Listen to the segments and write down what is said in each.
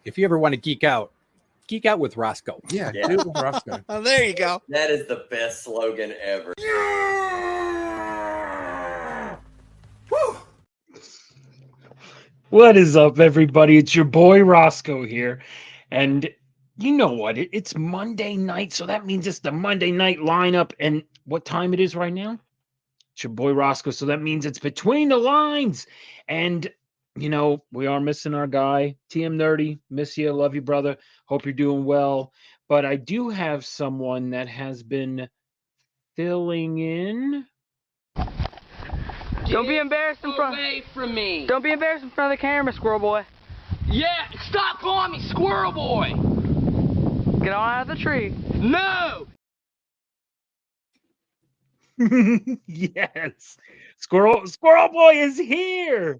if you ever want to geek out with Rosko. Yeah, Yeah. do it with Rosko. Oh, there you go. That is the best slogan ever. What is up, everybody? It's your boy Rosko here. And you know what? It's Monday night, so that means it's the Monday night lineup. And what time it is right now? It's your boy Rosko, so that means it's between the lines. And, you know, we are missing our guy, TM Nerdy. Miss you. Love you, brother. Hope you're doing well. But I do have someone that has been filling in. Don't be embarrassed in front. Away from me. Don't be embarrassed in front of the camera, squirrel boy. Yeah, stop calling me Squirrel Boy. Get on out of the tree. No. Yes, Squirrel Boy is here.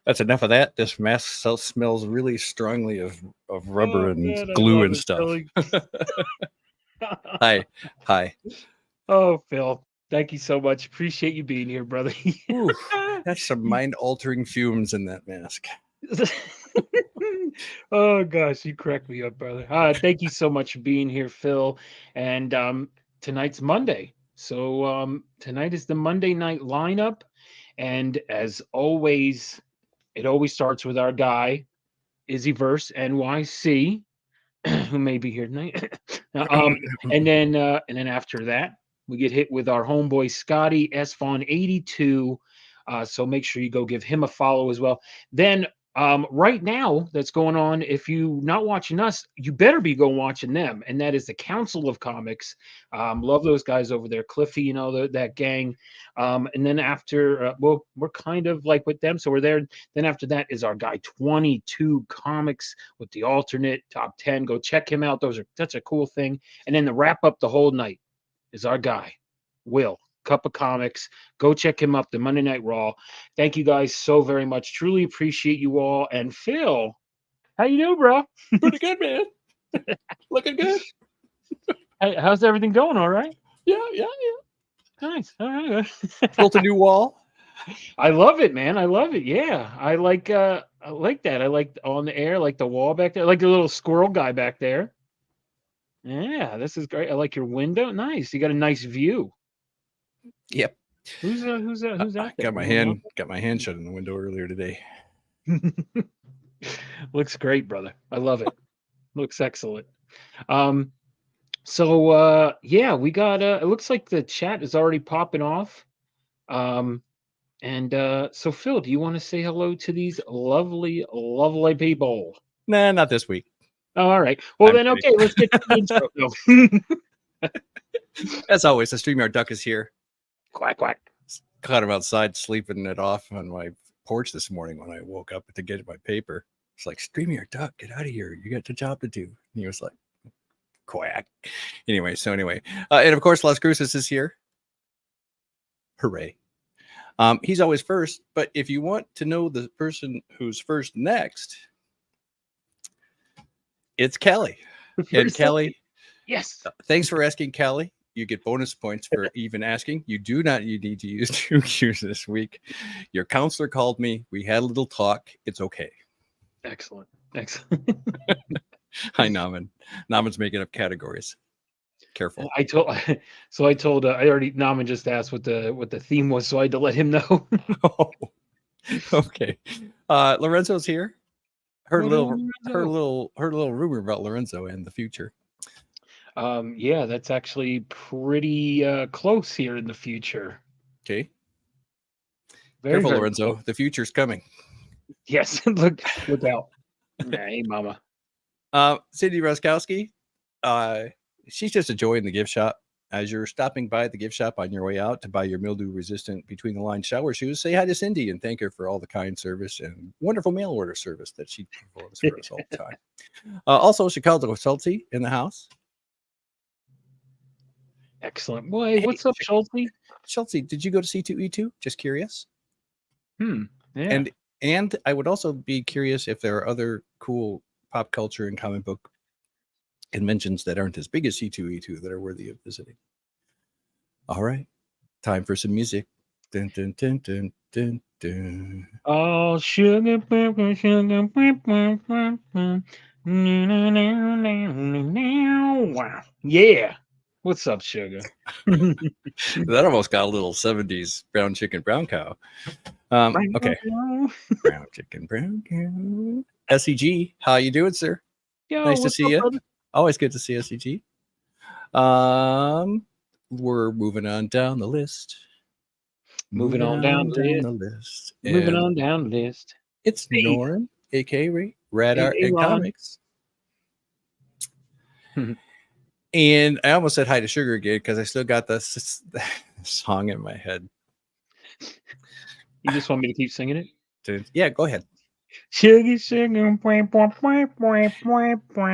That's enough of that. This mask smells really strongly of rubber and man, I glue love and it, stuff. Billy. Hi. Oh, Phil, thank you so much. Appreciate you being here, brother. Ooh, that's some mind-altering fumes in that mask. Oh gosh, you cracked me up, brother. Thank you so much for being here, Phil. And tonight's Monday, so tonight is the Monday night lineup, and as always, it always starts with our guy, IzzyverseNYC, who may be here tonight. And then after that, we get hit with our homeboy Scotty SVon82. So make sure you go give him a follow as well. Then right now, that's going on. If you're not watching us, you better be going watching them, and that is the Council of Comics. Love those guys over there, Cliffy. You know that gang. And then after, we're kind of like with them, so we're there. Then after that is our guy 22 Comics with the alternate top 10. Go check him out. That's a cool thing. And then to wrap up the whole night is our guy Will. Cup of Comics. Go check him up, the Monday Night Raw. Thank you guys so very much. Truly appreciate you all. And Phil, how you doing, bro? Pretty good, man. Looking good. Hey, how's everything going? All right? Yeah. Nice. All right. Built a new wall. I love it, man. I love it. Yeah. I like that. I like on the air, like the wall back there, like the little squirrel guy back there. Yeah, this is great. I like your window. Nice. You got a nice view. Yep. Who's out there? Got my hand shut in the window earlier today. Looks great, brother. I love it. Looks excellent. So we got it looks like the chat is already popping off. So Phil, do you want to say hello to these lovely people? Nah, not this week. Oh, all right. Well, I'm then, kidding. okay, let's get to the intro. As always, the StreamYard duck is here. Quack, quack. Caught him outside sleeping it off on my porch this morning when I woke up to get my paper. It's like, StreamYard duck, get out of here. You got the job to do. And he was like, quack. Anyway. And of course, Las Cruces is here. Hooray. He's always first, but if you want to know the person who's first next, it's Kelly. And Kelly, yes. Thanks for asking, Kelly. You get bonus points for even asking. You need to use 2 Qs this week. Your counselor called me. We had a little talk. It's okay. Excellent. Hi, Naman. Naman's making up categories. Careful. Naman just asked what the theme was, so I had to let him know. Oh, okay. Lorenzo's here. Heard a little rumor about Lorenzo and the future. Yeah, that's actually pretty close here in the future. Okay. Very, Careful, very Lorenzo. close. The future's coming. Yes, look out. Hey, mama. Cindy Roskowski, she's just a joy in the gift shop. As you're stopping by the gift shop on your way out to buy your mildew-resistant between-the-line shower shoes, say hi to Cindy and thank her for all the kind service and wonderful mail order service that she performs for us all the time. Also, Chicago Salty in the house. Excellent. Boy, what's up, Schulte? Schulte, did you go to C2E2? Just curious. Yeah. And I would also be curious if there are other cool pop culture and comic book conventions that aren't as big as C2E2 that are worthy of visiting. All right. Time for some music. Dun, dun, dun, dun, Dun, dun. Oh, sugar, sugar, wow. Yeah. What's up, sugar? That almost got a little 70s brown chicken, brown cow. Okay. Brown chicken, brown cow. SEG, how you doing, sir? Yo, Nice to what's see up, you. brother? Always good to see SEG. We're moving on down the list. Moving on down the list. Moving And on down the list. it's Hey. Norm, aka Rad Art Hey, and Ron. Comics. And I almost said hi to Sugar again because I still got this song in my head. You just want me to keep singing it? Yeah, go ahead. Sugar, sugar.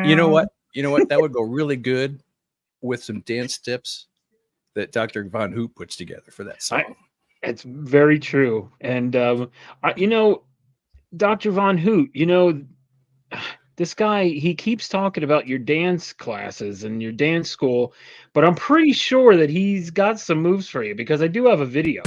You know what? You know what? That would go really good with some dance steps that Dr. Von Hoop puts together for that song. It's very true. And, you know, Dr. Von Hoot, you know, this guy, he keeps talking about your dance classes and your dance school, but I'm pretty sure that he's got some moves for you because I do have a video.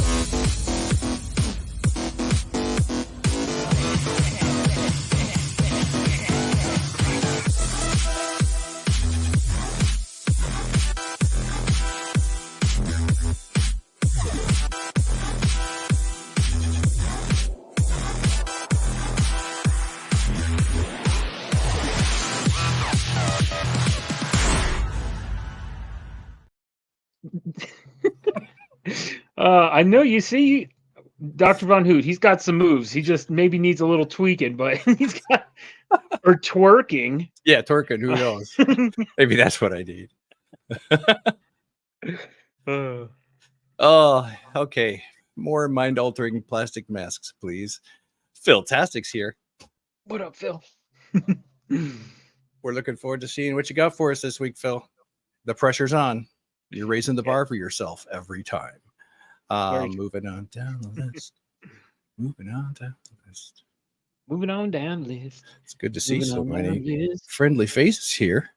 I know you see Dr. Von Hoot, he's got some moves. He just maybe needs a little tweaking, but he's got or twerking. Yeah, twerking, who knows? Maybe that's what I need. Oh, okay. More mind-altering plastic masks, please. Phil Tastic's here. What up, Phil? We're looking forward to seeing what you got for us this week, Phil. The pressure's on. You're raising the bar for yourself every time. Moving on down the list. Moving on down the list. Moving on down the list. It's good to see Moving so on down many the list. friendly faces here.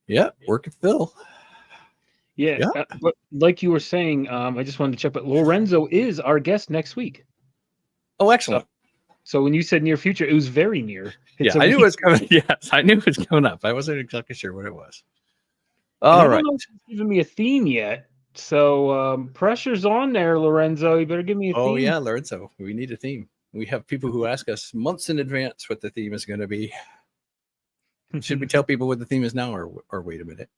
Yeah, working Phil. Yeah, Yeah. but like you were saying, I just wanted to check, but Lorenzo is our guest next week. Oh, excellent. So when you said near future, it was very near. It's Yeah, a I knew it week was coming. away. Yes, I knew it was coming up. I wasn't exactly sure what it was. And I All don't right. know if he's given me a theme yet. So pressure's on there, Lorenzo. You better give me a theme. Oh, yeah, Lorenzo. We need a theme. We have people who ask us months in advance what the theme is going to be. Should we tell people what the theme is now, or wait a minute?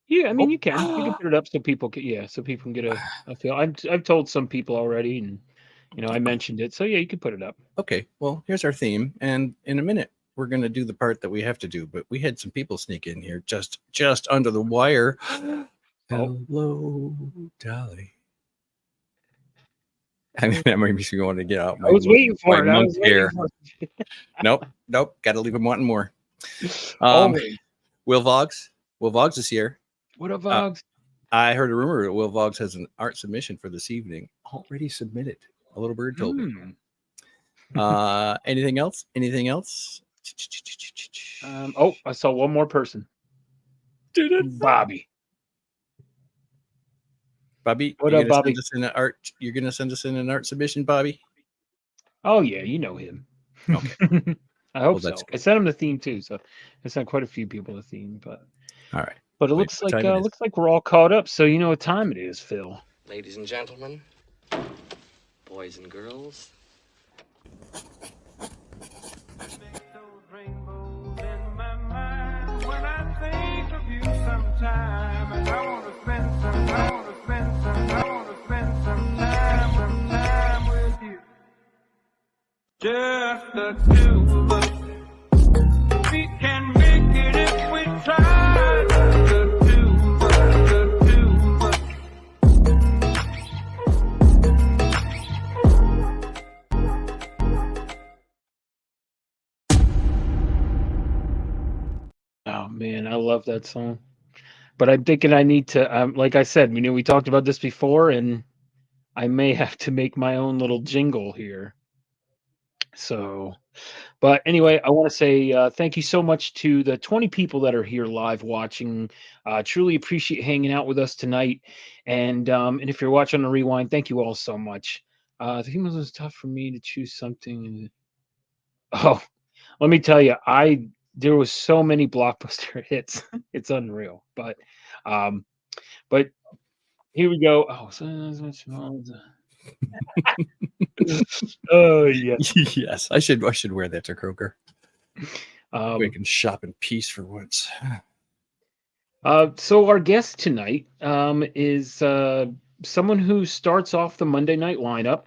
Yeah, I mean, you can put it up so people can, so people can get a feel. I've told some people already, and I mentioned it. So yeah, you can put it up. Okay, well, here's our theme, and in a minute we're going to do the part that we have to do. But we had some people sneak in here just under the wire. Hello, Dolly. I mean, that made me want to get out. I was waiting for it. I was waiting hair. for it. Nope. Got to leave him wanting more. Always. Will Voggs is here. What up, Voggs? I heard a rumor that Will Voggs has an art submission for this evening already submitted. A little bird told me. Anything else? Anything else? I saw one more person. Bobby. Bobby, what up, Bobby? You're gonna send us in an art submission, Bobby? Oh yeah, you know him. Okay. I hope so. Good. I sent him the theme too, so I sent quite a few people the theme, but all right. But it looks like we're all caught up. So you know what time it is, Phil. Ladies and gentlemen, boys and girls. Just the two of us. We can make it if we try. The two of us. Oh man, I love that song. But I'm thinking I need to, like I said, we talked about this before, and I may have to make my own little jingle here. So, but anyway, I want to say thank you so much to the 20 people that are here live watching. Truly appreciate hanging out with us tonight. And if you're watching on the rewind, thank you all so much. The theme was tough for me to choose something. Oh, let me tell you, there was so many blockbuster hits. It's unreal. Um, but here we go. Oh, oh yes. Yes, I should wear that to Kroger. We Um, can shop in peace for once. so our guest tonight is someone who starts off the Monday night lineup.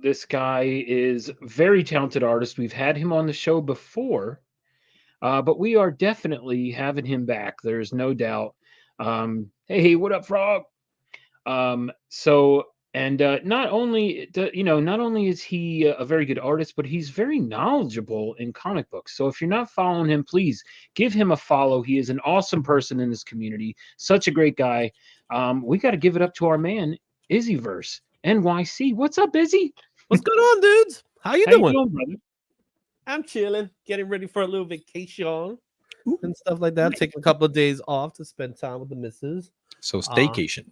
This guy is a very talented artist. We've had him on the show before, but we are definitely having him back. There's no doubt. Hey, what up, Frog? So and not only not only is he a very good artist, but he's very knowledgeable in comic books. So if you're not following him, please give him a follow. He is an awesome person in this community. Such a great guy. We got to give it up to our man Izzyverse NYC. What's up, Izzy? What's going on, dudes? How you How you doing? doing, brother? I'm chilling, getting ready for a little vacation and stuff like that. Taking a couple of days off to spend time with the missus. So staycation.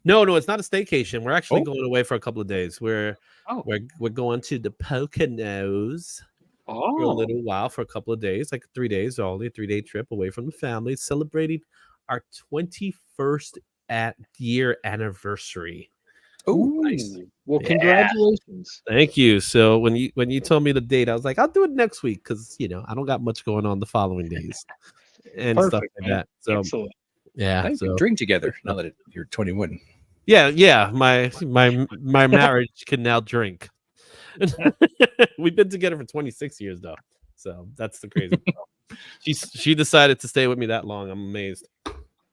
No, it's not a staycation. We're actually Oh. going away for a couple of days. We're going to the Poconos for a Oh, little while, for a couple of days, like 3 days, only a 3-day trip away from the family, celebrating our 21st year anniversary. Oh, nice. Well, Yeah. congratulations. Thank you. So when you told me the date, I was like, I'll do it next week because I don't got much going on the following days and stuff Perfect, like man. that. So Excellent. yeah, Now you can drink together now that you're 21. yeah. My marriage can now drink. We've been together for 26 years though, so that's the crazy part. She decided to stay with me that long. I'm amazed,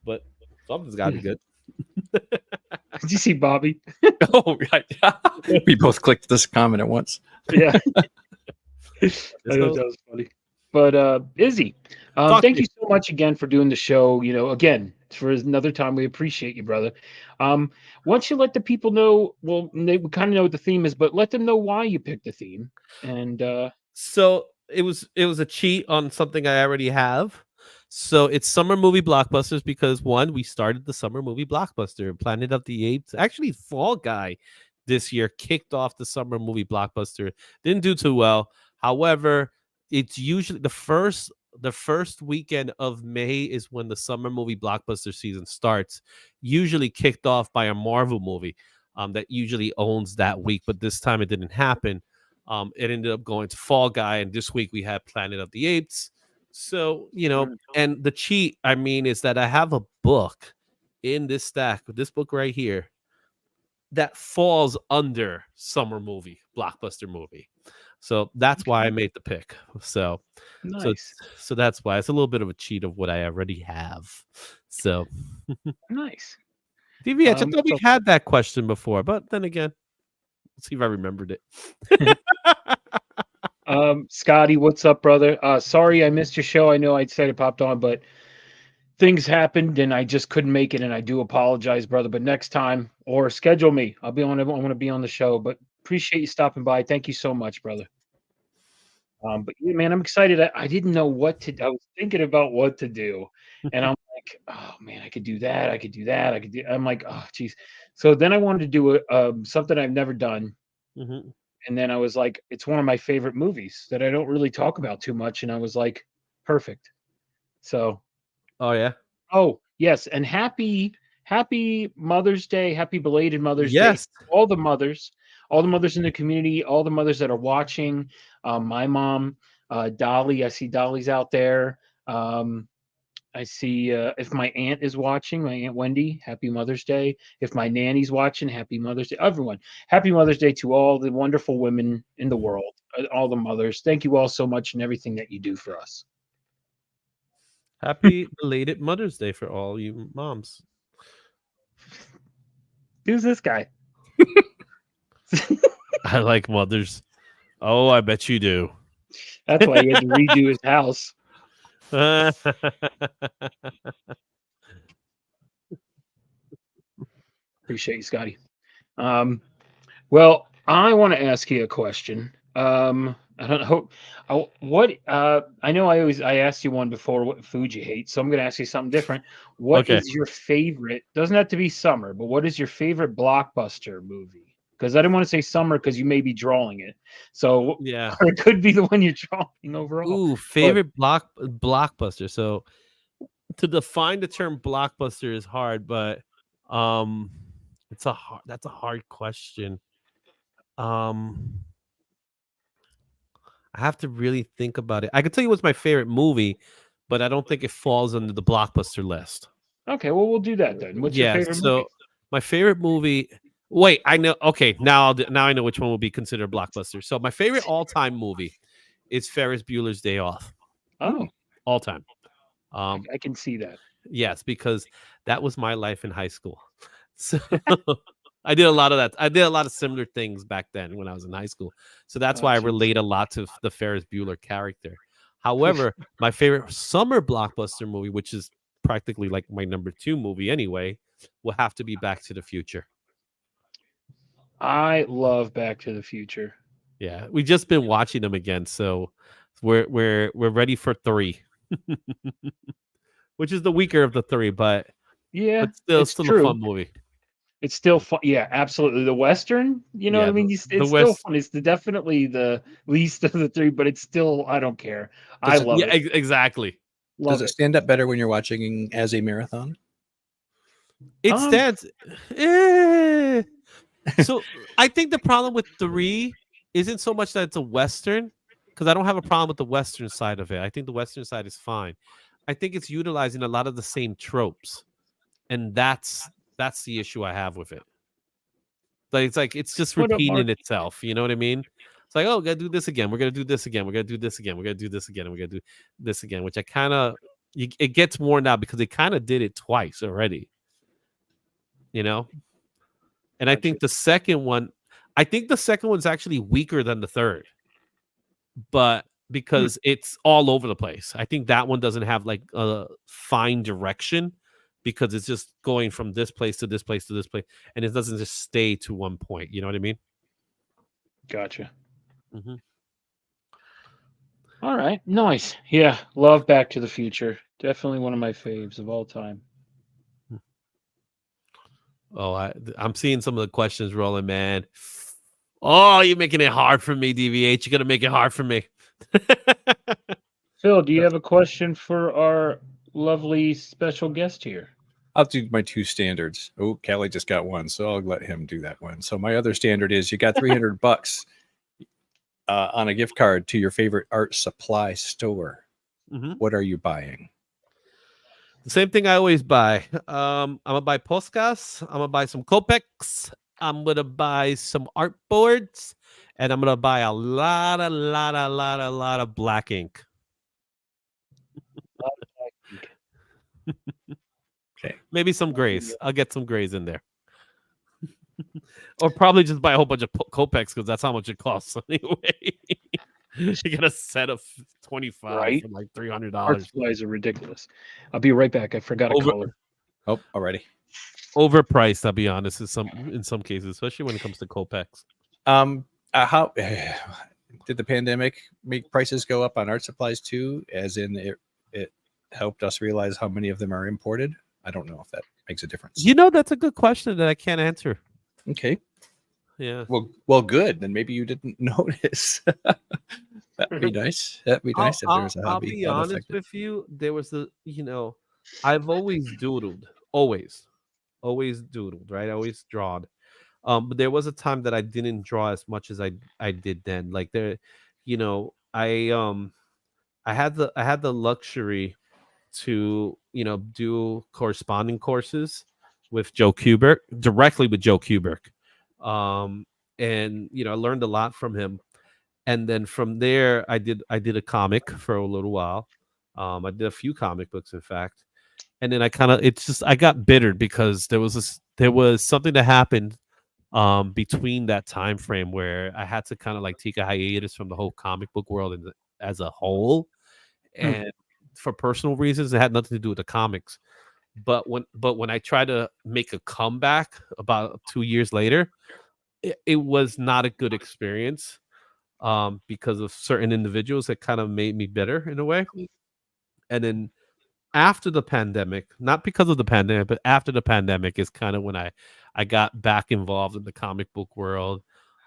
but something's got to be good. Did you see Bobby? Oh, right. We both clicked this comment at once. Yeah. I thought that was funny. But Izzy, Talk thank to you so much again for doing the show. Again, for another time, we appreciate you, brother. Why don't you let the people know? Well, they kind of know what the theme is, but let them know why you picked the theme. And So it was a cheat on something I already have. So it's summer movie blockbusters because one, we started the summer movie blockbuster, Planet of the Apes. Actually, Fall Guy this year kicked off the summer movie blockbuster. Didn't do too well. However, it's usually the first weekend of May is when the summer movie blockbuster season starts. Usually kicked off by a Marvel movie that usually owns that week, but this time it didn't happen. It ended up going to Fall Guy, and this week we had Planet of the Apes. So, and the cheat, is that I have a book in this stack, this book right here, that falls under summer movie, blockbuster movie. So that's why I made the pick. So, nice. so that's why it's a little bit of a cheat of what I already have. So, Nice. DVH, I thought we so- had that question before, but then again, let's see if I remembered it. Scotty, what's up, brother? Sorry I missed your show. I know I said it popped on, but things happened and I just couldn't make it, and I do apologize, brother. But next time, or schedule me. I'll be on. I want to be on the show. But appreciate you stopping by. Thank you so much, brother. But yeah, man, I'm excited. I didn't know what to. I was thinking about what to do, and I'm like, oh man, I could do that. I could do that. I could do. I'm like, oh geez. So then I wanted to do something I've never done. Mm-hmm. And then I was like, it's one of my favorite movies that I don't really talk about too much. And I was like, perfect. So, Oh yeah. oh yes, and happy Mother's Day, happy belated Mother's Yes. Day, to all the mothers in the community, all the mothers that are watching. My mom, Dolly, I see Dolly's out there. I see if my aunt is watching, my Aunt Wendy, happy Mother's Day. If my nanny's watching, happy Mother's Day. Everyone, happy Mother's Day to all the wonderful women in the world, all the mothers. Thank you all so much and everything that you do for us. Happy belated Mother's Day for all you moms. Who's this guy? I like mothers. Oh, I bet you do. That's why he had to redo his house. Appreciate you, Scotty. Well, I want to ask you a question. I don't know what. I know I asked you one before. What food you hate? So I'm going to ask you something different. What Okay. is your favorite? Doesn't have to be summer, but what is your favorite blockbuster movie? because I didn't want to say summer because you may be drawing it. So Yeah. or it could be the one you're drawing overall. Ooh, favorite blockbuster. So to define the term blockbuster is hard, but that's a hard question. I have to really think about it. I can tell you what's my favorite movie, but I don't think it falls under the blockbuster list. Okay, well, we'll do that then. What's your favorite movie? My favorite movie. Wait, I know. Okay, now I know which one will be considered a blockbuster. So my favorite all-time movie is Ferris Bueller's Day Off. Oh, All time. I can see that. Yes, because that was my life in high school. So I did a lot of that. I did a lot of similar things back then when I was in high school. So that's why I geez. relate a lot to the Ferris Bueller character. However, my favorite summer blockbuster movie, which is practically like my number 2 movie anyway, will have to be Back to the Future. I love Back to the Future. Yeah, we just been watching them again, so we're ready for 3, which is the weaker of the 3, but Yeah, still it's still true. a fun movie. It's still fun. Yeah, absolutely. The Western, you know Yeah, what I mean? It's still West- fun. It's definitely the least of the 3, but it's still, I don't care. I love yeah, it. exactly. Love Does it stand up better when you're watching as a marathon? It stands. So I think the problem with 3 isn't so much that it's a Western, because I don't have a problem with the Western side of it. I think the Western side is fine. I think it's utilizing a lot of the same tropes, and that's the issue I have with it. Like it's just What up, repeating Mark? itself. You know what I mean? It's like, oh, we gotta do this again. We're gonna do this again. We're gonna do this again. We're gonna do this again. And we're gonna do this again. Which I kind of it gets worn out because they kind of did it twice already. You know, and I think the second one is actually weaker than the third, but because it's all over the place. I think that one doesn't have like a fine direction because it's just going from this place to this place to this place, and it doesn't just stay to one point. You know what I mean? Gotcha. Mm-hmm. All right. Nice. Yeah. Love Back to the Future. Definitely one of my faves of all time. Oh, I'm seeing some of the questions rolling, man. Oh, you're making it hard for me, DVH. You're gonna make it hard for me. Phil, do you have a question for our lovely special guest here? I'll do my 2 standards. Oh, Callie just got one, so I'll let him do that one. So my other standard is you got $300 on a gift card to your favorite art supply store. Mm-hmm. What are you buying? The same thing I always buy. I'm gonna buy postcards. I'm gonna buy some Copex. I'm gonna buy some art boards, and I'm gonna buy a lot of black ink. Okay. Maybe some grays. I'll get some grays in there. Or probably just buy a whole bunch of Copex because that's how much it costs anyway. You get a set of 25 Right. for like Art $300. supplies are ridiculous. I'll be right back. I forgot a color. Oh, already. Overpriced, I'll be honest, in some cases, especially when it comes to Copex. How did the pandemic make prices go up on art supplies too? As in, it helped us realize how many of them are imported. I don't know if that makes a difference. You know, that's a good question that I can't answer. Okay. Yeah. Well, good. Then maybe you didn't notice. That'd be nice. That'd be nice if there was a I'll hobby. be honest with you. There was I've always doodled. Always doodled, right? I always drawed. But there was a time that I didn't draw as much as I did then. Like I had the luxury to, do corresponding courses with Joe Kubert, directly with Joe Kubert. And I learned a lot from him. And then from there, I did a comic for a little while. I did a few comic books, in fact. And then I got bittered because there was something that happened between that time frame where I had to kind of like take a hiatus from the whole comic book world as a whole. And for personal reasons, it had nothing to do with the comics. But when I tried to make a comeback about 2 years later, it was not a good experience because of certain individuals that kind of made me bitter in a way. And then after the pandemic, not because of the pandemic, but after the pandemic is kind of when I got back involved in the comic book world.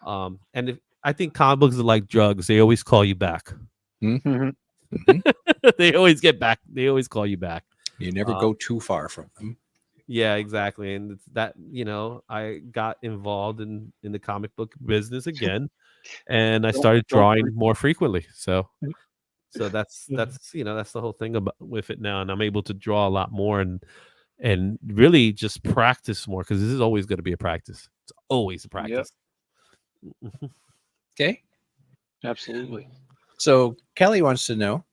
I think comic books are like drugs; they always call you back. Mhm. They always get back. They always call you back. You never go too far from them. Yeah, exactly. And it's that, I got involved in the comic book business again, and I started drawing more frequently. So that's that's the whole thing about with it now, and I'm able to draw a lot more and really just practice more, because this is always going to be a practice. It's always a practice. Okay. Absolutely. So Kelly wants to know,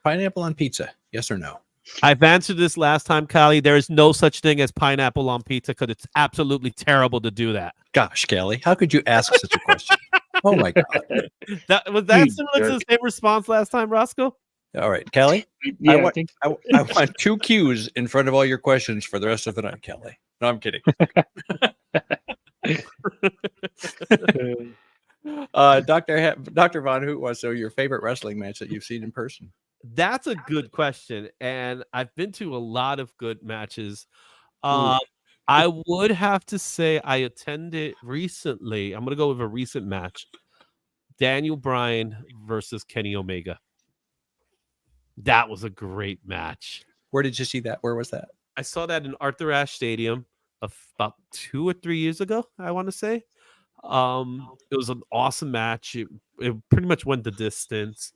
pineapple on pizza, yes or no? I've answered this last time, Callie. There is no such thing as pineapple on pizza, because it's absolutely terrible to do that. Gosh, Kelly, how could you ask such a question? Oh my God. That was that You similar to the jerk. same response last time, Roscoe? All right, Kelly, Yeah, I want, think I want 2 Q's in front of all your questions for the rest of the night, Kelly. No, I'm kidding. Dr. Von Hoot wants to know your favorite wrestling match that you've seen in person. That's a good question, and I've been to a lot of good matches. Ooh. I would have to say I attended recently. I'm gonna go with a recent match: Daniel Bryan versus Kenny Omega. That was a great match. Where did you see that? Where was that? I saw that in Arthur Ashe Stadium about 2 or 3 years ago, I want to say. It was an awesome match. It pretty much went the distance.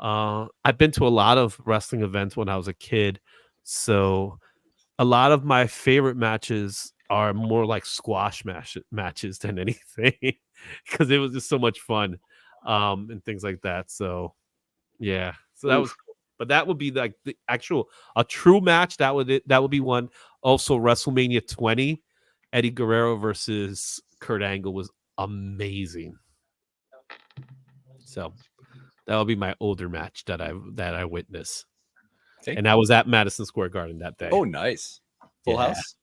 I've been to a lot of wrestling events when I was a kid, so a lot of my favorite matches are more like squash matches than anything, because it was just so much fun, and things like that. So yeah, so that was, but that would be like a true match. That would be one. Also, WrestleMania 20, Eddie Guerrero versus Kurt Angle was amazing. So that would be my older match that I witnessed. Okay. And I was at Madison Square Garden that day. Oh, nice. Full Yeah. house.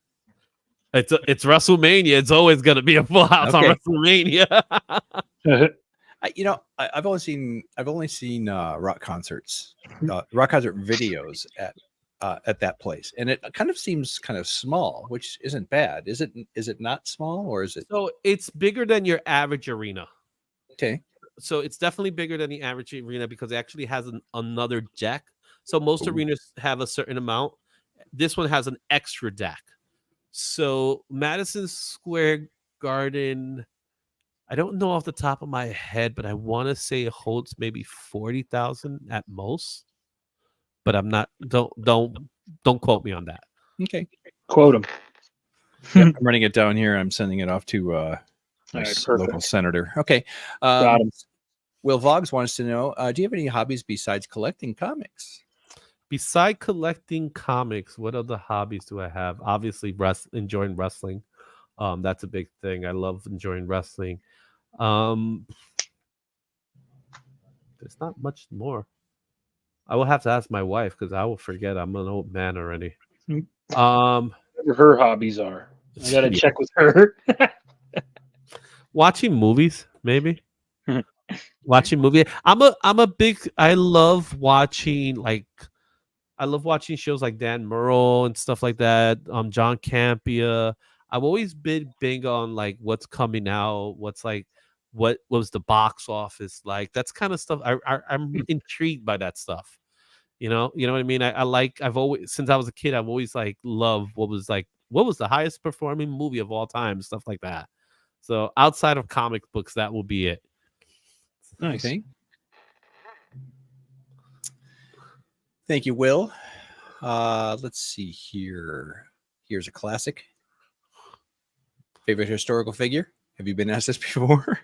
It's WrestleMania. It's always gonna be a full house on Okay. WrestleMania. I've only seen rock concerts, rock concert videos at that place, and it kind of seems kind of small, which isn't bad. Is it not small, or is it? So it's bigger than your average arena. Okay. So it's definitely bigger than the average arena, because it actually has another deck. So most Ooh. arenas have a certain amount. This one has an extra deck. So Madison Square Garden, I don't know off the top of my head, but I want to say it holds maybe 40,000 at most. But I'm not. Don't quote me on that. Okay. quote him. Yep, I'm running it down here. I'm sending it off to my right, local perfect. senator. Okay. Got him. Will Voggs wants to know, do you have any hobbies besides collecting comics? Beside collecting comics, what other hobbies do I have? Obviously, enjoying wrestling. That's a big thing. I love enjoying wrestling. There's not much more. I will have to ask my wife, because I will forget. I'm an old man already. Whatever her hobbies are. I gotta Yeah. check with her. Watching movies, maybe. Watching movie. I love watching shows like Dan Murrow and stuff like that. John Campia. I've always been big on like what's coming out, what was the box office like. That's kind of stuff. I'm intrigued by that stuff. You know what I mean? I've always, since I was a kid, I've always like loved what was the highest performing movie of all time, stuff like that. So outside of comic books, that will be it. Nice. Okay. Thank you, Will. Let's see here. Here's a classic. Favorite historical figure? Have you been asked this before?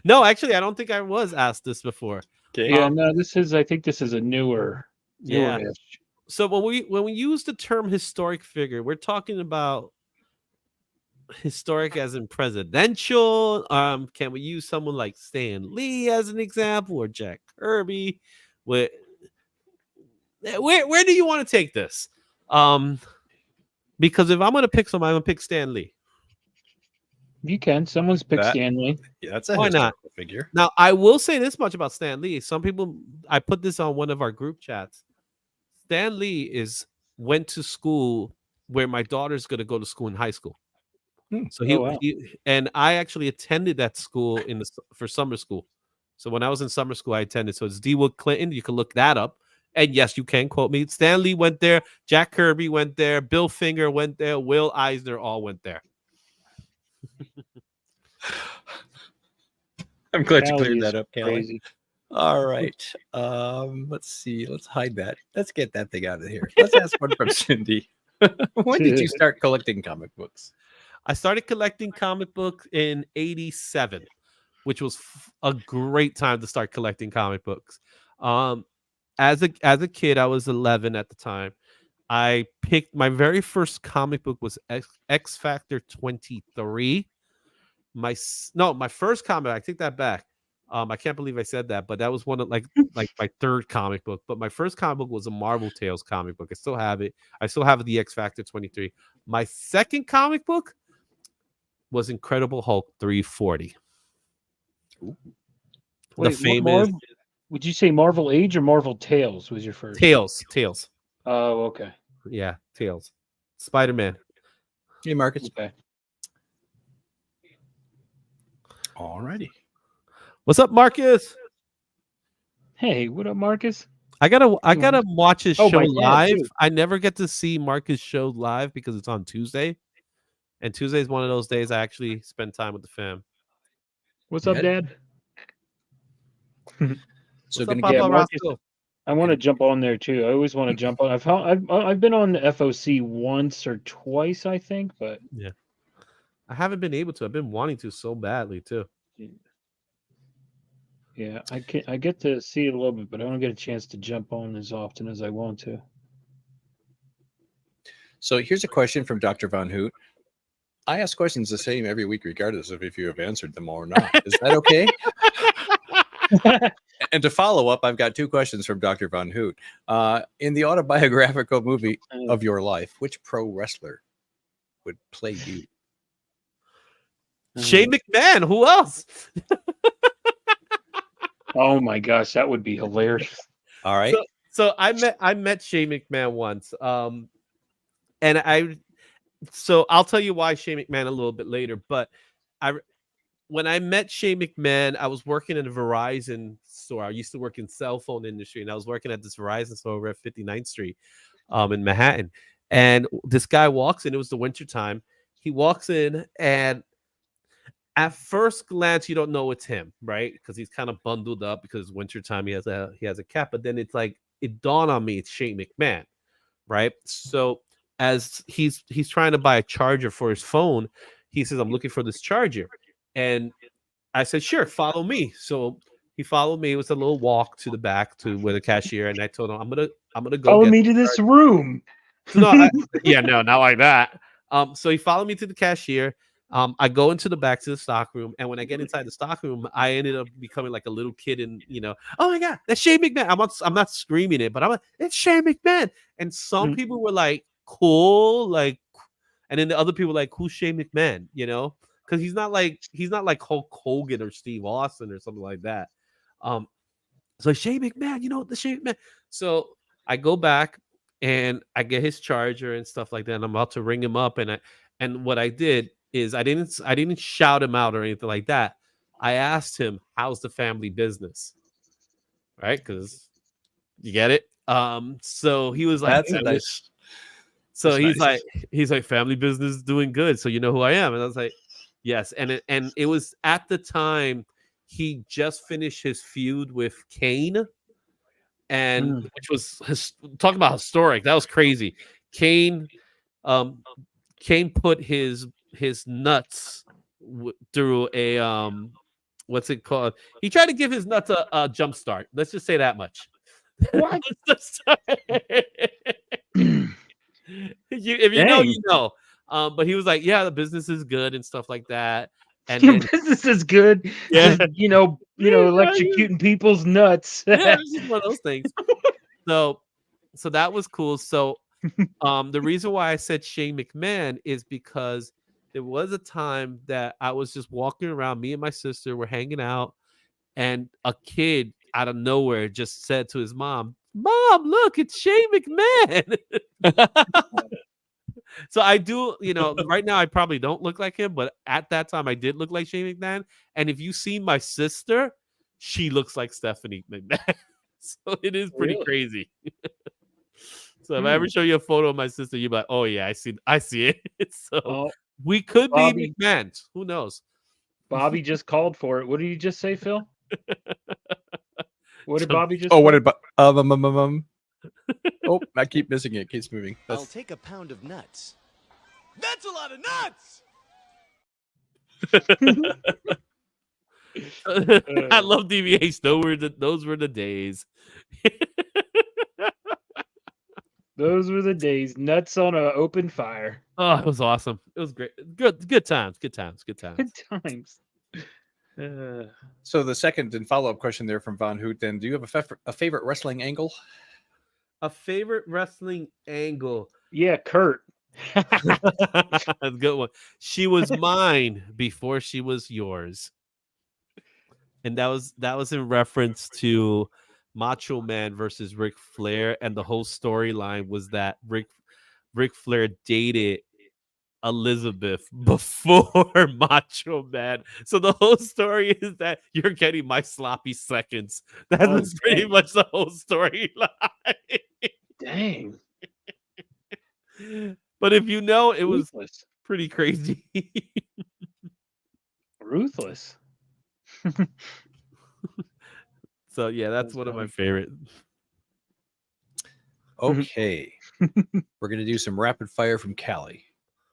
No, actually, I don't think I was asked this before. Okay. Yeah, no, I think this is a newer. Yeah. newer-ish. So when we use the term historic figure, we're talking about historic as in presidential. Can we use someone like Stan Lee as an example, or Jack Kirby? Where do you want to take this? Because if I'm going to pick someone, I'm going to pick Stan Lee. You can. Someone's picked That- Stanley. Yeah, that's a Why not? historical figure. Now, I will say this much about Stan Lee. Some people, I put this on one of our group chats. Stan Lee went to school where my daughter's going to go to school in high school. So Oh, wow. and I actually attended that school for summer school. So when I was in summer school, I attended. So it's D. Wood Clinton. You can look that up. And yes, you can quote me. Stan Lee went there. Jack Kirby went there. Bill Finger went there. Will Eisner all went there. I'm glad you Callie cleared is that up, Kelly. crazy. All right. Let's see. Let's hide that. Let's get that thing out of here. Let's ask one from Cindy. When did you start collecting comic books? I started collecting comic books in '87, which was a great time to start collecting comic books. As a kid, I was 11 at the time. I picked my very first comic book was X Factor 23. My first comic, I take that back. I can't believe I said that, but that was one of like my third comic book. But my first comic book was a Marvel Tales comic book. I still have it. I still have the X Factor 23. My second comic book was Incredible Hulk 340. Wait, The what famous would you say Marvel Age or Marvel Tales was your first? Tales. Oh, okay. Yeah, Tales. Spider-Man. Hey, Marcus. Okay. All righty. What's up, Marcus? Hey, what up, Marcus? I gotta watch his Oh, show my dad, live. too. I never get to see Marcus' show live because it's on Tuesday. And Tuesday is one of those days I actually spend time with the fam. What's up, Yeah. Dad? So What's gonna up, get Papa Marcus? Rosko? I want to jump on there too. I always want to jump on. I've been on the FOC once or twice, I think, but I haven't been able to. I've been wanting to so badly too. yeah, I get to see it a little bit, but I don't get a chance to jump on as often as I want to. So here's a question from Dr. Von Hoot. I ask questions the same every week, regardless of if you have answered them or not. Is that okay? And to follow up, I've got two questions from Dr. Von Hoot. In the autobiographical movie of your life, which pro wrestler would play you? Shane McMahon. Who else? Oh my gosh, that would be hilarious. All right. So I met Shane McMahon once. So I'll tell you why Shane McMahon a little bit later. But when I met Shane McMahon, I was working in a Verizon store. I used to work in cell phone industry, and I was working at this Verizon store over at 59th Street in Manhattan. And this guy walks in. It was the winter time. He walks in, and at first glance, you don't know it's him, right? Because he's kind of bundled up because it's wintertime. He has a cap, but then it's like it dawned on me it's Shane McMahon, right? So as he's trying to buy a charger for his phone, he says, "I'm looking for this charger," and I said, "Sure, follow me." So he followed me. It was a little walk to the back to where the cashier, and I told him, "I'm gonna go Follow get me to this room. no, not like that." So he followed me to the cashier. I go into the back to the stock room, and when I get inside the stock room, I ended up becoming like a little kid, and oh my god, that's Shane McMahon. I'm not screaming it, but I'm like, it's Shane McMahon. And some people were like, cool, like, and then the other people were like, who's Shane McMahon? Because he's not like Hulk Hogan or Steve Austin or something like that. So Shane McMahon, the Shane McMahon. So I go back and I get his charger and stuff like that, and I'm about to ring him up, and what I did is I didn't shout him out or anything like that. I asked him, how's the family business? Right? Because you get it. So he was like, That's nice. So That's nice. he's like, family business is doing good. So you know who I am. And I was like, yes. And it was at the time he just finished his feud with Kane. And which was talking about historic. That was crazy. Kane put his nuts through a what's it called? He tried to give his nuts a jump start. Let's just say that much. What? If you know, you know. But he was like, yeah, the business is good and stuff like that. And Your then, business is good. Yeah. Just, electrocuting people's nuts. yeah, it was just one of those things. So that was cool. So the reason why I said Shane McMahon is because there was a time that I was just walking around, me and my sister were hanging out, and a kid out of nowhere just said to his mom, Mom, look, it's Shane McMahon. So I do, right now I probably don't look like him, but at that time I did look like Shane McMahon. And if you've seen my sister, she looks like Stephanie McMahon. So it is pretty Really? crazy. So if I ever show you a photo of my sister, you'll be like, oh yeah, I see it. So Oh, we could Bobby. be McMahons. Who knows? Bobby just called for it. What did you just say, Phil? What did Bobby just Oh, say? what did Oh, I keep missing it. It keeps moving. I'll That's... take a pound of nuts. That's a lot of nuts. I love DVH. Those were the days. Those were the days. Nuts on an open fire. Oh, it was awesome. It was great. Good times. Good times. Good times. Good times. So the second and follow-up question there from Von Hoot, then, do you have a favorite wrestling angle? A favorite wrestling angle. Yeah, Kurt. That's a good one. She was mine before she was yours. And that was in reference to Macho Man versus Ric Flair, and the whole storyline was that Ric Flair dated Elizabeth before Macho Man. So the whole story is that you're getting my sloppy seconds. That was pretty dang. much the whole storyline. Dang. But if you know, it was Ruthless. pretty crazy. Ruthless. So yeah, that's one of my favorite. Okay. We're going to do some rapid fire from Callie.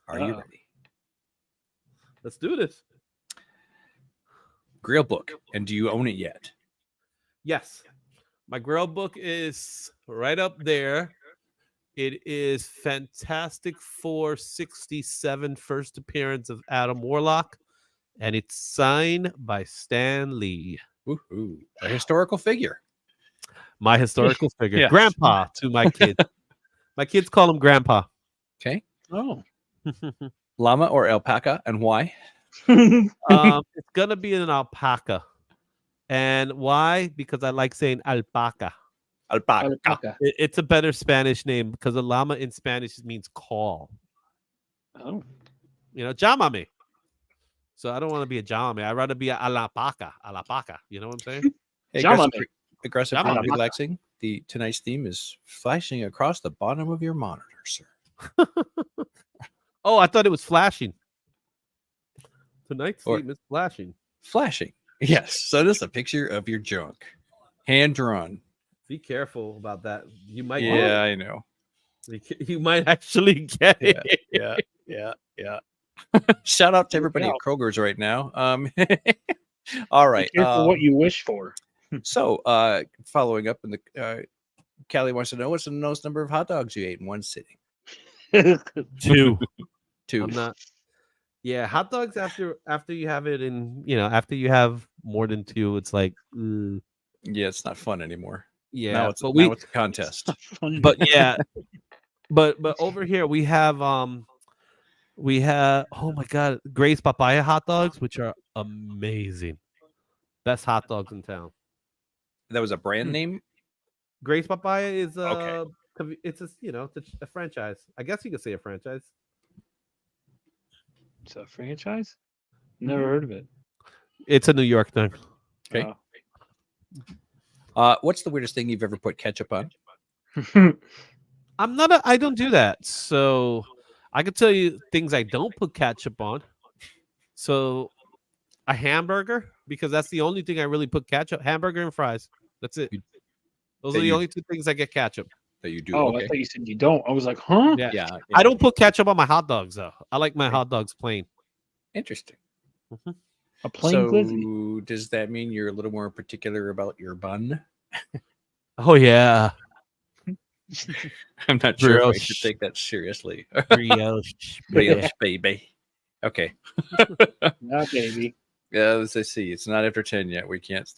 Are you ready? Let's do this. Grail book. And do you own it yet? Yes. My Grail book is right up there. It is Fantastic Four 67 first appearance of Adam Warlock, and it's signed by Stan Lee. Woohoo. A historical figure. My historical figure. Yes. Grandpa to my kids. My kids call him Grandpa. Okay. Oh. Llama or alpaca, and why? It's gonna be an alpaca. And why? Because I like saying alpaca. Alpaca. Alpaca. It's a better Spanish name because a llama in Spanish means call. Oh. Llámame. So I don't want to be a llámame. I'd rather be a alpaca. Alpaca. You know what I'm saying? Hey, Llámame. aggressive Llámame. and relaxing. Tonight's theme is flashing across the bottom of your monitor, sir. Oh, I thought it was flashing. Tonight's Or- theme is flashing. Flashing. Yes. So this is a picture of your junk. Hand drawn. Be careful about that. You might. Yeah, I know. You might actually get it. Yeah. Shout out to everybody at Kroger's right now. All right. Be careful what you wish for. So, following up, in the Callie wants to know, what's the most number of hot dogs you ate in one sitting? 2. 2. I'm not. Yeah, hot dogs after you have it in, after you have more than 2, it's like, Yeah, it's not fun anymore. yeah. Now it's but now it's a contest. but yeah, but over here we have oh my god, Gray's Papaya hot dogs, which are amazing. Best hot dogs in town. That was a brand name. Gray's Papaya is Okay. it's it's a franchise. I guess you could say a franchise. It's a franchise? Never heard of it. It's a New York thing. Okay. What's the weirdest thing you've ever put ketchup on? I don't do that. So I could tell you things I don't put ketchup on. So a hamburger, because that's the only thing I really put ketchup. Hamburger and fries. That's it. Those are the only 2 things I get ketchup. That you do. Oh, Okay. I thought you said you don't. I was like, huh? Yeah. I don't put ketchup on my hot dogs though. I like my hot dogs plain. Interesting. A plain So, glizzy. does that mean you're a little more particular about your bun? Oh yeah. I'm not sure if I Brioche. should take that seriously. Brioche. Brioche, baby. Okay. Nah, baby. Yeah, let's see. It's not after 10 yet. We can't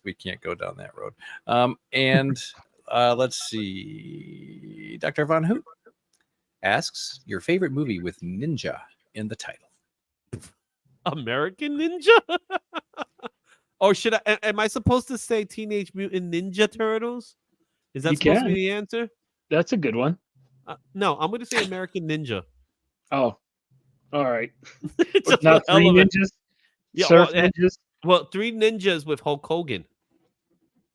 go down that road. And let's see. Dr. Von Hoot asks your favorite movie with ninja in the title. American Ninja? Or should I? Am I supposed to say Teenage Mutant Ninja Turtles? Is that You supposed to can. be the answer? That's a good one. No, I'm going to say American Ninja. Oh, all right. Just Not for hell Three of it. Ninjas. Yeah, Surf well, Ninjas. Well, Three Ninjas with Hulk Hogan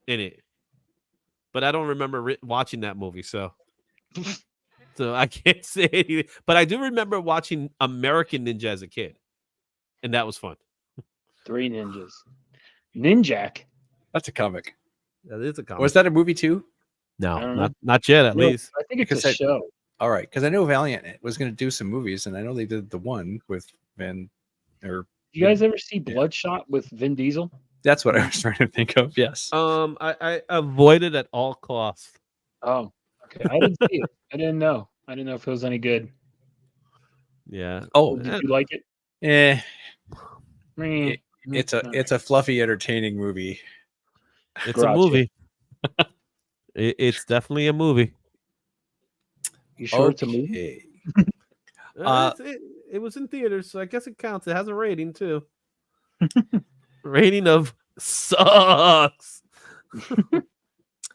in it, but I don't remember watching that movie, so I can't say anything. But I do remember watching American Ninja as a kid, and that was fun. Three Ninjas. Ninjak. That's a comic. That is a comic. Was that a movie too? I No, don't know. not yet. At No, least I think it's Because a I- show. All right, because I know Valiant was going to do some movies, and I know they did the one with You guys ever see Bloodshot with Vin Diesel? That's what I was trying to think of. Yes. I avoid it at all costs. Oh, okay. I didn't see it. I didn't know. I didn't know if it was any good. Yeah. Oh, Did you like it? eh, it's a fluffy, entertaining movie. It's a movie. It's definitely a movie. You sure it's a movie? Okay. It was in theaters, so I guess it counts. It has a rating too. Rating of sucks.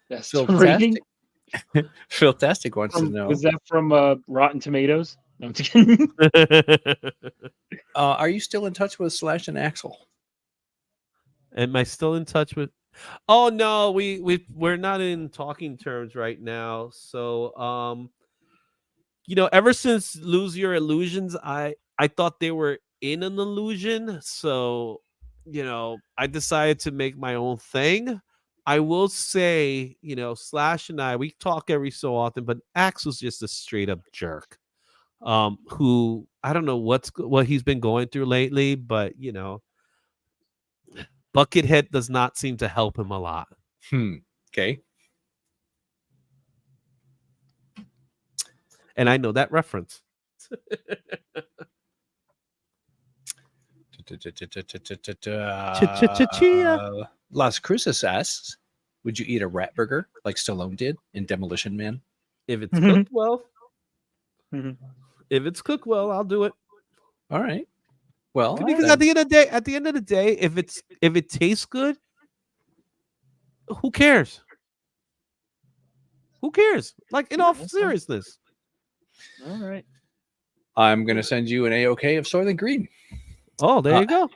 That's the rating. Fantastic wants to know. Was that from Rotten Tomatoes? No, I'm just kidding. Are you still in touch with Slash and Axel? Am I still in touch with? Oh no, we're not in talking terms right now. So ever since Lose Your Illusions, I thought they were in an illusion. So, I decided to make my own thing. I will say, Slash and I, we talk every so often, but Axel's just a straight up jerk. Who I don't know what he's been going through lately, but Buckethead does not seem to help him a lot. Okay. And I know that reference. Las Cruces asks, would you eat a rat burger like Stallone did in Demolition Man? If it's cooked well. If it's cooked well, I'll do it. All right. Well, Because at the end of the day, if it tastes good, who cares? Who cares? Like, in all seriousness. All right. I'm going to send you an A-OK of Soylent Green. Oh, there you go.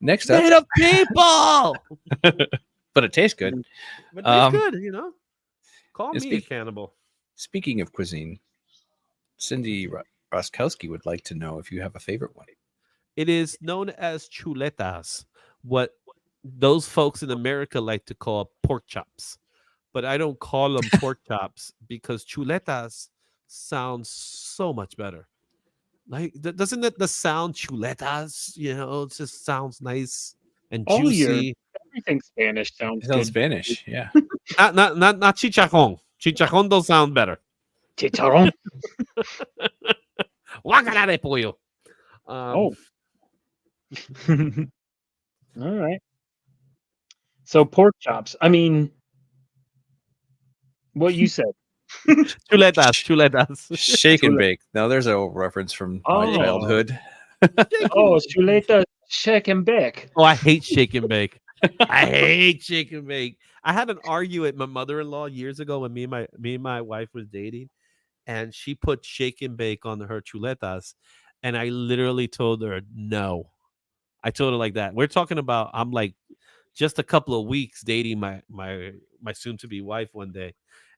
Next up. Made of people. But it tastes good. But it's good, Call and me a cannibal. Speaking of cuisine, Cindy Roskowski would like to know if you have a favorite one. It is known as chuletas, what those folks in America like to call pork chops. But I don't call them pork chops because chuletas sounds so much better. Like, doesn't it the sound chuletas? It just sounds nice and juicy. Everything Spanish sounds It sounds good. Spanish, yeah. Not chicharrón. Chicharrón don't sound better. Chicharrón. Guácala de pollo. Oh. All right. So pork chops. I mean, what you said. Chuletas. Shake and bake. Now there's a reference from my childhood. Oh, chuleta, shake and bake. Oh, I hate shake and bake. I hate shake and bake. I had an argument with my mother-in-law years ago when me and my wife was dating, and she put shake and bake on her chuletas, and I literally told her no. I told her like that. We're talking about I'm like just a couple of weeks dating my soon-to-be wife one day,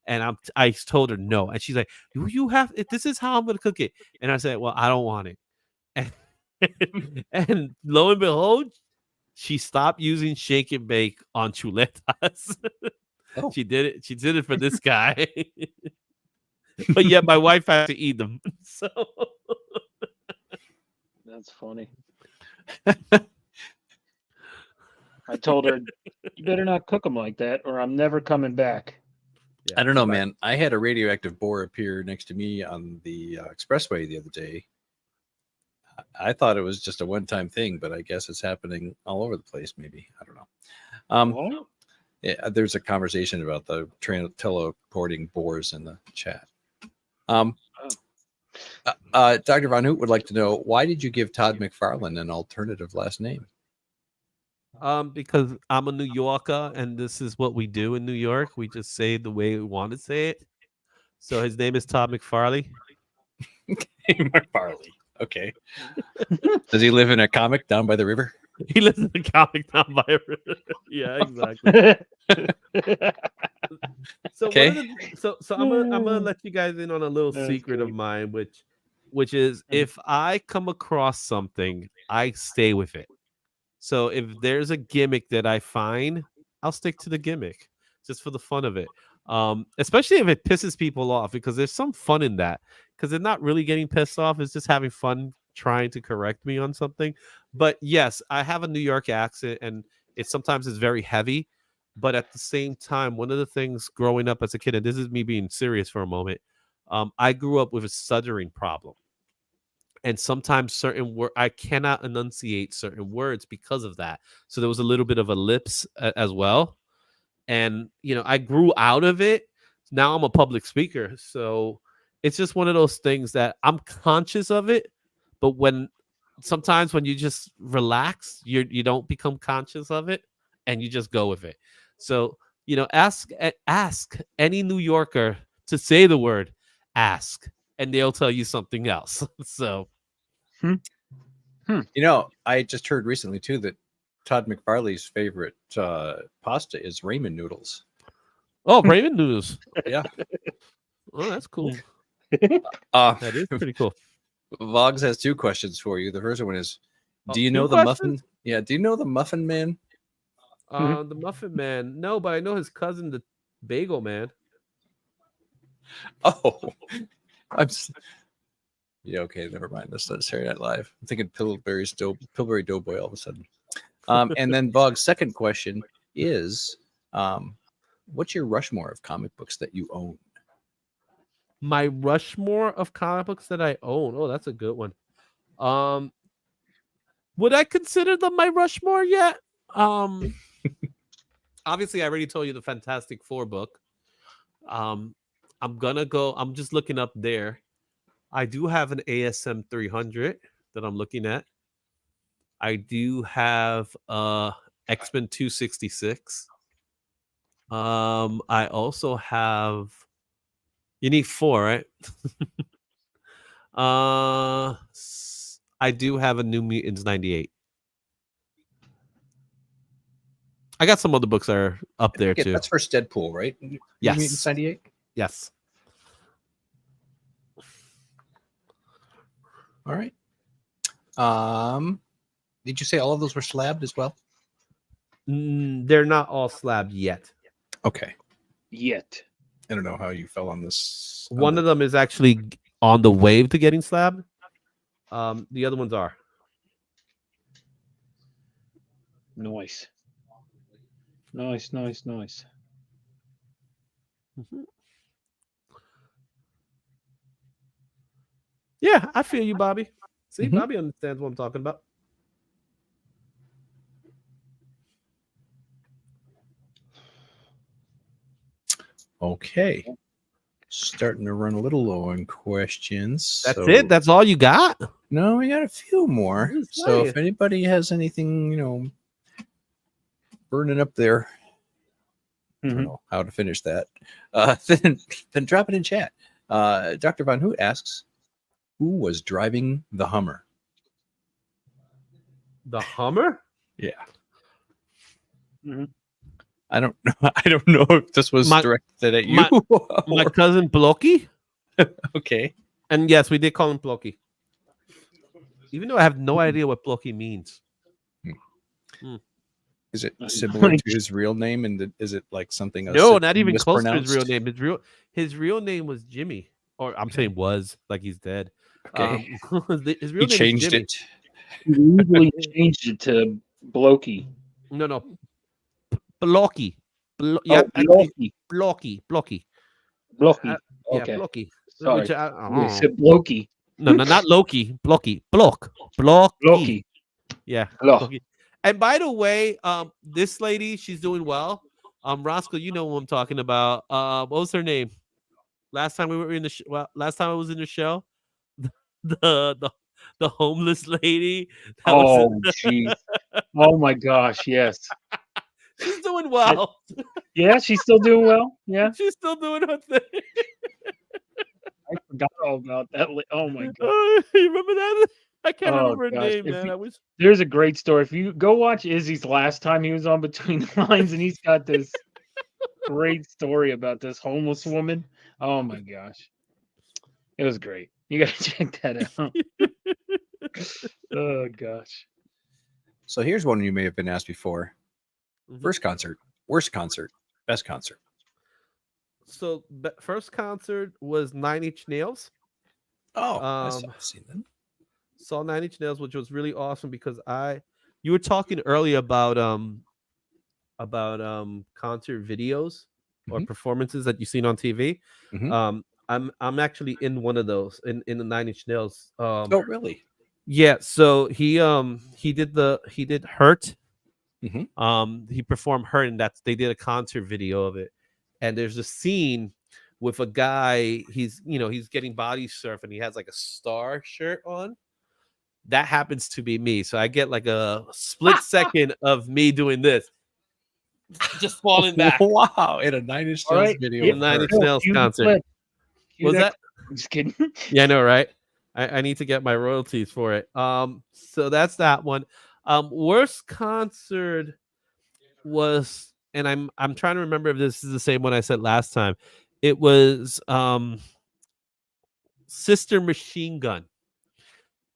and I told her no, and she's like, "You have this is how I'm gonna cook it," and I said, "Well, I don't want it," and lo and behold, she stopped using shake and bake on chuletas. Oh. She did it. She did it for this guy, but yet my wife had to eat them. So That's funny. I told her, you better not cook them like that, or I'm never coming back. yeah, I don't know, man. I had a radioactive boar appear next to me on the expressway the other day. I thought it was just a one-time thing, but I guess it's happening all over the place. Maybe I don't know. What? Yeah, there's a conversation about the teleporting boars in the chat. Dr. Von Hoot would like to know, why did you give Todd McFarlane an alternative last name? Because I'm a New Yorker, and this is what we do in New York. We just say it the way we want to say it. So his name is Todd McFarlane. Mark Farley. Okay. Does he live in a comic down by the river? He lives in the comic down by a river. Yeah, exactly. So Okay. so I'm gonna let you guys in on a little That's secret of great. mine, which is if I come across something, I stay with it. So if there's a gimmick that I find, I'll stick to the gimmick just for the fun of it. Especially if it pisses people off, because there's some fun in that. Because they're not really getting pissed off; it's just having fun trying to correct me on something. But yes, I have a New York accent, and sometimes it's very heavy. But at the same time, one of the things growing up as a kid, and this is me being serious for a moment, I grew up with a stuttering problem, and sometimes certain word I cannot enunciate certain words because of that. So there was a little bit of a lips as well, and I grew out of it. Now I'm a public speaker, so it's just one of those things that I'm conscious of it, but sometimes when you just relax, you don't become conscious of it, and you just go with it. So ask any New Yorker to say the word ask, and they'll tell you something else. So I just heard recently too that Todd McFarley's favorite pasta is ramen noodles. ramen noodles. Yeah. Oh, that's cool. Uh, That is pretty cool. Vogs has two questions for you. The first one is, do you Two know the questions? muffin? Yeah, do you know the Muffin Man? The Muffin Man. No, but I know his cousin, the Bagel Man. Oh, yeah. Okay, never mind. That's not Saturday Night Live. I'm thinking Pillsbury Doughboy all of a sudden. And then Vogs' second question is, what's your Rushmore of comic books that you own? My Rushmore of comic books that I own. Oh, that's a good one. Would I consider them my Rushmore yet? Obviously, I already told you the Fantastic Four book. I'm just looking up there. I do have an ASM 300 that I'm looking at. I do have X-Men 266. I also have. You need 4, right? I do have a New Mutants 98. I got some other books that are up there too. That's first Deadpool, right? Yes. New Mutants 98? Yes. All right. Did you say all of those were slabbed as well? They're not all slabbed yet. Okay. Yet. I don't know how you fell on this. One of them is actually on the wave to getting slabbed. The other ones are. Nice. Nice. Yeah, I feel you, Bobby. See, Mhm. Bobby understands what I'm talking about. Okay. Starting to run a little low on questions. That's it. That's all you got. No, we got a few more. I'm just So if saying. anybody has anything, burning up there, I don't know how to finish that. Then drop it in chat. Dr. Von Hoot asks, who was driving the Hummer? The Hummer? Yeah. Mhm. I don't know. I don't know if this was directed at you. My cousin Blocky. Okay. And yes, we did call him Blocky. Even though I have no idea what Blocky means. Is it similar to his real name? And is it like something else? No, not even close to his real mispronounced? name. His real name was Jimmy. Or I'm saying was, like he's dead. Okay. His real He name changed is Jimmy. it. He legally changed it to Blokey. No. Blocky. Blokey. Blocky. Blokey. Yeah, Okay. Blocky. Sorry. Which You said Blokey. No, not Loki. Blocky. Blocky. Blokey. Yeah. Hello. Blocky. And by the way, this lady, she's doing well. Rosko, you know what I'm talking about. What was her name? Last time we were in the last time I was in the show, the the homeless lady. Oh, jeez. Oh my gosh, yes. She's doing well. Yeah, she's still doing well. Yeah, She's still doing her thing. I forgot all about that. Oh my god. You remember that? I can't Oh remember her gosh. name, man. I wish. There's a great story. If you go watch Izzy's last time he was on Between the Lines, and he's got this great story about this homeless woman. Oh my gosh. It was great. You gotta check that out. Oh gosh. So here's one you may have been asked before. Mhm. First concert, worst concert, best concert. So first concert was 9 Inch Nails. Oh, I've Um, seen them. Saw 9 Inch Nails, which was really awesome because you were talking earlier about concert videos or Mhm. performances that you've seen on TV. Mhm. I'm actually in one of those in the 9 Inch Nails. Oh, really? Yeah, so he did Hurt. Mhm. He performed Hurt, and they did a concert video of it. And there's a scene with a guy, he's getting body surf and he has like a star shirt on. That happens to be me. So I get like a split second of me doing this. Just falling back. Wow, in a 9 Inch All Nails right. video. Yeah, of 9 her. Inch Nails Cue the concert. clip. Cue Was that? I'm just kidding. Yeah, I know, right? I need to get my royalties for it. So that's that one. Worst concert was, and I'm trying to remember if this is the same one I said last time. It was Sister Machine Gun.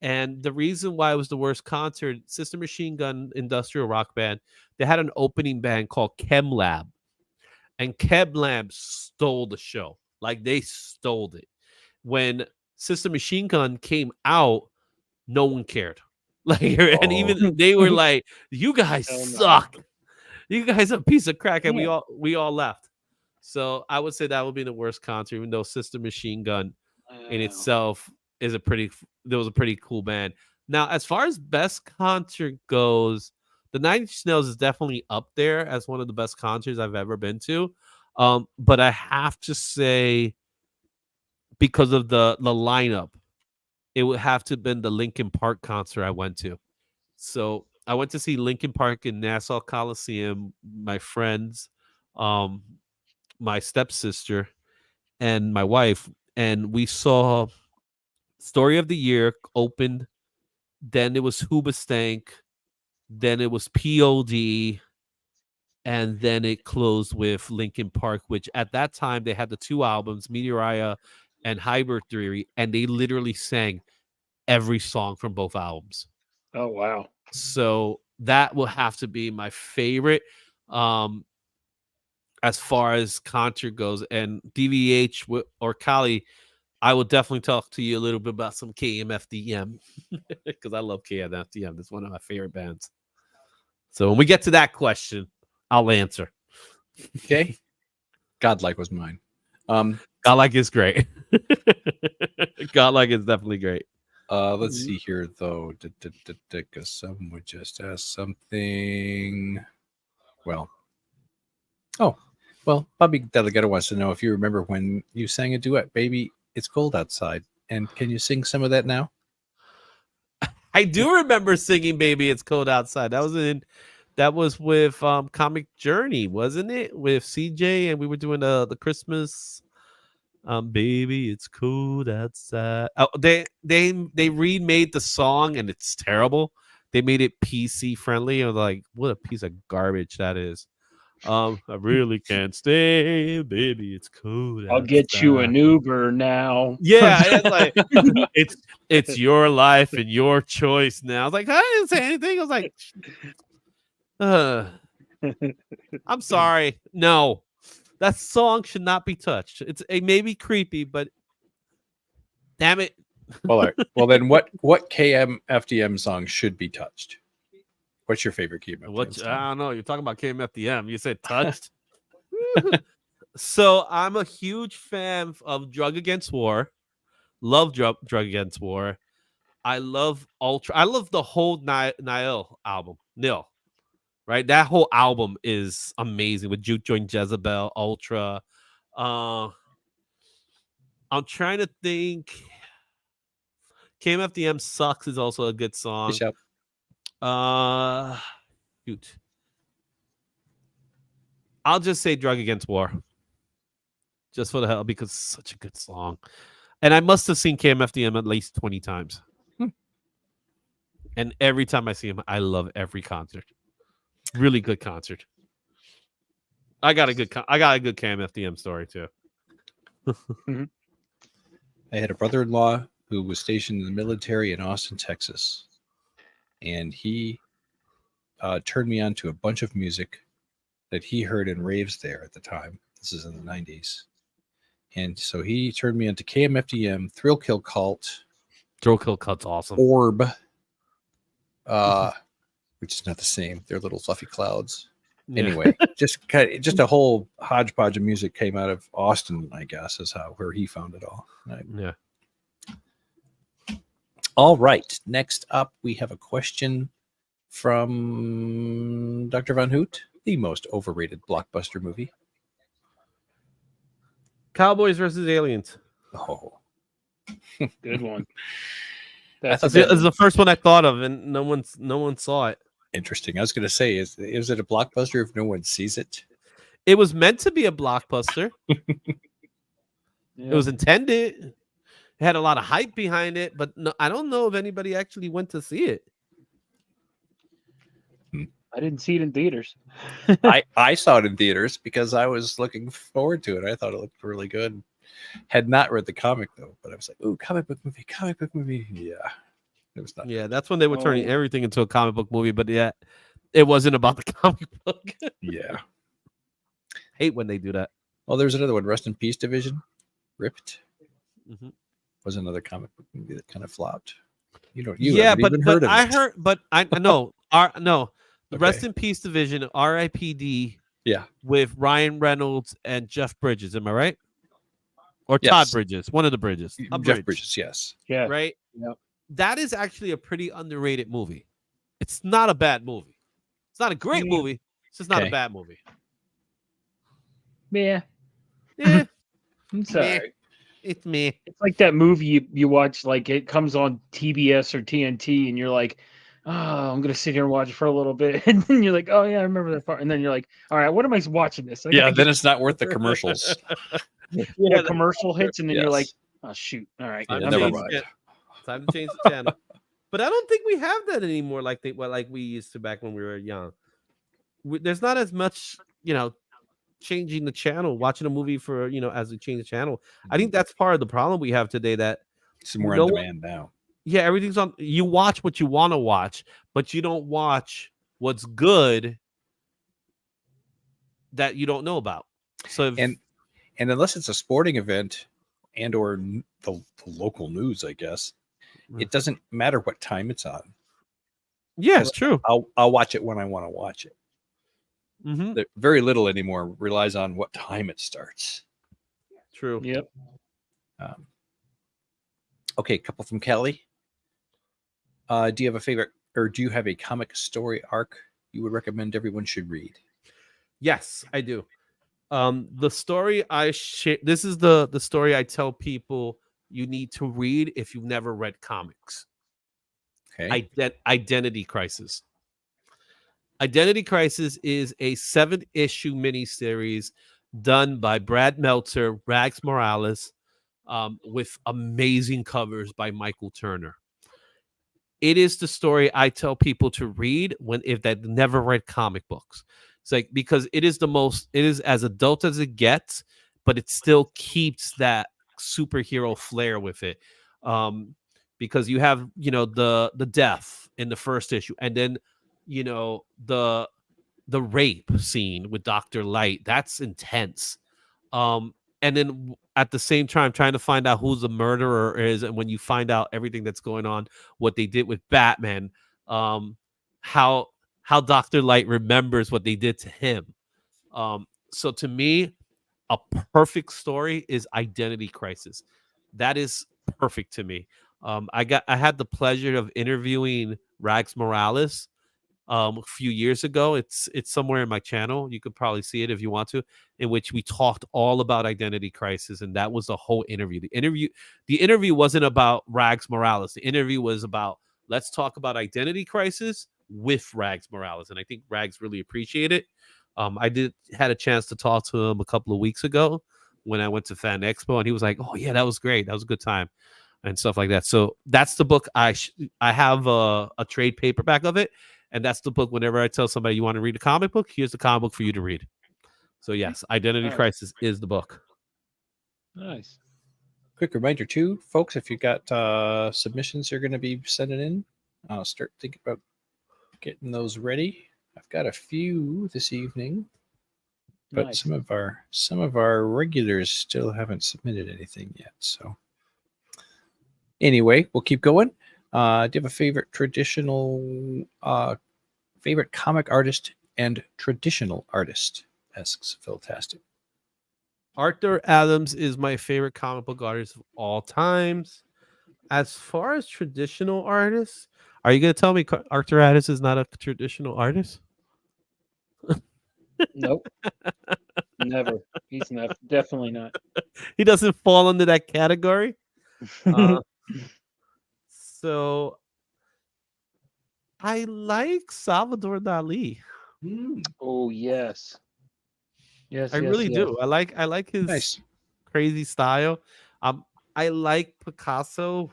And the reason why it was the worst concert, Sister Machine Gun industrial rock band, they had an opening band called Chem Lab. And Chem Lab stole the show. Like they stole it. When Sister Machine Gun came out, no one cared. Like, and even they were like, "You guys Hell no. suck. You guys are a piece of crack," and Yeah. we all left. So I would say that would be the worst concert, even though Sister Machine Gun in itself is there was a pretty cool band. Now, as far as best concert goes, the 9 Inch Nails is definitely up there as one of the best concerts I've ever been to. But I have to say, because of the lineup, it would have to have been the Linkin Park concert I went to. So I went to see Linkin Park in Nassau Coliseum. My friends, my stepsister, and my wife, and we saw Story of the Year opened. Then it was Hoobastank. Then it was POD. And then it closed with Linkin Park, which at that time they had the two albums, Meteoria and Hybrid Theory, and they literally sang every song from both albums. Oh wow. So that will have to be my favorite as far as concert goes. And DVH or Kali, I will definitely talk to you a little bit about some KMFDM because I love KMFDM. That's one of my favorite bands. So when we get to that question, I'll answer. Okay. Godlike was mine. Godlike is great. Godlike is definitely great. Let's see here though. Because someone just asked something. Well, Bobby Delgado wants to know if you remember when you sang a duet, "Baby, It's Cold Outside," and can you sing some of that now? I do remember singing "Baby, It's Cold Outside." That was with Comic Journey, wasn't it? With CJ, and we were doing the Christmas. Baby, it's cold outside. Oh, they remade the song, and it's terrible. They made it PC friendly. I was like, what a piece of garbage that is. I really can't stay, baby. It's cold. I'll get you an outside. Uber now. Yeah, it's like it's your life and your choice now. I was like, I didn't say anything. I was like, I'm sorry. No, that song should not be touched. It may be creepy, but damn it. Well, all right. Well, then what KMFDM song should be touched? What's your favorite KMFDM song? I don't know. You're talking about KMFDM. You said touched. So I'm a huge fan of Drug Against War. Love Drug Against War. I love Ultra. I love the whole Nile album. Nil. Right? That whole album is amazing with Juke Joint Jezebel, Ultra. I'm trying to think. KMFDM Sucks is also a good song. Good shout. Shoot. I'll just say Drug Against War. Just for the hell, because it's such a good song. And I must have seen KMFDM at least 20 times. And every time I see him, I love every concert. Really good concert. I got a good KMFDM story too. I had a brother-in-law who was stationed in the military in Austin, Texas, and he turned me on to a bunch of music that he heard in raves there at the time. This is in the 90s. And so he turned me on to KMFDM, Thrill Kill Cult. Thrill Kill Cult's awesome. Orb, which is not the same. They're little fluffy clouds. Yeah. Anyway, just a whole hodgepodge of music came out of Austin, I guess, is where he found it all. Yeah. All right. Next up, we have a question from Dr. Von Hoot. The most overrated blockbuster movie. Cowboys versus Aliens. Oh, Good one. I That's thought a that good It's the first one I thought of, and no one saw it. interesting. I was going to say, is it a blockbuster if no one sees it? It was meant to be a blockbuster. yeah. It was intended. It had a lot of hype behind it, but no, I don't know if anybody actually went to see it. I didn't see it in theaters. I saw it in theaters because I was looking forward to it. I thought it looked really good. Had not read the comic though, but I was like, "Ooh, comic book movie." Yeah, it was not. Yeah, that's when they were turning Oh. everything into a comic book movie, but yeah, it wasn't about the comic book. Yeah. Hate when they do that. Well, there's another one, Rest in Peace Division, Ripped. Mhm. Was another comic book movie that kind of flopped. You Yeah, haven't but even heard of I it. heard, but I no, no, the Rest Okay. in Peace Division, R.I.P.D. Yeah. with Ryan Reynolds and Jeff Bridges. Am I right? Or Yes. Todd Bridges, one of the Bridges. A Jeff bridge, Bridges, yes. Yeah. right? Yep. That is actually a pretty underrated movie. It's not a bad movie. It's not a great Mm. movie. It's just not Okay. a bad movie. Yeah. Eh, It's Meh. alright. it's me. It's like that movie you watch, like it comes on TBS or TNT, and you're like, oh, I'm gonna sit here and watch it for a little bit, and then you're like, oh yeah, I remember that part, and then you're like, all right, what am I watching this? I Yeah, gotta then it's not worth the commercials. get yeah, a commercial hits, and then you're like, Yes. oh shoot, all right, Time Yeah, to never change mind. it. Time to change the channel. But I don't think we have that anymore, like we used to back when we were young. There's not as much, changing the channel, watching a movie for as we change the channel. I think that's part of the problem we have today. That It's more no on one- demand now. yeah, everything's on. You watch what you want to watch, but you don't watch what's good that you don't know about. So And unless it's a sporting event and or the local news, I guess, it doesn't matter what time it's on. yeah, it's true. I'll watch it when I want to watch it. Hmm. Very little anymore relies on what time it starts. True. yep. Okay, a couple from Kelly. Do you have a favorite, or do you have a comic story arc you would recommend everyone should read? Yes, I do. The story I share. This is the story I tell people you need to read if you've never read comics. Okay. Identity Crisis. Identity Crisis is a 7-issue miniseries done by Brad Meltzer, Rags Morales, with amazing covers by Michael Turner. It is the story I tell people to read if they've never read comic books. It's like, because it is as adult as it gets, but it still keeps that superhero flair with it. Because you have, the death in the first issue, and then, the rape scene with Dr. Light. That's intense. And then at the same time, trying to find out who the murderer is, and when you find out everything that's going on, what they did with Batman, how Dr. Light remembers what they did to him. So to me, a perfect story is Identity Crisis. That is perfect to me. I had the pleasure of interviewing Rags Morales, a few years ago. It's somewhere in my channel. You could probably see it if you want to, in which we talked all about Identity Crisis, and that was the whole interview. The interview wasn't about Rags Morales. The interview was about, let's talk about Identity Crisis with Rags Morales, and I think Rags really appreciated it. I had a chance to talk to him a couple of weeks ago when I went to Fan Expo, and he was like, "Oh yeah, that was great. That was a good time," and stuff like that. So that's the book. I have a trade paperback of it, and that's the book. Whenever I tell somebody you want to read a comic book, here's the comic book for you to read. So yes, Identity Crisis is the book. Nice. Quick reminder too, folks, if you got submissions you're going to be sending in, start thinking about getting those ready. I've got a few this evening, but Nice. some of our regulars still haven't submitted anything yet. So anyway, we'll keep going. Do you have a favorite favorite comic artist and traditional artist? Asks Philtastic. Arthur Adams is my favorite comic book artist of all times. As far as traditional artists, are you going to tell me Arthur Adams is not a traditional artist? Nope. Never. He's never. Definitely not. He doesn't fall under that category. So I like Salvador Dali. Oh yes. Yes, I really do. I like his Nice. crazy style. I like Picasso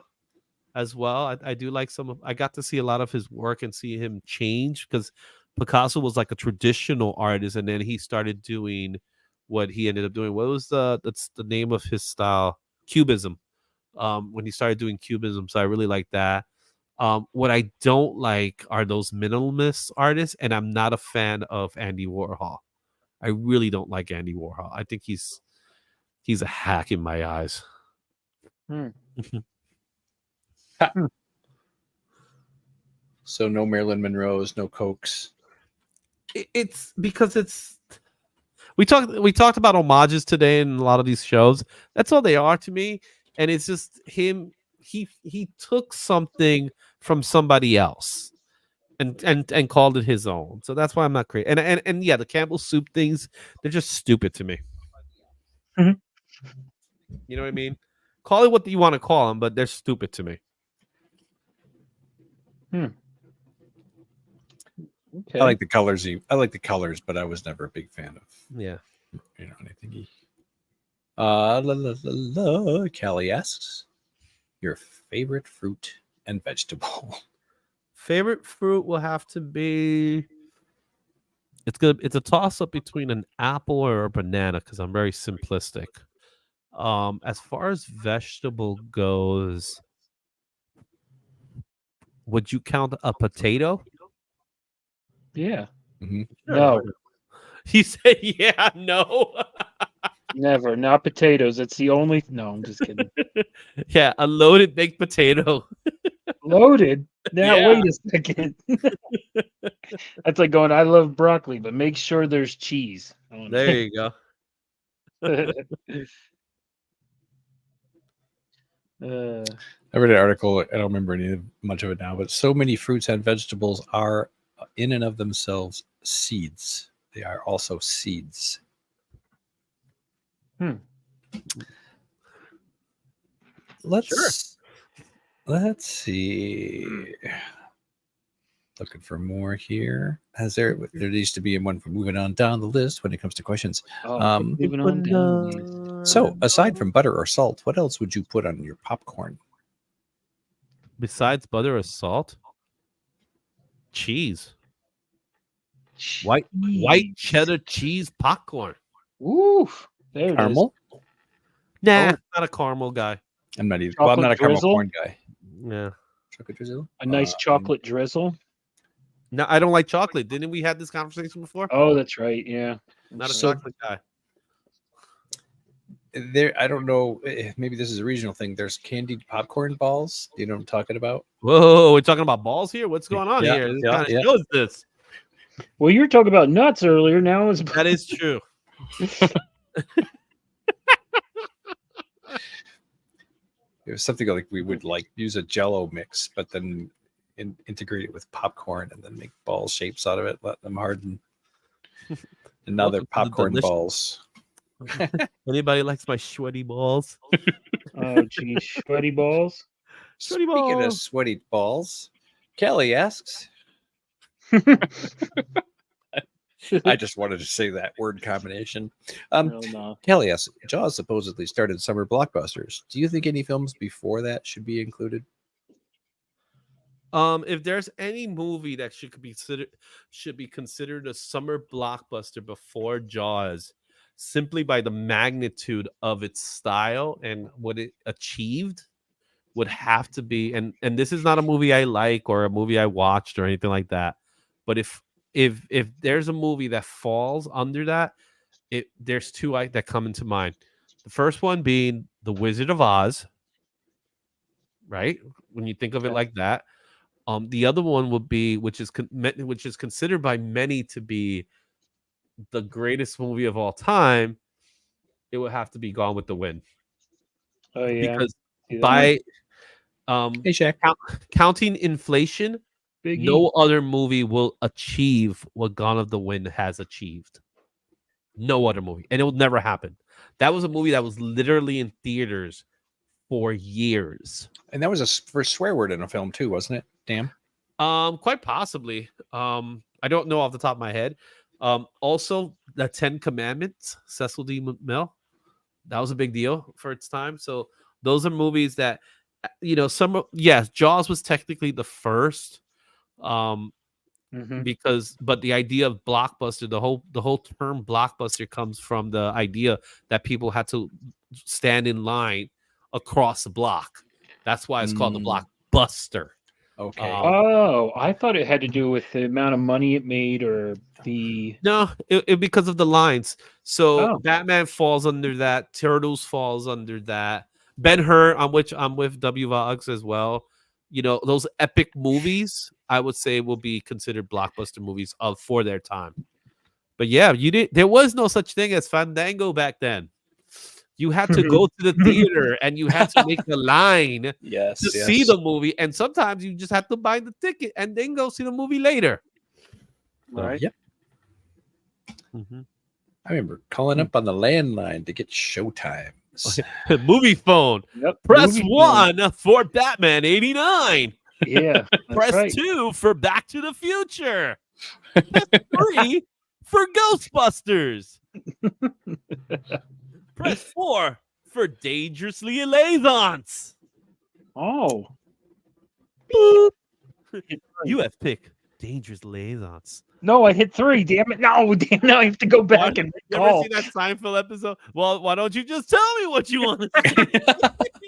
as well. I do like I got to see a lot of his work and see him change, because Picasso was like a traditional artist, and then he started doing what he ended up doing. What was that's the name of his style? Cubism. When he started doing cubism. So I really like that. What I don't like are those minimalist artists, and I'm not a fan of Andy Warhol. I really don't like Andy Warhol. I think he's a hack in my eyes. So no Marilyn Monroe's, no Cokes. It's because we talked about homages today in a lot of these shows. That's all they are to me, and it's just him. He took something from somebody else and called it his own. So that's why I'm not crazy. And yeah, the Campbell soup things, they're just stupid to me. Mhm. You know what I mean? Call it what you want to call them, but they're stupid to me. Okay. I like the colors. I like the colors, but I was never a big fan of Yeah. anything. Callie asks, your favorite fruit and vegetable. Favorite fruit will have to be. It's a toss up between an apple or a banana, because I'm very simplistic. As far as vegetable goes, would you count a potato? Yeah. Mhm. No, He said, "Yeah, no." never. Not potatoes. It's the only. No, I'm just kidding. Yeah, a loaded baked potato. Loaded. Now Yeah. wait a second. That's like going, I love broccoli, but make sure there's cheese. Oh, no. There you go. I read an article. I don't remember much of it now, but so many fruits and vegetables are in and of themselves seeds. They are also seeds. Let's see. Looking for more here. There needs to be one for moving on down the list when it comes to questions. Moving on down. So, aside from butter or salt, what else would you put on your popcorn? Besides butter or salt, cheese. White cheddar cheese popcorn. Oof. There it Caramel? Nah, Oh. not a caramel guy. I'm not either. Well, I'm not a Chocolate caramel drizzle? corn guy. Yeah. Chocolate drizzle? is. A nice chocolate drizzle. No, I don't like chocolate. Didn't we have this conversation before? Oh, that's right. Yeah. Not a So- chocolate guy. There, I don't know. Maybe this is a regional thing. There's candied popcorn balls. Do you know what I'm talking about? Whoa, we're talking about balls here? What's going on Yeah, here? What yeah, kind of yeah. show is this? Well, you were talking about nuts earlier. Now it's That is true. It was something like we would like use a Jello mix, but then integrate it with popcorn and then make ball shapes out of it, let them harden. And now they're Welcome to the popcorn delicious- balls. Anybody likes my sweaty balls? Oh, geez, sweaty balls. Sweaty Speaking of balls. sweaty balls, Kelly asks, I just wanted to say that word combination. No. Kelly asks, Jaws supposedly started summer blockbusters. Do you think any films before that should be included? If there's any movie that should be considered a summer blockbuster before Jaws, simply by the magnitude of its style and what it achieved, would have to be, and this is not a movie I like or a movie I watched or anything like that, but if there's a movie that falls under that, there's two that come into mind. The first one being The Wizard of Oz, right? When you think of it like that. The other one would be, which is considered by many to be the greatest movie of all time. It would have to be Gone with the Wind. Oh yeah. Because See that? by Hey, Shaq. counting inflation, Big E. no other movie will achieve what Gone of the Wind has achieved. No other movie, and it will never happen. That was a movie that was literally in theaters for years. And that was a first swear word in a film too, wasn't it? Damn. Quite possibly. I don't know off the top of my head. Also, the 10 Commandments, Cecil D. McMillan, that was a big deal for its time. So those are movies that, Jaws was technically the first. But the idea of blockbuster, the whole term blockbuster comes from the idea that people had to stand in line across the block. That's why it's called the blockbuster. Okay. Oh, I thought it had to do with the amount of money it made or the. No, it because of the lines. So Oh. Batman falls under that. Turtles falls under that. Ben-Hur, on which I'm with W. Vox as well. Those epic movies, I would say, will be considered blockbuster movies for their time. But yeah, there was no such thing as Fandango back then. You had to go to the theater and you had to make the line to see the movie. And sometimes you just have to buy the ticket and then go see the movie later. Right. Yep. I remember calling up on the landline to get showtimes. Movie phone. Yep. Press movie 1 for Batman 89. Yeah. that's Press right. 2 for Back to the Future. Press 3 for Ghostbusters. Press 4 for Dangerously Liaisons. Oh. Boop. You have picked Dangerous Liaisons. No, I hit 3. Damn it. No, now I have to go back and You ever call. see that Seinfeld episode? Well, why don't you just tell me what you want to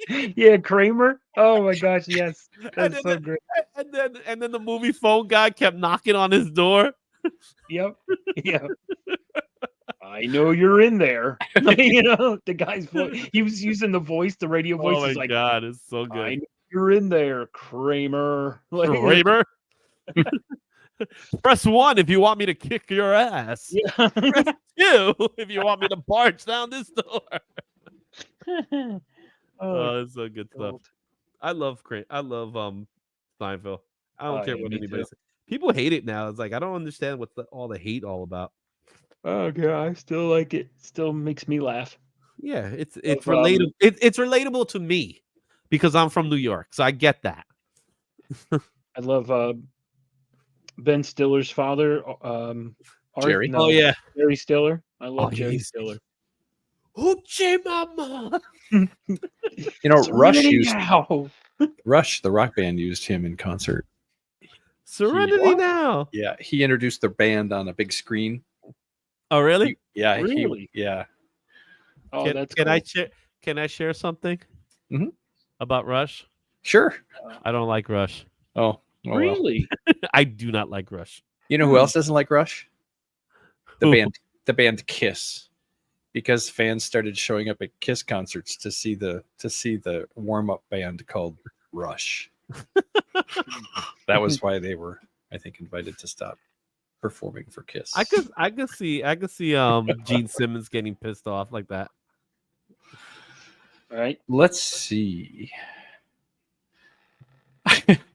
see? Yeah, Kramer. Oh my gosh, yes. And That's then so great. And then the movie phone guy kept knocking on his door. Yep. Yeah. I know you're in there. The guy's voice. He was using the voice, the radio voice. Oh my He's like, god, it's so I good. know you're in there, Kramer. Like, Kramer. Press 1 if you want me to kick your ass. Yeah. Press 2 if you want me to barge down this door. Oh, it's so good stuff. I love Seinfeld. I don't care yeah, what me anybody too. says. People hate it now. It's like I don't understand what all the hate all about. Okay, I still like it. Still makes me laugh. Yeah, it's Of, relatable. It's relatable to me because I'm from New York, so I get that. I love Ben Stiller's father, Jerry? Oh yeah, Jerry Stiller. I love Oh, Jerry he's- Stiller. Hoochie Mama. Rush, the rock band, used him in concert. Serenity now. Yeah, he introduced their band on a big screen. Oh really? Really? Yeah. Oh, Can, that's can cool. I share? Can I share something Mhm. about Rush? Sure. I don't like Rush. Oh, well. Really? I do not like Rush. You know who else doesn't like Rush? Who? The band Kiss, because fans started showing up at Kiss concerts to see the warm up band called Rush. That was why they were, I think, invited to stop performing for Kiss. I could see Gene Simmons getting pissed off like that. All right. Let's see.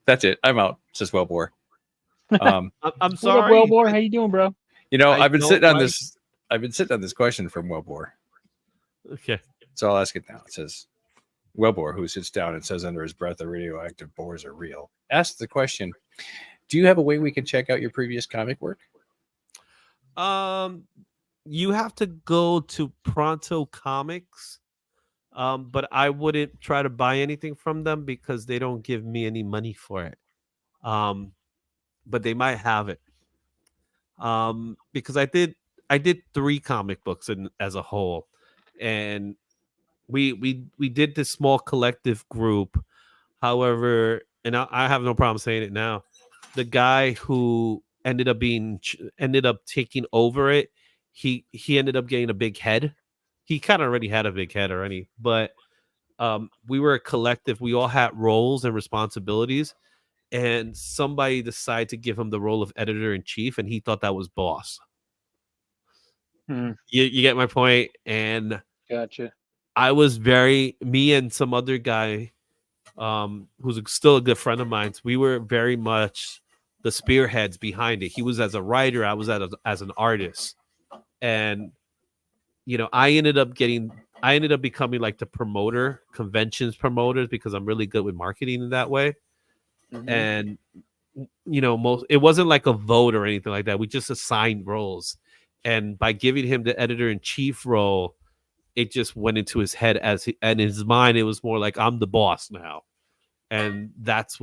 That's it. I'm out. Says Wellbore. I'm What up, sorry. Wellbore? How you doing, bro? I've been don't sitting on like- this. I've been sitting on this question from Wellbore. Okay. So I'll ask it now. It says, Wellbore, who sits down and says under his breath, the radioactive boars are real, asks the question, do you have a way we can check out your previous comic work? You have to go to Pronto Comics, but I wouldn't try to buy anything from them because they don't give me any money for it. But they might have it. Because I did 3 comic books as a whole, and we did this small collective group. However, and I have no problem saying it now, the guy who ended up taking over it, he ended up getting a big head. He kind of already had a big head already, but we were a collective. We all had roles and responsibilities, and somebody decided to give him the role of editor-in-chief, and he thought that was boss. Hmm. You get my point? And Gotcha. I was me and some other guy, who's still a good friend of mine, we were very much the spearheads behind it. He was as a writer, I was as an artist. And, I ended up becoming like the conventions promoters, because I'm really good with marketing in that way. Mhm. And, it wasn't like a vote or anything like that. We just assigned roles. And by giving him the editor-in-chief role, it just went into his head and his mind, it was more like, I'm the boss now. And that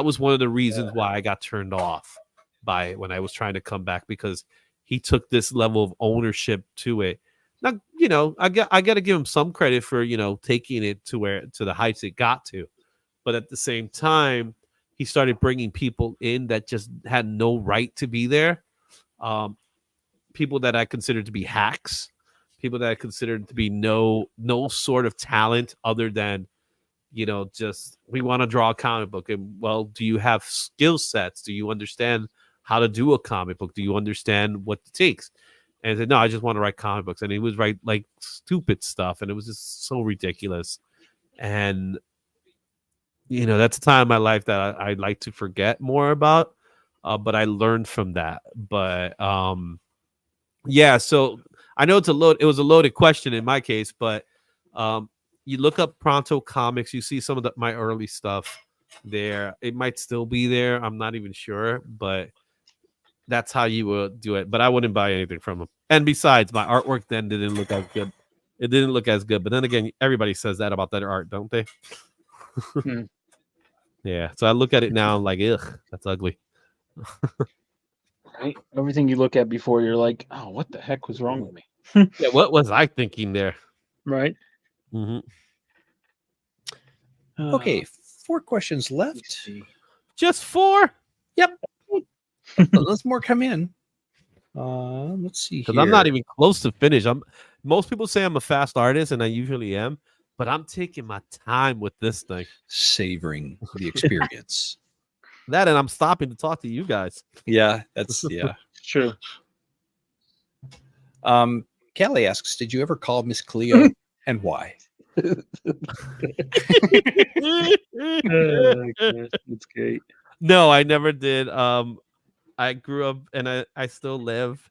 was one of the reasons why I got turned off when I was trying to come back, because he took this level of ownership to it. Now, I got to give him some credit for, taking it to the heights it got to. But at the same time, he started bringing people in that just had no right to be there. People that I considered to be hacks, people that I considered to be no sort of talent other than, just we want to draw a comic book. And well, do you have skill sets? Do you understand how to do a comic book? Do you understand what it takes? And I said, no, I just want to write comic books. And he would write like stupid stuff, and it was just so ridiculous. And that's a time in my life that I'd like to forget more about. But I learned from that. But yeah, so I know it was a loaded question in my case, but you look up Pronto Comics, you see some of my early stuff there. It might still be there. I'm not even sure, but that's how you would do it. But I wouldn't buy anything from them. And besides, my artwork then didn't look as good. It didn't look as good. But then again, everybody says that about their art, don't they? Hmm. Yeah. So I look at it now, I'm like, ugh, that's ugly. Right? Everything you look at before, you're like, oh, what the heck was wrong with me? Yeah, what was I thinking there? Right? Mm-hmm. Okay, 4 questions Let's left. see. Just 4? Let's more come in. Let's see here. Because I'm not even close to finish. Most people say I'm a fast artist, and I usually am, but I'm taking my time with this thing. Savoring the experience. That, and I'm stopping to talk to you guys. Yeah. It's true. Callie asks, did you ever call Miss Cleo and why? It's great. No, I never did. I grew up and I still live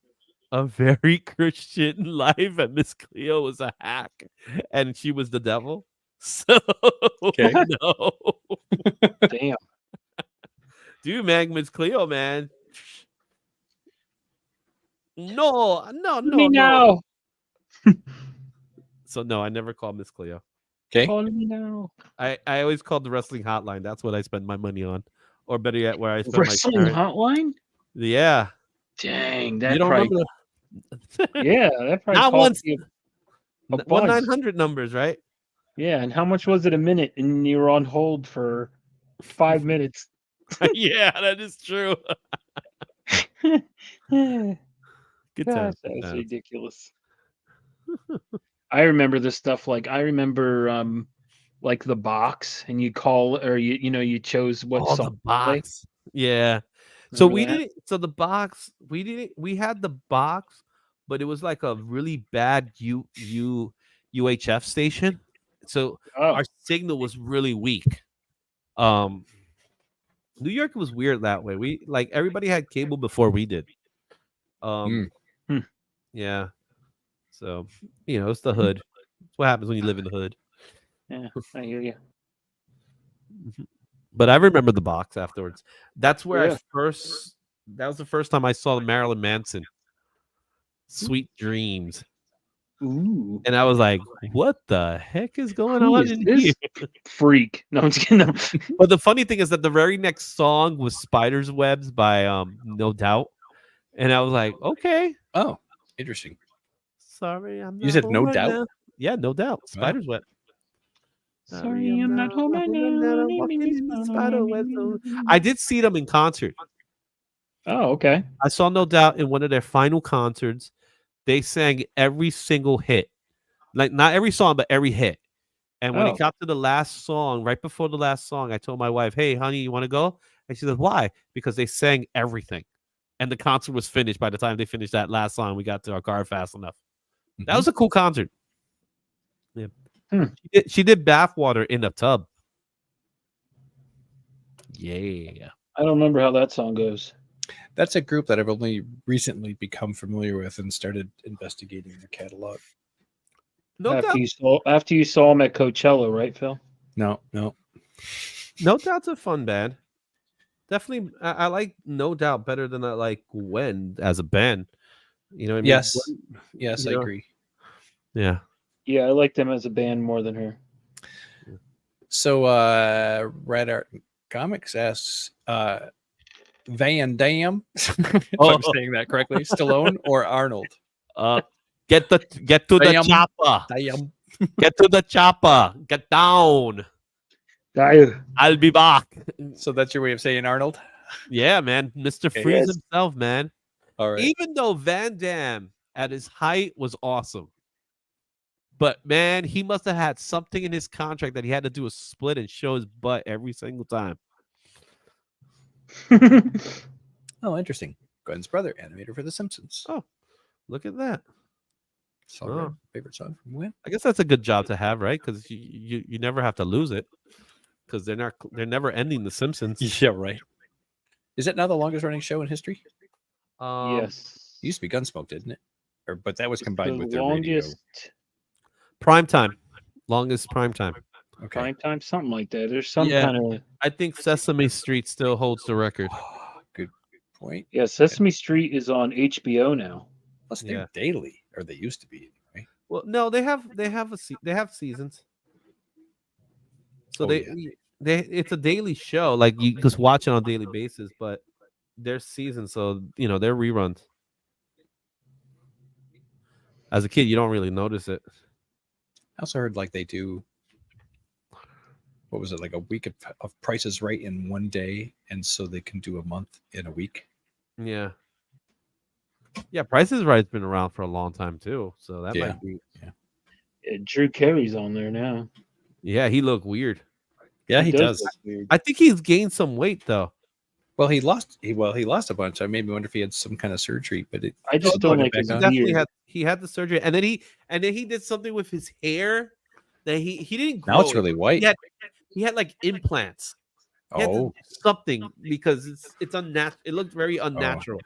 a very Christian life, and Miss Cleo was a hack and she was the devil. So Okay. no. Damn. Dude, man, Miss Cleo, man. No. Me now. So no, I never called Miss Cleo. Okay. Call me now. I always called the wrestling hotline. That's what I spend my money on. Or better yet, where I spend Wrestling my time. hotline? Yeah. Dang, You that don't probably. remember Yeah, that probably Not cost once. you a One bunch. 900 numbers, right? Yeah, and how much was it a minute? And you were on hold for 5 minutes. Yeah, that is true. Gosh, Good time. that was ridiculous. I remember this stuff. Like I remember, like the box, and you call or you chose what Oh, song the to play. box. Yeah. So Remember we that? didn't. So the box. We had the box, but it was like a really bad UHF station. So Oh, our signal was really weak. New York was weird that way. We like everybody had cable before we did. Yeah. So it's the hood. It's what happens when you live in the hood. Yeah, I hear you. But I remember the box afterwards. That's where Yeah. that was the first time I saw Marilyn Manson. Sweet Dreams. Ooh. And I was like, what the heck is going Who on is in this here? freak? No, I'm just kidding. No. But the funny thing is that the very next song was Spider's Webs by No Doubt. And I was like, okay. Oh, interesting. Sorry, I'm not You said home No right Doubt? now. Yeah, No Doubt. Wow. Spider's Web. Sorry, I'm not home right now. I'm walking in the spider web zone. I did see them in concert. Oh, okay. I saw No Doubt in one of their final concerts. They sang every single hit. Like not every song, but every hit. And when it Oh. got to the last song, right before the last song, I told my wife, "Hey, honey, you want to go?" And she said, "Why?" Because they sang everything. And the concert was finished by the time they finished that last song. We got to our car fast enough. That was a cool concert. Yeah. She did Bathwater in a tub. Yeah. I don't remember how that song goes. That's a group that I've only recently become familiar with and started investigating their catalog. No after Doubt. you saw them at Coachella, right, Phil? No. No Doubt's a fun band. Definitely, I like No Doubt better than I like Gwen as a band. You know what I mean? Yes. Gwen, Yes, I agree. Yeah. Yeah, I like them as a band more than her. So Red Art Comics asks Van Damme, if I'm saying that correctly, Stallone or Arnold? Get to the Damn. chopper. Damn. Get to the chopper. Get down. Damn. I'll be back. So that's your way of saying Arnold? Yeah, man. Mr. Okay. Freeze Yes. himself, man. All right. Even though Van Damme at his height was awesome. But man, he must have had something in his contract that he had to do a split and show his butt every single time. Oh, interesting. Gwen's brother, animator for The Simpsons. Oh, look at that. So favorite song from Gwen? I guess that's a good job to have, right? Because you never have to lose it. Because they're never ending The Simpsons. Yeah, right. Is it now the longest running show in history? Yes. It used to be Gunsmoke, didn't it? But that was combined The with their radio. longest Prime time. Longest prime time. Okay. prime time, something like that. There's some Yeah. kind of I think Sesame Street still holds the record. Good point. yeah. Sesame Street is on HBO now. Plus, they're Yeah. daily, or they used to be. Right? Well, no, they have seasons. So Oh, it's a daily show. Like you just watch it on a daily basis, but there's seasons, so they're reruns. As a kid, you don't really notice it. I also heard like they do. What was it, like a week of Price is Right in one day, and so they can do a month in a week. Yeah. Yeah, Price is Right's been around for a long time too, so that Yeah. might be. Drew Carey's on there now. Yeah, he looked weird. Yeah, he does. look weird. I think he's gained some weight though. Well, he lost a bunch. I made me wonder if he had some kind of surgery, but I just Oh, don't no, like back his on. Definitely beard. he had the surgery, and then he did something with his hair that he didn't grow. now it's it. really white. He had like implants. He had to Oh, do something because it's unnatural. It looked very unnatural.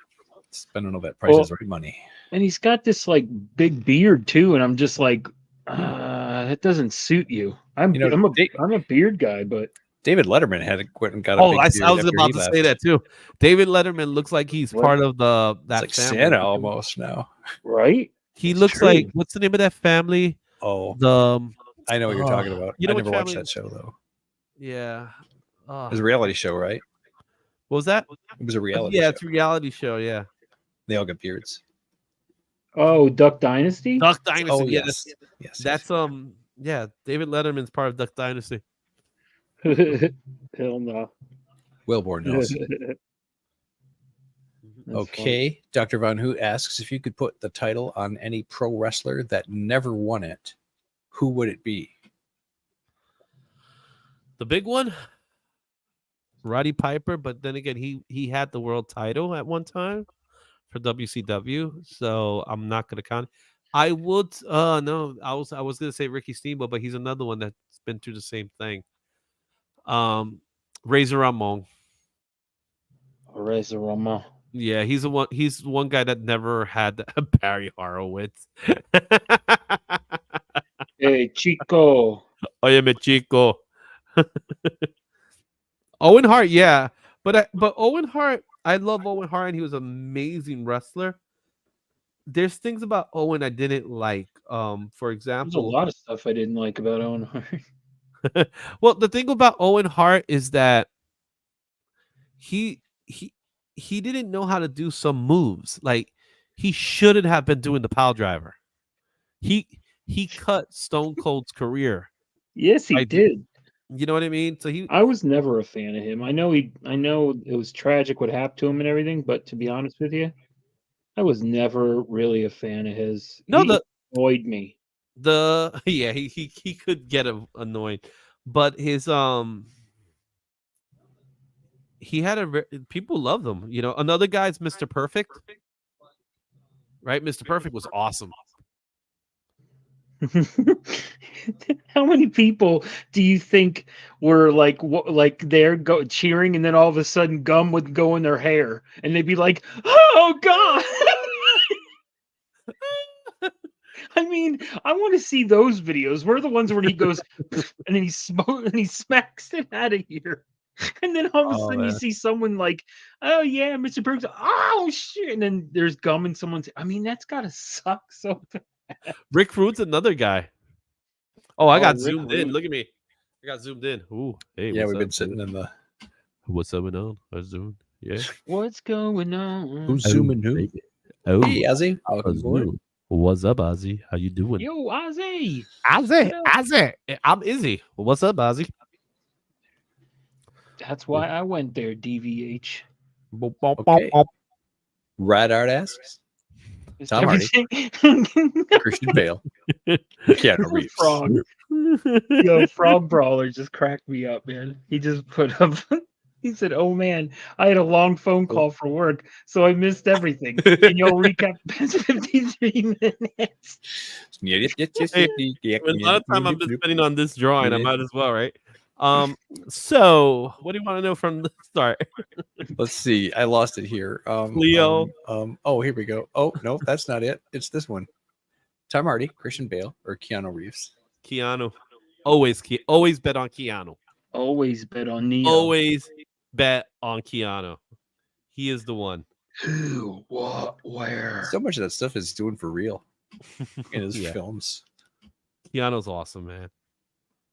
spending all that Price is Right money. And he's got this like big beard too, and I'm just like, that doesn't suit you. I'm a beard guy, but David Letterman went and got a Oh, big I beard was after about he to left. say that too. David Letterman looks like he's What? part of that It's like family. Santa almost now. right? He It's looks true. like, what's the name of that family? Oh, The I know what you're talking about. you know I what never watched family- that show though. yeah. It was a reality show, right? What was that? It was a reality Yeah, show. it's a reality show. Yeah, They all got beards. Oh, Duck Dynasty. Duck Dynasty. Oh, yeah, yes. Yes. that's yeah. David Letterman's part of Duck Dynasty. Hell no. Wilbur knows. That's Okay. Dr. Von Who asks if you could put the title on any pro wrestler that never won it, who would it be? The big one, Roddy Piper. But then again, he had the world title at one time for WCW, so I'm not gonna count. I would. No, I was gonna say Ricky Steamboat, but he's another one that's been through the same thing. Razor Ramon. Reza Roma. Yeah, he's the one. He's one guy that never had Barry Horowitz. Hey, Chico. Oye, mi chico. Owen Hart, yeah, but Owen Hart, I love Owen Hart, and he was an amazing wrestler. There's things about Owen I didn't like. For There's a example, lot of stuff I didn't like about Owen Hart. well, the thing about Owen Hart is that he didn't know how to do some moves. Like he shouldn't have been doing the pile driver. He cut Stone Cold's career. Yes, he did. You know what I mean? So I was never a fan of him. I know it was tragic what happened to him and everything, but to be honest with you, I was never really a fan of his. No, He annoyed me. yeah, he could get annoyed, but his he had people loved him. You know, another guy's Mr. Perfect, right? Mr. Perfect was awesome. How many people do you think were like there cheering, and then all of a sudden gum would go in their hair, and they'd be like, "Oh God!" I mean, I want to see those videos. Where are the ones where he goes and then he smacks it out of here, and then all of a sudden you see someone like, "Oh yeah, Mr. Brooks," oh shit, and then there's gum in someone's. I mean, that's gotta suck so bad. Rick Rude's another guy. Oh, I got Rick zoomed in. Rude. Look at me. I got zoomed in. Ooh, hey, Yeah, what's we've up, been sitting dude? in the. What's going on? I zoomed. Yeah. What's going on? Who's zooming who? Oh, Hey, Ozzy, welcome aboard. what's up, Ozzy? How you doing? Yo, Ozzy. Ozzy. I'm Izzy. What's up, Ozzy? That's why I went there, DVH. Okay. Rad Art asks. Tom Hardy. Christian Bale. Keanu Reeves. Frog. Yo, Frog Brawler just cracked me up, man. He just put up. He said, "Oh man, I had a long phone call for work, so I missed everything. Can y'all recap the past 53 minutes?" Hey, a lot of time I've been spending on this drawing. I might as well, right? So what do you want to know from the start? Let's see. I lost it here. Leo. Oh, here we go. Oh, no, that's not it. It's this one. Tom Hardy, Christian Bale, or Keanu Reeves. Keanu. Always bet on Keanu. Always bet on Neo. Always bet on Keanu. He is the one. Who, what, where? So much of that stuff is doing for real in his films. Keanu's awesome, man.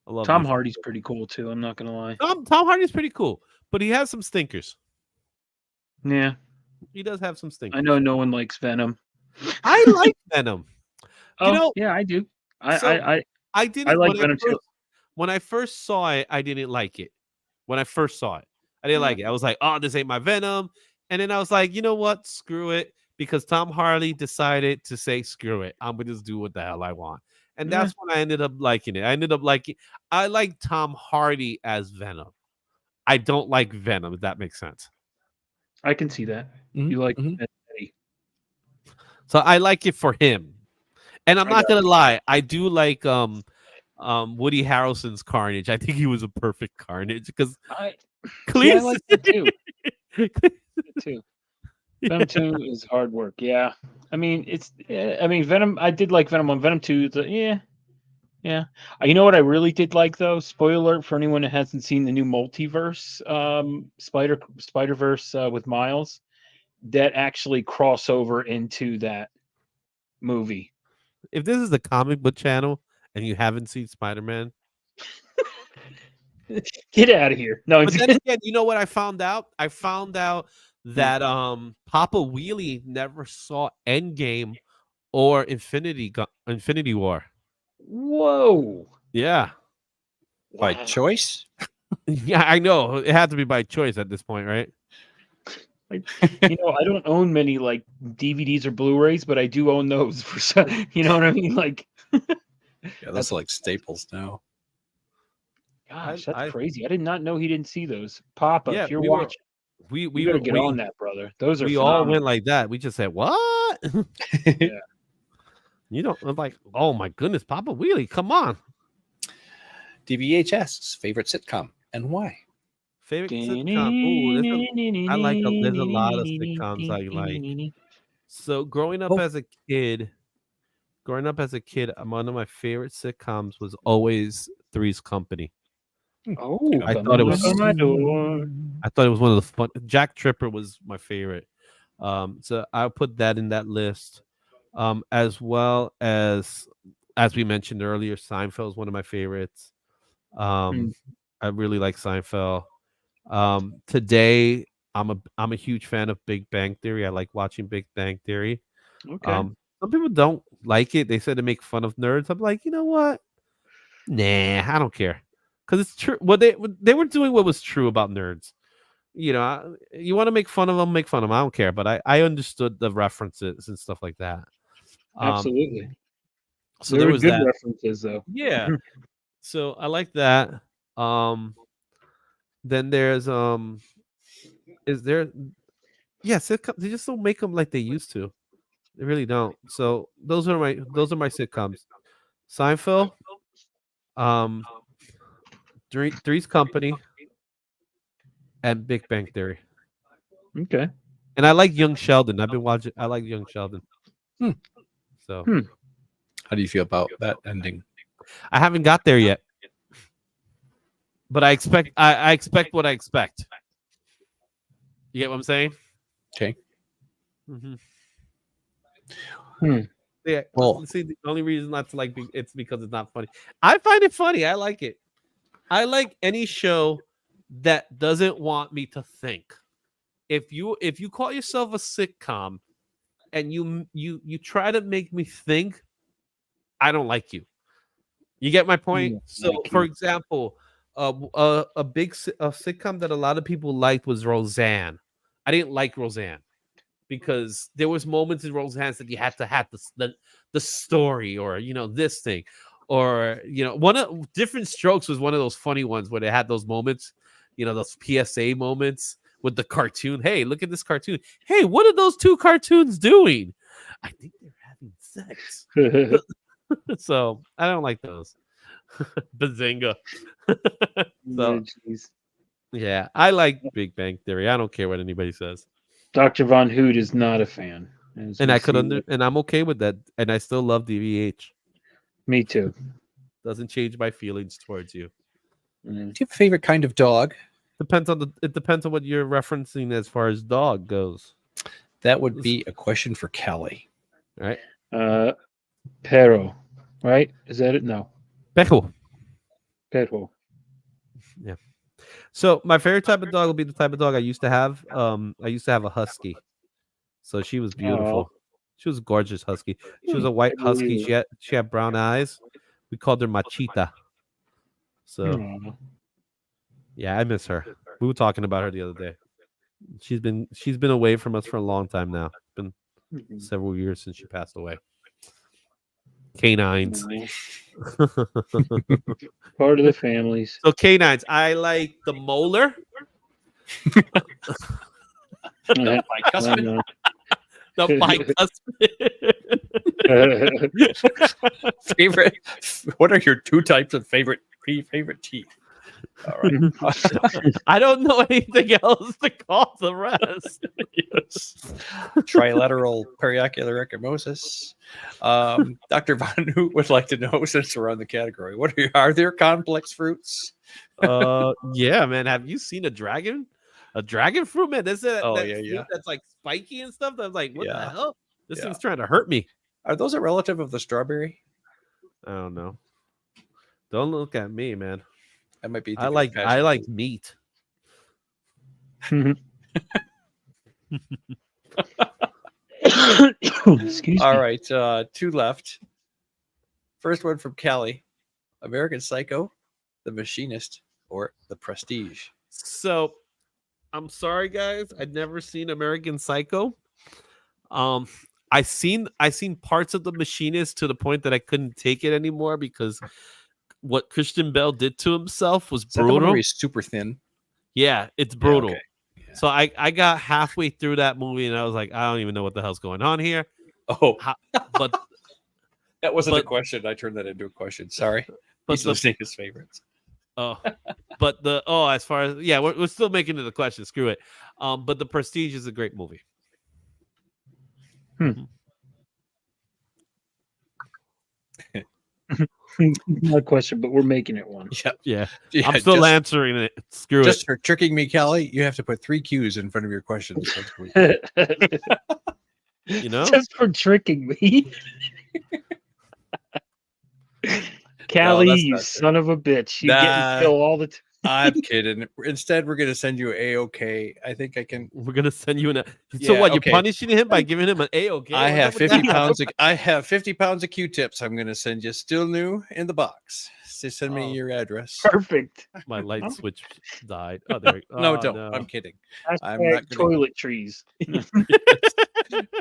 I love Tom him. Hardy's pretty cool too. I'm not gonna lie. Tom Hardy's pretty cool, but he has some stinkers. Yeah, He does have some stinkers. I know no one likes Venom. I like Venom. Oh, know, yeah, I do. I didn't. I like when Venom too. When I first saw it, I didn't like it. When I first saw it, I didn't like it. I was like, "Oh, this ain't my Venom." And then I was like, "You know what? Screw it," because Tom Hardy decided to say, "Screw it. I'm gonna just do what the hell I want." And that's when I ended up liking it. I like Tom Hardy as Venom. I don't like Venom, if that makes sense. I can see that. Mhm, You like mhm. Eddie. So I like it for him. And I'm not gonna lie, I do like Woody Harrelson's Carnage. I think he was a perfect Carnage because I clearly like that too. too. Venom 2 is hard work. Yeah. I mean, Venom. I did like Venom 1. Venom 2. Yeah. You know what I really did like though? Spoiler alert for anyone that hasn't seen the new multiverse, Spider-Verse with Miles, that actually cross over into that movie. if this is the comic book channel and you haven't seen Spider-Man, Get out of here. No, but then again, you know what I found out? I found out that Papa Wheelie never saw Endgame or Infinity War. whoa. Yeah. By choice? Yeah, I know. It had to be by choice at this point, right? I don't own many like DVDs or Blu-rays, but I do own those for some, you know what I mean? Like, Yeah, that's like staples now. gosh, that's crazy. I did not know he didn't see those. Papa, Yeah, if you're we were- watching, We you better get on that, brother. Those are we all phenomenal. went like that. We just said, "What?" Yeah. You know, I'm like, "Oh my goodness, Papa Wheelie, come on!" DVH asks favorite sitcom and why. Favorite sitcom. I like. There's a lot of sitcoms I like. So growing up Oh. as a kid, one of my favorite sitcoms was always Three's Company. Oh, I come thought it knock was- on my door. I thought it was one of the fun. Jack Tripper was my favorite. So I'll put that in that list. As well as we mentioned earlier, Seinfeld is one of my favorites. I really like Seinfeld. Today I'm a huge fan of Big Bang Theory. I like watching Big Bang Theory. Okay. Some people don't like it. They said to make fun of nerds. I'm like, you know what? Nah, I don't care. Because it's true. They were doing what was true about nerds. You know, you want to make fun of them, make fun of them. I don't care. But I understood the references and stuff like that. Absolutely. So there there were was good that. references, though. Yeah. So I like that. Then there's is there? Yeah, sitcom. They just don't make them like they used to. They really don't. So those are my sitcoms. Seinfeld, Three's Company, and Big Bang Theory. Okay. And I like Young Sheldon. I've been watching. I like Young Sheldon. So How do you feel about that ending? I haven't got there yet, but I expect. I expect what I expect. You get what I'm saying? Okay. Yeah. Well- See, the only reason not to like it's because it's not funny. I find it funny. I like it. I like any show that doesn't want me to think. If you call yourself a sitcom and you try to make me think, I don't like you. You get my point? So, for example, a sitcom that a lot of people liked was Roseanne. I didn't like Roseanne because there was moments in Roseanne that you had to have the story, or this thing, or one of Different Strokes was one of those funny ones where they had those moments, those PSA moments with the cartoon. Hey, look at this cartoon. Hey, what are those two cartoons doing? I think they're having sex. So I don't like those. Bazinga. So yeah, I like Big Bang Theory. I don't care what anybody says. Dr. Von Hoot is not a fan. And and I'm okay with that. And I still love DVH. Me too. Doesn't change my feelings towards you. Do you have a favorite kind of dog? It depends on what you're referencing as far as dog goes. That would be a question for Kelly. Right? Perro, right? Is that it? No. Perro. Yeah. So my favorite type of dog will be the type of dog I used to have. I used to have a husky. So she was beautiful. She was a gorgeous husky. She was a white husky. She had brown eyes. We called her Machita. So yeah, I miss her. We were talking about her the other day. She's been away from us for a long time now. It's been several years since she passed away. Canines. Part of the families. So canines. I like the molar. My cousin. The bicuspid. Favorite? What are your two types of favorite teeth? All right. I don't know anything else to call the rest. Yes. Trilateral periocular ecchymosis. Dr. Von Hoot would like to know, since we're on the category, are there complex fruits? Yeah, man. Have you seen a dragon? A dragon fruit, man. That's yeah. That's like spiky and stuff. That's like, what the Yeah. hell? This thing's trying to hurt me. Are those a relative of the strawberry? I don't know. Don't look at me, man. That might be. I like meat. Excuse me. All right, two left. First one from Kelly: American Psycho, The Machinist, or The Prestige. So, I'm sorry, guys. I'd never seen American Psycho. I seen parts of The Machinist to the point that I couldn't take it anymore because what Christian Bale did to himself was Is that the one brutal. where he's super thin? Yeah, it's brutal. okay. Yeah. So I got halfway through that movie and I was like, I don't even know what the hell's going on here. Oh, But that wasn't a but- question. I turned that into a question. Sorry. but He's the, listing his favorites. Oh, but as far as we're still making it a question. Screw it. But The Prestige is a great movie. Not a question, but we're making it one. Yeah, Yeah, I'm still just- answering it. Screw Just it. for tricking me, Callie, you have to put 3 Q's in front of your questions. That's what- You know, Just for tricking me. Callie, that's you not true. son of a bitch. You get Nah. in kill all the time. I'm kidding. Instead, we're gonna send you A-OK. I think I can. we're gonna send you so Yeah, what? okay. You're punishing him by giving him an A-OK? I What's have up with 50 that? pounds. I have 50 pounds of Q-tips. I'm gonna send you still new in the box. Just send me Oh. your address. Perfect. My light switch died. Oh, there. No, oh, don't. no. I'm kidding. I'm Hashtag not gonna- toiletries.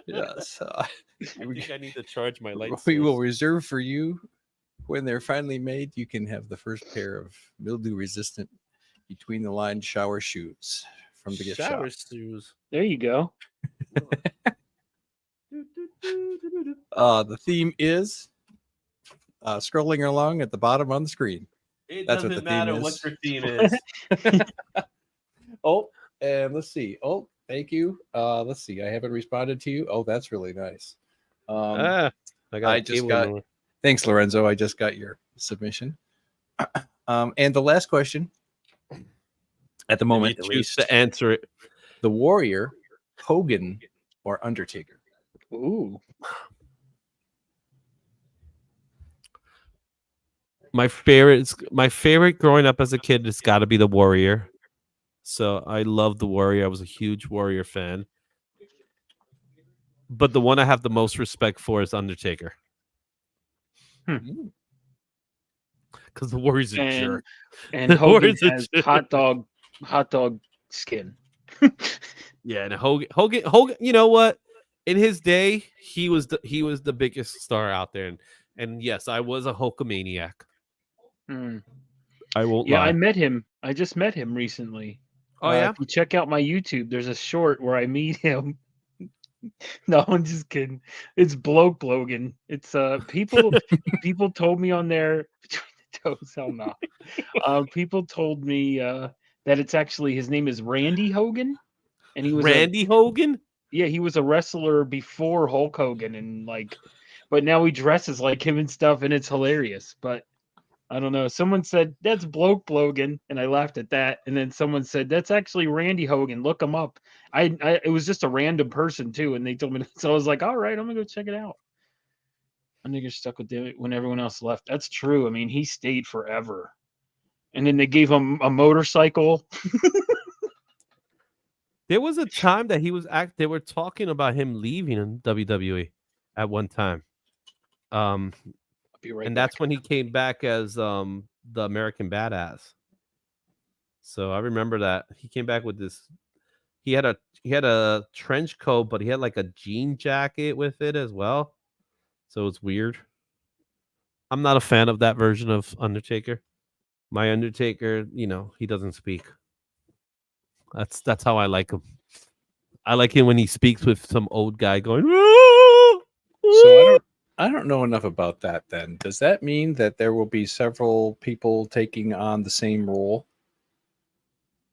Yes. I think I need to charge my light. We will source. reserve for you when they're finally made. You can have the first pair of mildew-resistant between the line shower shoes from the gift shower shop. shoes. There you go. The theme is scrolling along at the bottom on the screen. It That's what doesn't the theme matter is. what your theme is. Oh, and let's see. Oh, thank you. Let's see. I haven't responded to you. Oh, that's really nice. I I just got- Thanks, Lorenzo. I just got your submission. And the last question at the moment, you at choose least, to answer it. the Warrior, Hogan, or Undertaker? Ooh. My favorite growing up as a kid has got to be the Warrior. So I love the Warrior. I was a huge Warrior fan. But the one I have the most respect for is Undertaker. Because the Warrior's a jerk. And Hogan Warrior's a has jerk. hot dog skin. Yeah, and Hogan, you know what? In his day, he was the biggest star out there. And yes, I was a Hulkamaniac. Mm. I won't Yeah, lie. I met him. I just met him recently. Oh, yeah? If you check out my YouTube, there's a short where I meet him. No, I'm just kidding. It's Bloke Logan. It's people told me on there between the toes. Hell no. People told me that it's actually his name is Randy Hogan, and he was Randy Hogan? he was a wrestler before Hulk Hogan, and but now he dresses like him and stuff, and it's hilarious. But I don't know. Someone said that's Bloke Logan, and I laughed at that. And then someone said that's actually Randy Hogan. Look him up. It was just a random person too, and they told me. So I was like, all right, I'm gonna go check it out. My nigga stuck with it when everyone else left. That's true. I mean, he stayed forever, and then they gave him a motorcycle. There was a time that they were talking about him leaving in WWE at one time. I'll be right And back. that's when he came back as the American Badass. So I remember that he came back with this. He had a trench coat, but he had like a jean jacket with it as well. So it's weird. I'm not a fan of that version of Undertaker. My Undertaker, he doesn't speak. That's how I like him. I like him when he speaks with some old guy going. So I don't know enough about that then. Does that mean that there will be several people taking on the same role?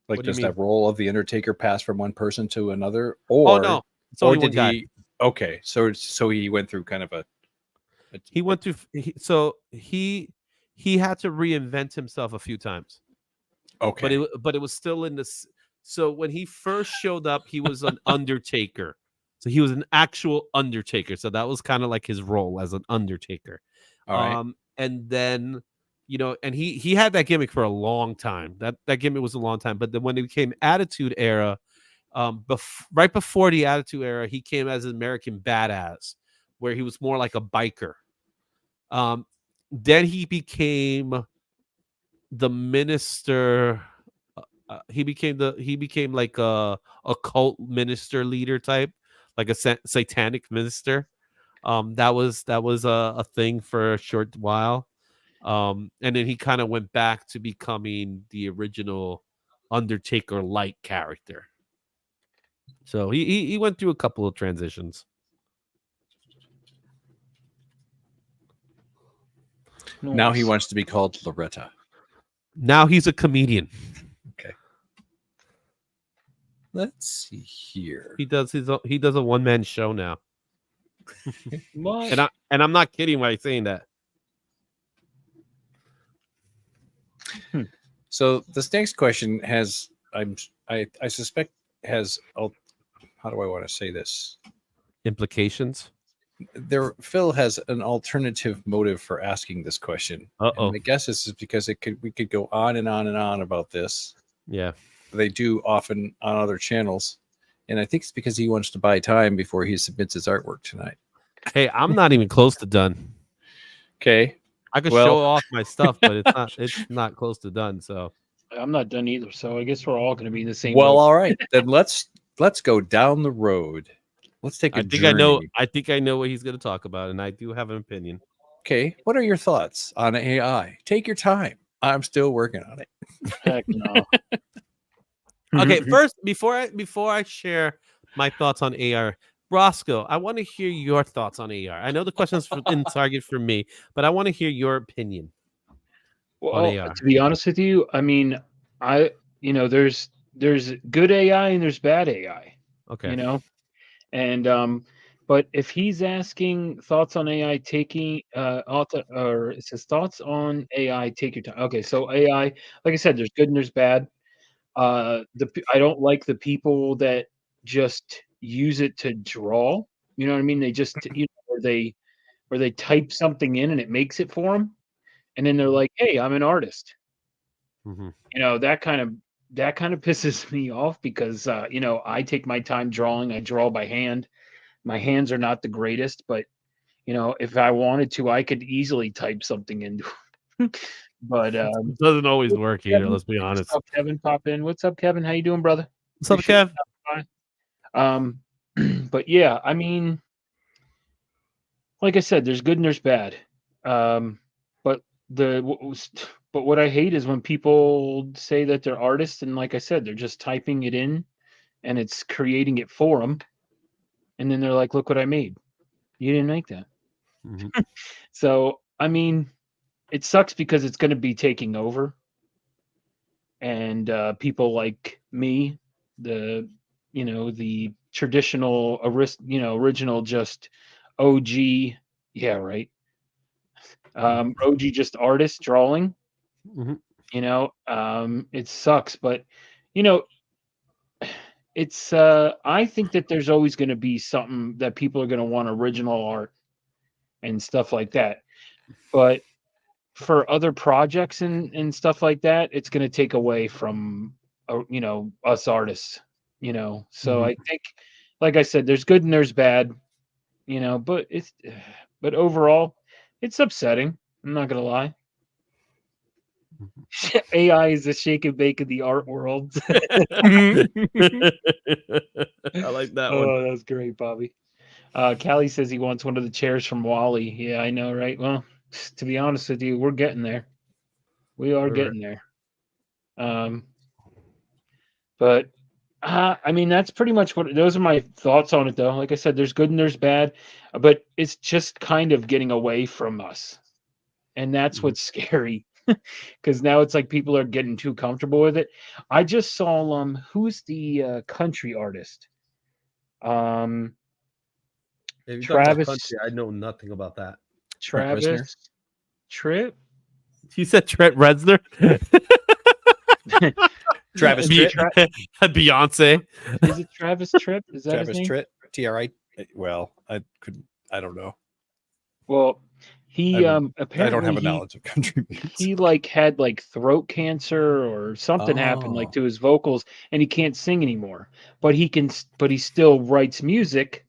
Like, What do you does mean? that role of the Undertaker pass from one person to another? Or, Oh no, it's only or one did guy. he? Okay, so he went through kind of a. He went to he had to reinvent himself a few times. Okay, But it was still in this. So when he first showed up, he was an Undertaker. So he was an actual Undertaker. So that was kind of like his role as an Undertaker. all right. And then, and he had that gimmick for a long time. That gimmick was a long time. But then when it became Attitude Era, right before the Attitude Era, he came as an American Badass, where he was more like a biker. Then he became the minister. He became like a cult minister leader type, like a satanic minister. That was a thing for a short while. And then he kind of went back to becoming the original Undertaker like character. So he went through a couple of transitions. Now he Nice. wants to be called Loretta. Now he's a comedian. Okay. Let's see here. He does a one-man show now. What? And I'm not kidding when I'm saying that. So this next question has I suspect has how do I want to say this? Implications. Phil has an alternative motive for asking this question. Uh-oh. And my guess is because we could go on and on and on about this. Yeah. They do often on other channels. And I think it's because he wants to buy time before he submits his artwork tonight. Hey, I'm not even close to done. Okay. I could Well- show off my stuff, but it's not close to done. So I'm not done either. So I guess we're all going to be in the same. Well, boat. all right. Then let's go down the road. Let's take a I think journey. I think I know what he's going to talk about, and I do have an opinion. Okay. What are your thoughts on AI? Take your time. I'm still working on it. Heck no. Okay, first before I share my thoughts on AR, Rosko, I want to hear your thoughts on AR. I know the question's in target for me, but I want to hear your opinion. Well, AR. to be honest with you, I mean, there's good AI and there's bad AI. Okay. And but if he's asking thoughts on AI taking or it says thoughts on AI, take your time. Okay, so AI, like I said, there's good and there's bad. I don't like the people that just use it to draw. You know what I mean? They just where they type something in and it makes it for them, and then they're like, "Hey, I'm an artist." Mhm. That kind of pisses me off because I take my time drawing. I draw by hand. My hands are not the greatest, but if I wanted to, I could easily type something into. But It doesn't always work either. Kevin, Let's be honest. what's up, Kevin? Pop in. What's up, Kevin? How you doing, brother? What's up, Appreciate Kev? you stopping by. But yeah, I mean, like I said, there's good and there's bad. But what I hate is when people say that they're artists, and like I said, they're just typing it in, and it's creating it for them, and then they're like, "Look what I made." You didn't make that. Mhm. So I mean, it sucks because it's going to be taking over, and people like me, the traditional original just OG, yeah, right. OG just artist drawing. Mhm. It sucks, but it's I think that there's always going to be something that people are going to want original art and stuff like that. But for other projects and stuff like that, it's going to take away from us artists. So I think, like I said, there's good and there's bad. But overall, it's upsetting. I'm not gonna lie. AI is the shake and bake of the art world. I like that one. Oh, that's great, Bobby. Callie says he wants one of the chairs from Wally. Yeah, I know, right? Well, to be honest with you, we're getting there. We are Right. getting there. But I mean, that's pretty much those are my thoughts on it, though. Like I said, there's good and there's bad, but it's just kind of getting away from us. And that's what's scary because now it's like people are getting too comfortable with it. I just saw who's the country artist? If you talk about Travis- country, I know nothing about that. Trent Reznor. Tripp. You said Trent Reznor? Travis Tritt. Beyonce. Is it Travis Tripp? Is that Travis his name? Tritt. TRI. Well, I don't know. Well, he apparently I don't have a knowledge of country music. he had throat cancer or something happened Oh. to his vocals, and he can't sing anymore. But he still writes music.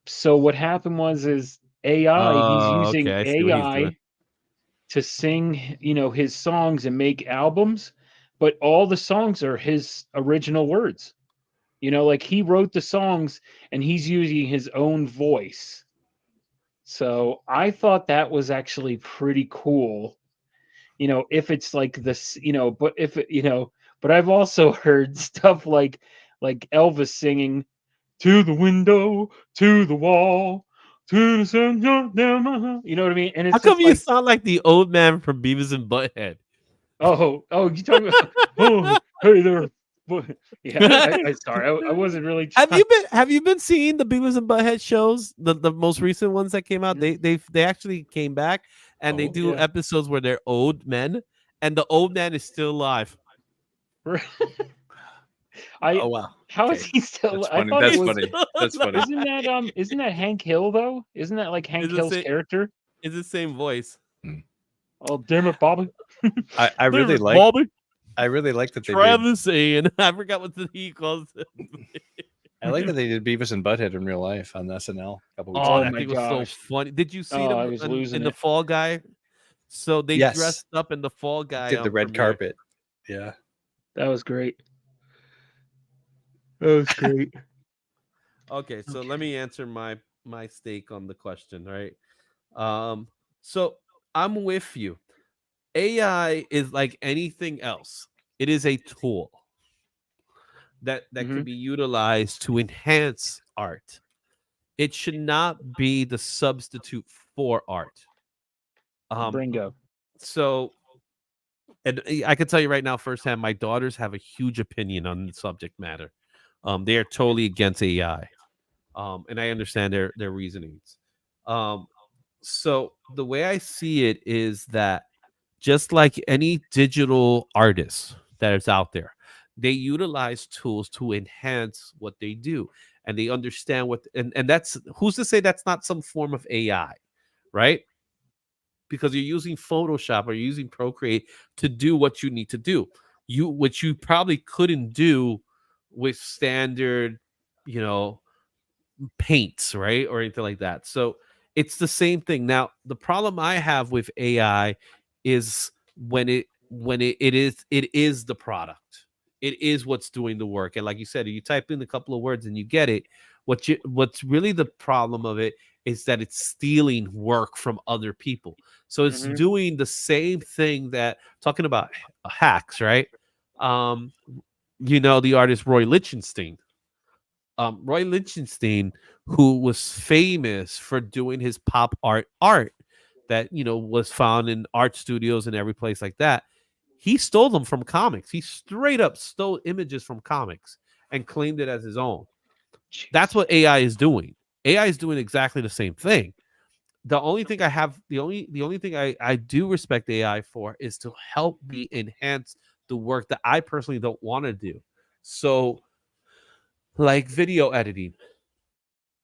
So what happened is AI. He's using okay, I see what he's AI doing. to sing, his songs and make albums, but all the songs are his original words. Like he wrote the songs and he's using his own voice. So I thought that was actually pretty cool. If it's like this, but if it, but I've also heard stuff like Elvis singing "To the window, to the wall, to the sun, down my." You know what I mean? And it's How come just you sound like the old man from Beavis and Butthead? Oh, you talking about? Oh, hey there. Yeah, I sorry, I wasn't really. Have you been seeing the Beavis and Butthead shows? The most recent ones that came out. They actually came back and they Oh, do yeah. episodes where they're old men and the old man is still alive. Oh wow. How is Okay. he still? That's I funny. thought That's it was. funny. That's funny. Isn't that Hank Hill though? Isn't that like Hank Is it Hill's say- character? It's the same voice. Oh damn it, Bobby! I really There's like. Bobby, I really like that they did. Travis, and I forgot what he calls it. I like that they did Beavis and Butthead in real life on SNL a couple weeks Oh, ago. that my thing was so gosh. funny. Did you see Oh, them I was losing in the it. Fall Guy? So they Yes. dressed up in the Fall Guy. Did the red premiere. carpet? Yeah. That was great. That was great. Okay, so let me answer my stake on the question, right? So I'm with you. AI is like anything else. It is a tool that can be utilized to enhance art. It should not be the substitute for art. Bringo. So, and I can tell you right now firsthand, my daughters have a huge opinion on the subject matter. They are totally against AI. And I understand their reasonings. So the way I see it is that just like any digital artist that is out there, they utilize tools to enhance what they do, and they understand what and that's who's to say that's not some form of AI, right? Because you're using Photoshop or you're using Procreate to do what you need to do. Which you probably couldn't do with standard, paints, right? Or anything like that. So it's the same thing. Now, the problem I have with AI is when it is the product. It is what's doing the work. And like you said, you type in a couple of words and you get it. What's really the problem of it is that it's stealing work from other people. So it's doing the same thing that talking about hacks, right? The artist Roy Lichtenstein. Roy Lichtenstein, who was famous for doing his pop art that was found in art studios and every place like that. He stole them from comics. He straight up stole images from comics and claimed it as his own. That's what AI is doing. AI is doing exactly the same thing. The only thing I do respect AI for is to help me enhance the work that I personally don't want to do. So, like video editing,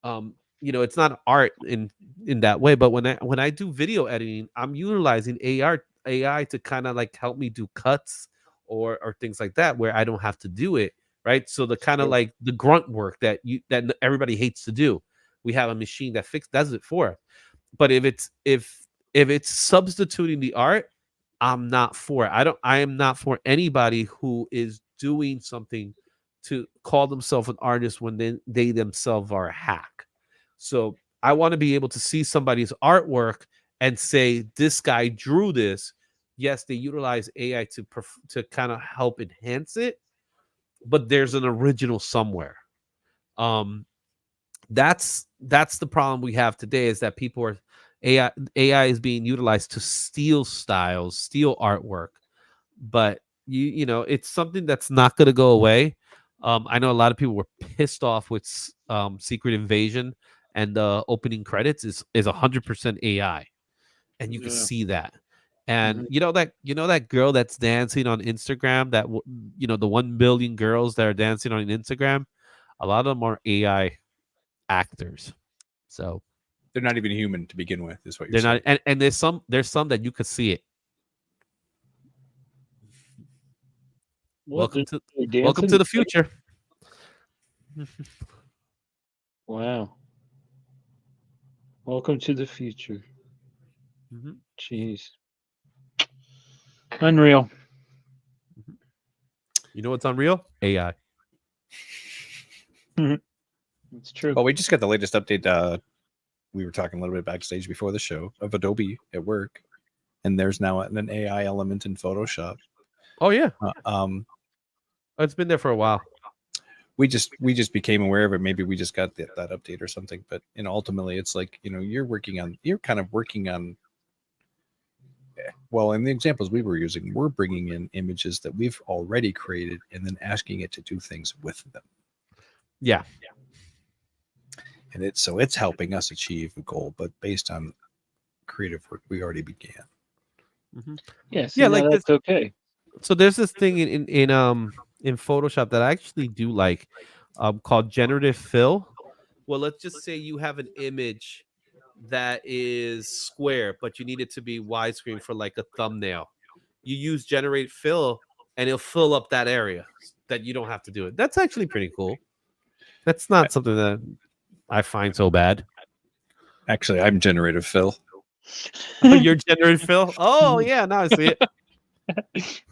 it's not art in that way, but when I do video editing, I'm utilizing AI to kind of like help me do cuts or things like that where I don't have to do it, right? So the kind of like the grunt work that everybody hates to do, we have a machine that does it for us. But if it's substituting the art, I'm not for it. I am not for anybody who is doing something to call themselves an artist when they themselves are a hack. So I want to be able to see somebody's artwork and say, this guy drew this. Yes, they utilize AI to kind of help enhance it, but there's an original somewhere. That's the problem we have today, is that people are AI is being utilized to steal styles, steal artwork, but it's something that's not going to go away. I know a lot of people were pissed off with Secret Invasion, and the opening credits is 100% AI, and you can see that. And that girl that's dancing on Instagram, that the 1 billion girls that are dancing on Instagram, a lot of them are AI actors. So They're not even human to begin with, is what you're they're saying. not, and there's some that you could see it. Welcome to the future. Wow. Welcome to the future. Jeez. Unreal. You know what's unreal? AI. It's true. Well, we just got the latest update. We were talking a little bit backstage before the show of Adobe at work, and there's now an AI element in Photoshop. Oh yeah. It's been there for a while. We just became aware of it. Maybe we just got that update or something. But ultimately, it's like you're kind of working on Well, in the examples we were using, we're bringing in images that we've already created and then asking it to do things with them. Yeah. And it's helping us achieve a goal, but based on creative work we already began. Yes. Yeah, Yeah, like that's okay. So there's this thing in Photoshop that I actually do like, called generative fill. Well, let's just say you have an image that is square, but you need it to be widescreen for like a thumbnail. You use generate fill, and it'll fill up that area that you don't have to do it. That's actually pretty cool. That's not something that I find so bad. Actually, I'm generative Phil. You're generative fill. Oh yeah, now I see it.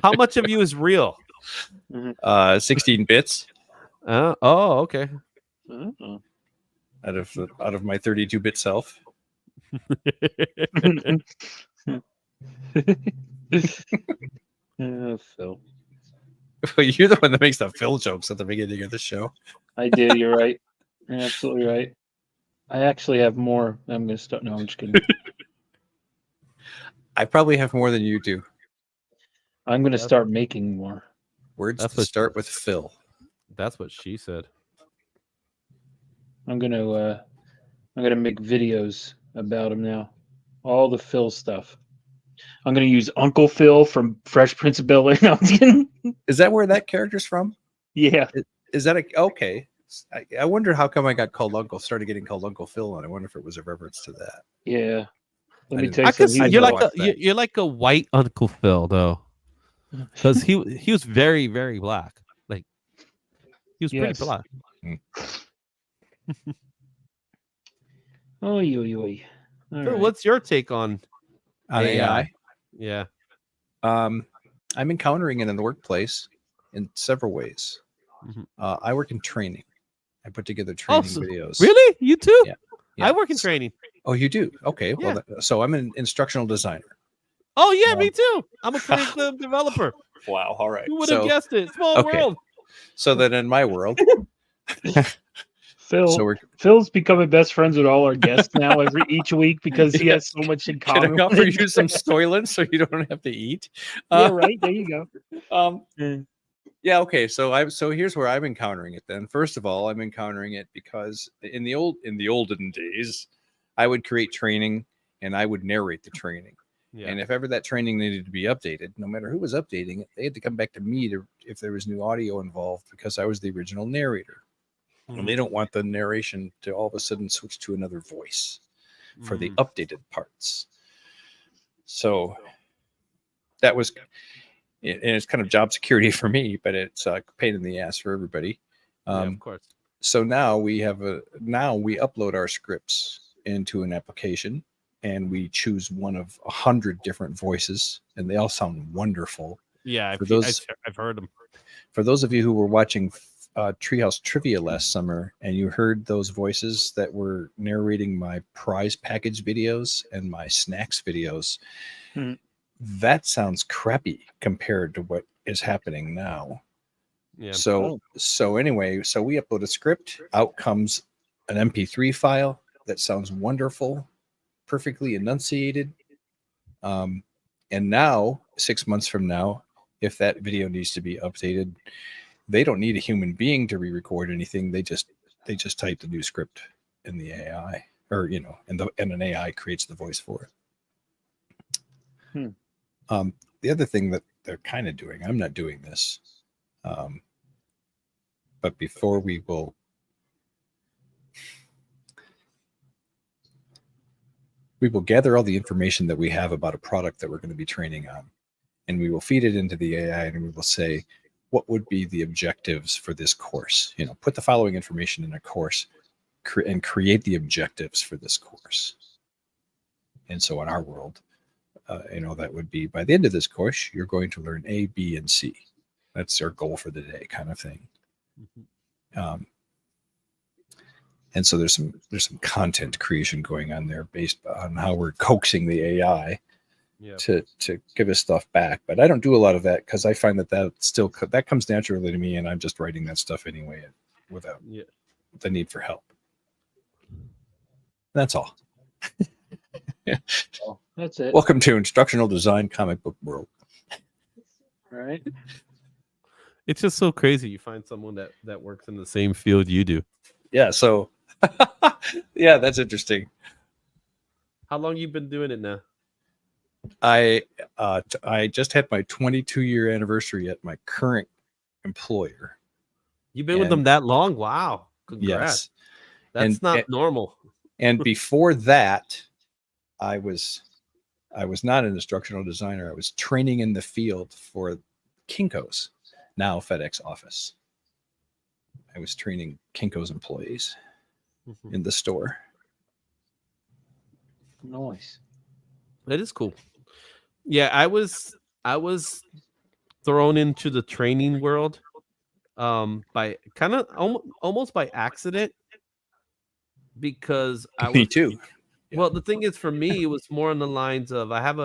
How much of you is real? 16 bits Oh, okay. Oh. out of my 32-bit self. Phil. You're the one that makes the Phil jokes at the beginning of the show. I do. You're right. You're absolutely right. I actually have more. I'm going to start. No, I'm just kidding. I probably have more than you do. I'm going to start making more. Words That's to what- start with Phil. That's what she said. I'm going to make videos about him now. All the Phil stuff. I'm going to use Uncle Phil from Fresh Prince of Bel-Air. No, I'm kidding. Is that where that character's from? Yeah. Is that okay? I wonder how come I got called Uncle, started getting called Uncle Phil, and I wonder if it was a reference to that. Yeah. Let I me didn't- tell you I could something. see I you're never like a watched that. you're like a white Uncle Phil though, because he was very very black. Like he was Yes. pretty black. Oy, oy, oy. All Phil, right. what's your take on On AI, Yeah. I'm encountering it in the workplace in several ways. Mhm. I work in training. I put together training so- videos. Really? You too? Yeah. I work in training. Oh, you do? Okay. Yeah. Well, so I'm an instructional designer. Oh yeah, me too. I'm a curriculum developer. Wow. All right. Who would have guessed it? Small okay. world. So then in my world, Phil, so we're Phil's becoming best friends with all our guests now each week because he has so much in can common. I offer with you some Soylent so you don't have to eat? Yeah, right. There you go. Yeah, okay. So here's where I'm encountering it then. First of all, I'm encountering it because in the olden days, I would create training and I would narrate the training. Yeah. And if ever that training needed to be updated, no matter who was updating it, they had to come back to me if there was new audio involved because I was the original narrator. And they don't want the narration to all of a sudden switch to another voice for the updated parts. So that was, and it's kind of job security for me, but it's a pain in the ass for everybody. Yeah, of course. So now we upload our scripts into an application and we choose one of 100 different voices and they all sound wonderful. Yeah, For those- I've heard them. For those of you who were watching Treehouse Trivia last summer and you heard those voices that were narrating my prize package videos and my snacks videos, Hmm. that sounds crappy compared to what is happening now. Yeah. So anyway, so we upload a script, out comes an MP3 file that sounds wonderful, perfectly enunciated. And now, 6 months from now, if that video needs to be updated, they don't need a human being to re-record anything. They just type the new script in the AI, or and an AI creates the voice for it. The other thing that they're kind of doing, I'm not doing this, but before we will gather all the information that we have about a product that we're going to be training on, and we will feed it into the AI, and we will say, what would be the objectives for this course? Put the following information in a course and create the objectives for this course. And so in our world, that would be by the end of this course, you're going to learn A, B, and C. That's our goal for the day, kind of thing. And so there's some content creation going on there based on how we're coaxing the AI to give us stuff back. But I don't do a lot of that because I find that comes naturally to me, and I'm just writing that stuff anyway without the need for help. That's all. That's it. Welcome to Instructional Design Comic Book World. Right. It's just so crazy. You find someone that works in the same field you do. Yeah, so yeah, that's interesting. How long you been doing it now? I just had my 22-year anniversary at my current employer. You've been with them that long? Wow. Congrats. Yes. That's not normal. And before that, I was not an instructional designer. I was training in the field for Kinko's, now FedEx office. I was training Kinko's employees in the store. Nice. That is cool. Yeah, I was thrown into the training world by kind of almost by accident, because I was, Me too. well, the thing is, for me, it was more on the lines of I have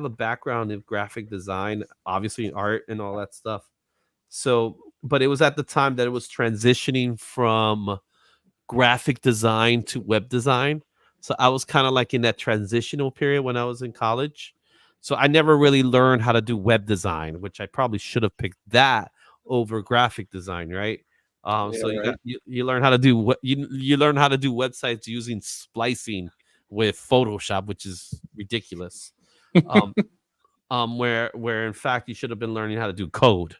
a background in graphic design, obviously art and all that stuff. So, but it was at the time that it was transitioning from graphic design to web design. So I was kind of like in that transitional period when I was in college. So I never really learned how to do web design, which I probably should have picked that over graphic design, right? So you learn how to do you learn how to do websites using splicing with Photoshop, which is ridiculous. Where in fact you should have been learning how to do code,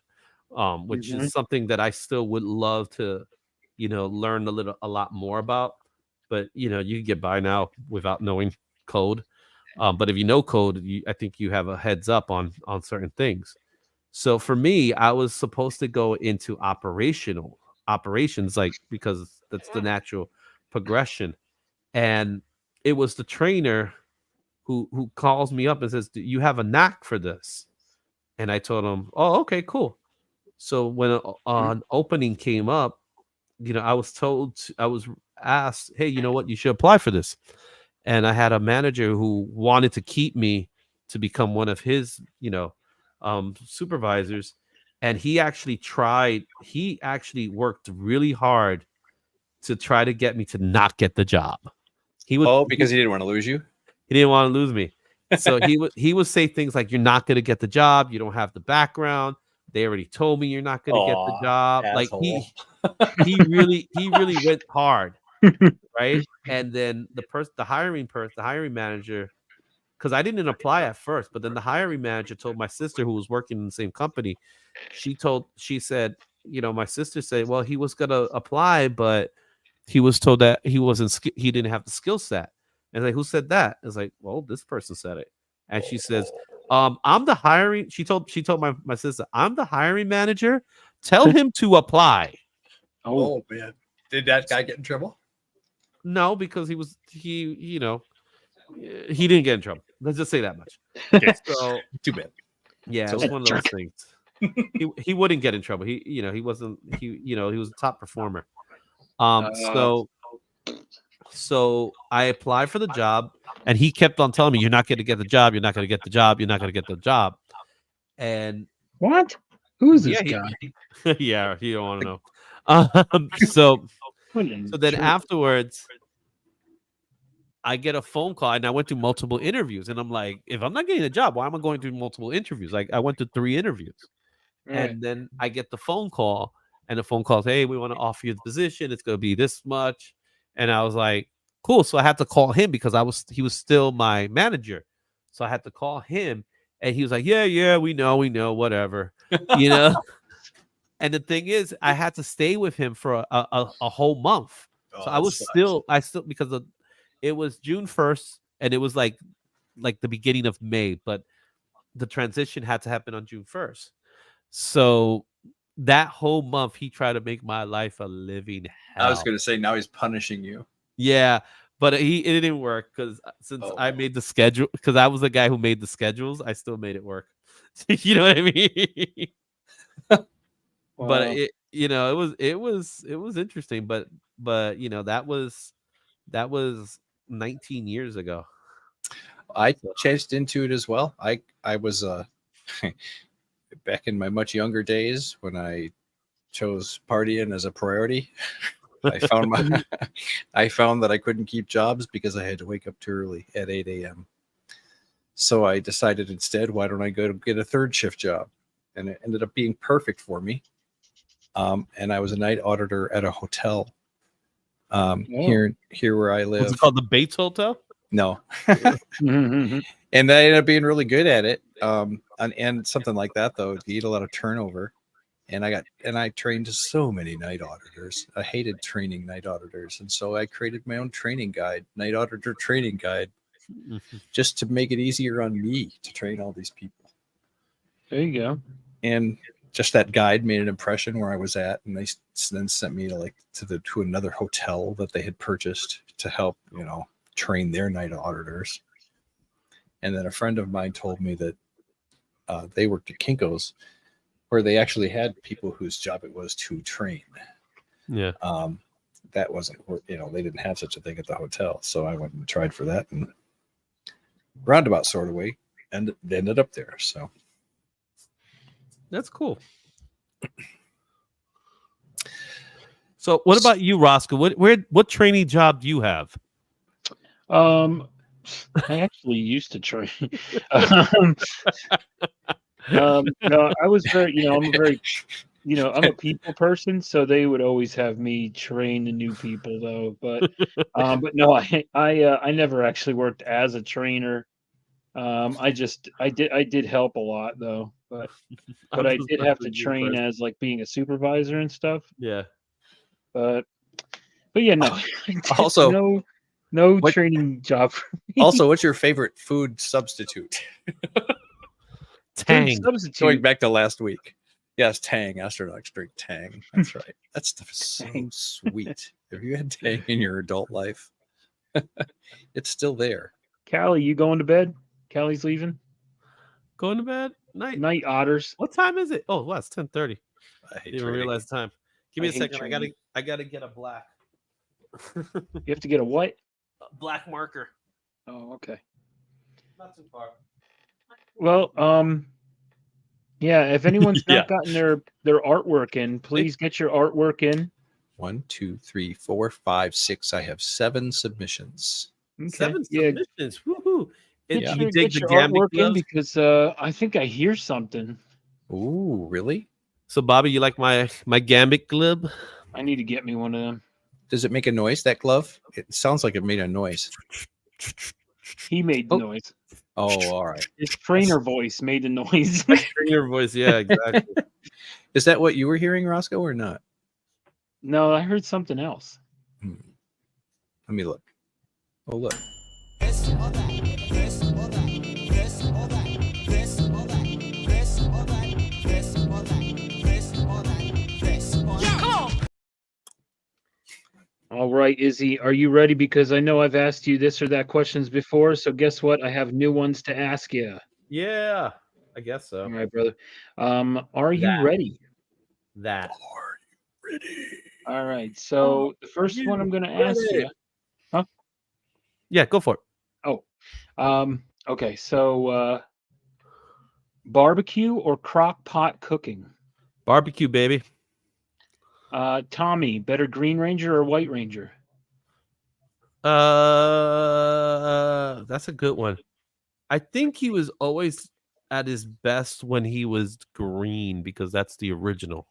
which is something that I still would love to, learn a lot more about. But you can get by now without knowing code. But if you know code, I think you have a heads up on certain things. So for me, I was supposed to go into operations, like, because that's the natural progression. And it was the trainer who calls me up and says, "Do you have a knack for this?" And I told him, "Oh, okay, cool." So when an opening came up, I was asked, "Hey, you know what? You should apply for this." And I had a manager who wanted to keep me to become one of his, supervisors. And he actually worked really hard to try to get me to not get the job. Because he didn't want to lose you? He didn't want to lose me. So he would say things like, "You're not going to get the job. You don't have the background. They already told me you're not going to get the job." Asshole. Like he really went hard. Right. And then the hiring manager, because I didn't apply at first, but then the hiring manager told my sister, who was working in the same company, she said, my sister said, well, he was gonna apply, but he was told that he didn't have the skill set. And like, who said that? It's like, well, this person said it. And she says, I'm the hiring. She told my sister, "I'm the hiring manager. Tell him to apply." Oh man. Did that guy get in trouble? No, because he didn't get in trouble. Let's just say that much. Okay. So Too bad. yeah, So it was one of those things. He wouldn't get in trouble. He wasn't. He was a top performer. So I applied for the job, and he kept on telling me, "You're not going to get the job. You're not going to get the job. You're not going to get the job." And what? Who's this guy? Yeah, you don't want to know. So then afterwards, I get a phone call, and I went through multiple interviews, and I'm like, if I'm not getting a job, why am I going through multiple interviews? Like, I went to 3 interviews, and then I get the phone call, and the phone calls, "Hey, we want to offer you the position. It's going to be this much." And I was like, cool. So I had to call him because he was still my manager. So I had to call him, and he was like, yeah, we know, whatever, And the thing is, I had to stay with him for a whole month. So I still because it was June 1st, and it was like the beginning of May, but the transition had to happen on June 1st. So that whole month, he tried to make my life a living hell. I was going to say, now he's punishing you. Yeah, but it didn't work because since I made the schedule, because I was the guy who made the schedules, I still made it work. You know what I mean? Wow. But it was interesting. But that was 19 years ago. I chased into it as well. I was back in my much younger days when I chose partying as a priority. I found that I couldn't keep jobs because I had to wake up too early at 8 a.m. So I decided instead, why don't I go to get a third shift job? And it ended up being perfect for me. And I was a night auditor at a hotel here where I live. What's it called? The Bates Hotel? No. Mm-hmm. And I ended up being really good at it. And something like that, though, you eat a lot of turnover. And I trained so many night auditors. I hated training night auditors. And so I created my own training guide, night auditor training guide, just to make it easier on me to train all these people. There you go. And just that guide made an impression where I was at. And they then sent me to another hotel that they had purchased to help, train their night auditors. And then a friend of mine told me that they worked at Kinko's, where they actually had people whose job it was to train. Yeah. That wasn't, they didn't have such a thing at the hotel. So I went and tried for that, and roundabout sort of way, and ended up there. So That's cool. So what about you, Rosko? What training job do you have? I actually used to train. No, I was very, I'm a people person, so they would always have me train the new people, though. But no, I never actually worked as a trainer. I did help a lot, though. But I did have to train as like being a supervisor and stuff. Yeah. But yeah, no. Also, no training job for me. Also, what's your favorite food substitute? Tang. Substitute. Going back to last week. Yes, Tang. Astronauts drink Tang. That's right. That stuff is so sweet. Have you had Tang in your adult life? It's still there. Callie, you going to bed? Callie's leaving. Going to bed? Night otters. What time is it? Oh, well, it's 10:30. I hate Didn't even trading. realize the time. Give me a hate second. training. I gotta get a black You have to get a what? black marker. Oh, okay. Not too far. Well, yeah. If anyone's Yeah. not gotten their artwork in, please get your artwork in. 1, 2, 3, 4, 5, 6. I have 7 submissions. Okay. 7 Yeah, submissions. Woohoo! get Yeah. your, You dig get the your Gambit artwork in gloves? because I think I hear something. Ooh, really? So, Bobby, you like my Gambit glove? I need to get me one of them. Does it make a noise, that glove? It sounds like it made a noise. He made the Oh. noise. Oh, all right. His trainer voice made the noise. Your voice, yeah, exactly. Is that what you were hearing, Rosko, or not? No, I heard something else. Let me look. Oh, look. All right, Izzy, are you ready? Because I know I've asked you this or that questions before. So guess what? I have new ones to ask you. Yeah, I guess so. All right, brother. Are you That. ready? That. Are you ready? All right. So the first one I'm going to ask you. Yeah, go for it. Okay. So barbecue or crock pot cooking? Barbecue, baby. Tommy, better Green Ranger or White Ranger? That's a good one. I think he was always at his best when he was green because that's the original.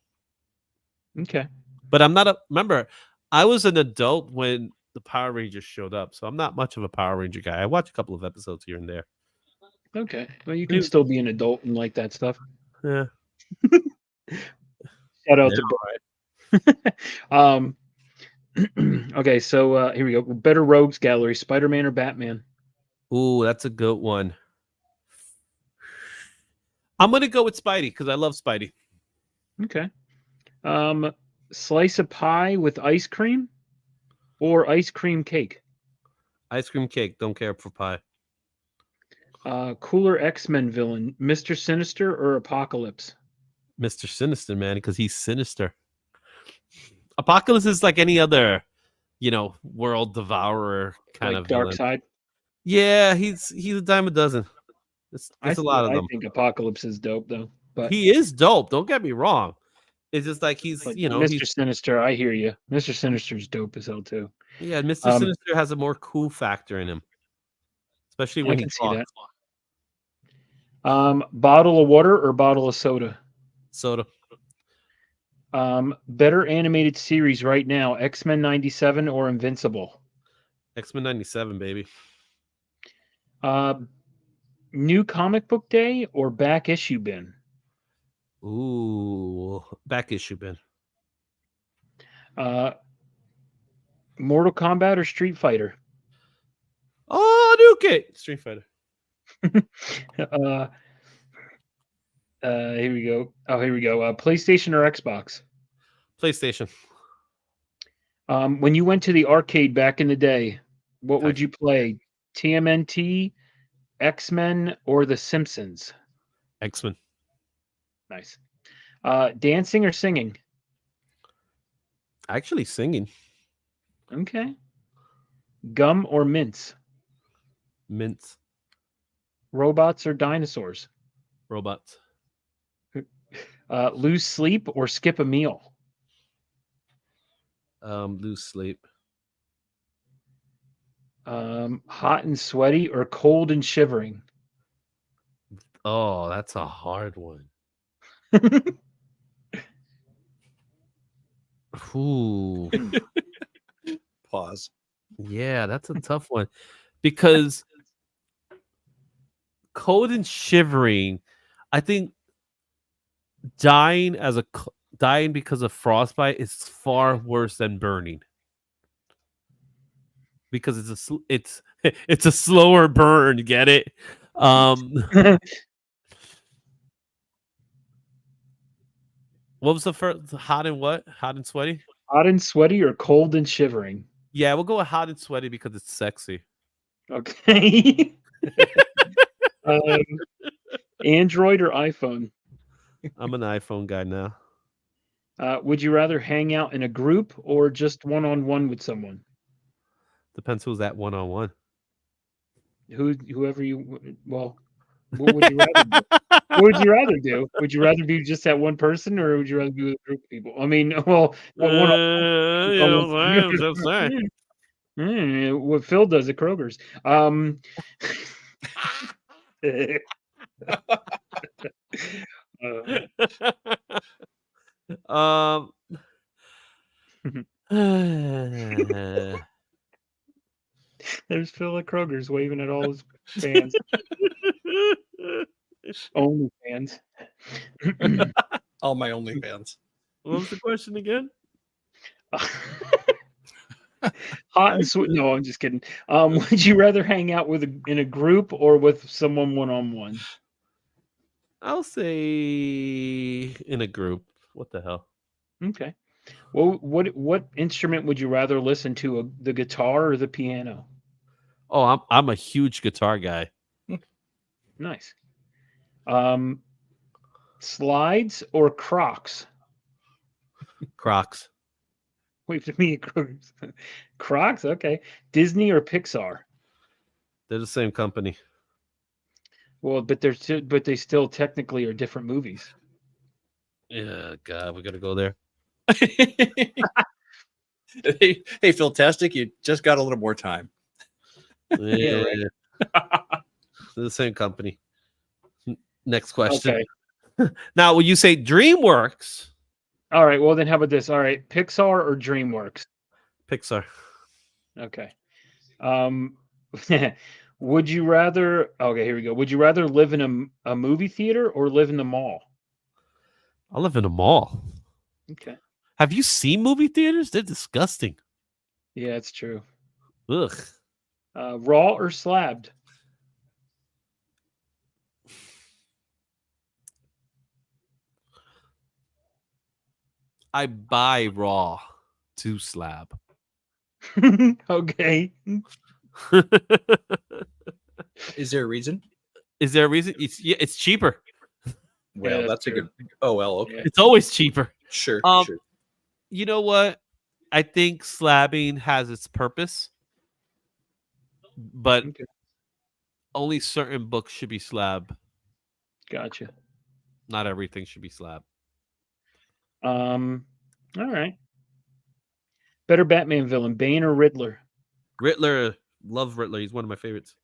Okay. But I'm not a remember. I was an adult when the Power Rangers showed up, so I'm not much of a Power Ranger guy. I watch a couple of episodes here and there. Okay. Well, you can still be an adult and like that stuff. Yeah. Shout out Yeah, to okay, so here we go. Better rogues gallery, Spider-Man or Batman? Ooh, that's a good one. I'm gonna go with Spidey because I love Spidey. Okay. Slice of pie with ice cream or ice cream cake? Ice cream cake. Don't care for pie. Cooler X-Men villain, Mr. Sinister or Apocalypse? Mr. Sinister, man, because he's sinister. Apocalypse is like any other, world devourer kind Like of Dark villain. Side? Yeah, he's a dime a dozen. There's a lot of them. I think Apocalypse is dope though. But He is dope. Don't get me wrong. It's just like he's, but Mr. Mr. Sinister, I hear you. Mr. Sinister's dope as hell too. Yeah, Mr. Sinister has a more cool factor in him, especially I when he can see that. talks. Bottle of water or bottle of soda? Soda. Better animated series right now: X-Men '97 or Invincible? X-Men '97, baby. New comic book day or back issue bin? Ooh, back issue bin. Mortal Kombat or Street Fighter? Oh, Nuke! Street Fighter. Here we go. Oh, here we go. PlayStation or Xbox? PlayStation. When you went to the arcade back in the day, what would Okay. you play? TMNT, X-Men, or The Simpsons? X-Men. Nice. Dancing or singing? Actually singing. Okay. Gum or mints? Mints. Robots or dinosaurs? Robots. Lose sleep or skip a meal? Lose sleep. Hot and sweaty or cold and shivering? Oh, that's a hard one. Ooh. Pause. Yeah, that's a tough one. Because cold and shivering, I think dying because of frostbite is far worse than burning. Because it's a slower burn, get it? What was the first? Hot and what? Hot and sweaty? Hot and sweaty or cold and shivering? Yeah, we'll go with hot and sweaty because it's sexy. Okay. Android or iPhone? I'm an iPhone guy now. Would you rather hang out in a group or just one-on-one with someone? Depends who's that one-on-one. Whoever you. Well, what would you rather do? What would you rather do? Would you rather be just that one person, or would you rather be with a group of people? I mean, well, what Phil does at Kroger's. There's Phil at Kroger's waving at all his fans. Only fans. All my OnlyFans. What was the question again? Hot and sweet. No, I'm just kidding. Would you rather hang out in a group or with someone one-on-one? I'll say in a group. What the hell? Okay. Well, what instrument would you rather listen to? The guitar or the piano? Oh, I'm a huge guitar guy. Nice. Slides or Crocs? Crocs. Wait for me, Crocs. Okay. Disney or Pixar? They're the same company. Well, but they still technically are different movies. Yeah, God, we gotta go there. Hey, Philtastic, you just got a little more time. Yeah, they're the same company. Next question. Okay. Now, when you say DreamWorks, All right. Well, then how about this? All right. Pixar or DreamWorks? Pixar. Okay. Would you rather? Okay, here we go. Would you rather live in a movie theater or live in the mall? I live in a mall. Okay. Have you seen movie theaters? They're disgusting. Yeah, it's true. Ugh. Raw or slabbed? I buy raw to slab. Okay. Is there a reason? Is there a reason? It's cheaper. Well, Yeah, that's a true. good. Oh well, okay, Yeah. It's always cheaper. sure, sure. You know what? I think slabbing has its purpose, but Okay. only certain books should be slab. Gotcha. Not everything should be slab. All right. Better Batman villain, Bane or Riddler? Riddler, love Riddler. He's one of my favorites.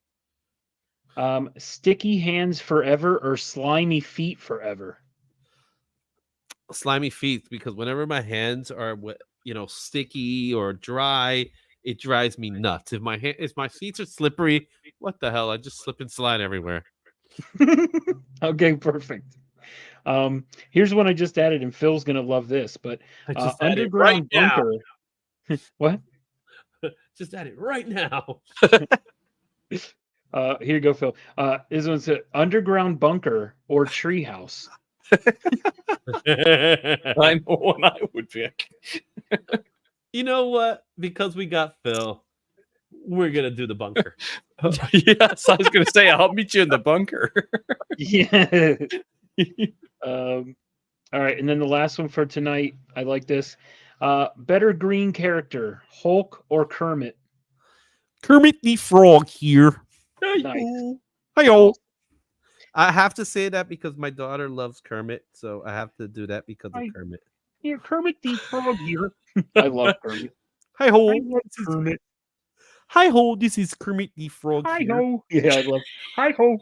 Sticky hands forever or slimy feet forever? Slimy feet, because whenever my hands are sticky or dry, it drives me nuts. If my feet are slippery, what the hell? I just slip and slide everywhere. Okay, perfect. Here's one I just added, and Phil's gonna love this. But I just add it right underground now. bunker. What? Just add it right now. Here you go, Phil. This one's underground bunker or treehouse. I know what I would pick. You know what? Because we got Phil, we're gonna do the bunker. Yes, I was going to say, I'll meet you in the bunker. Yeah. All right, and then the last one for tonight. I like this. Better green character, Hulk or Kermit? Kermit the Frog here. Nice. Hi-yo. I have to say that because my daughter loves Kermit, so I have to do that because of Hi. Kermit. Here, Kermit the Frog here. I love Kermit. Hi-ho. I love Kermit. Hi-ho, this is Kermit the Frog Hi here. ho. Yeah, I love. Hi ho.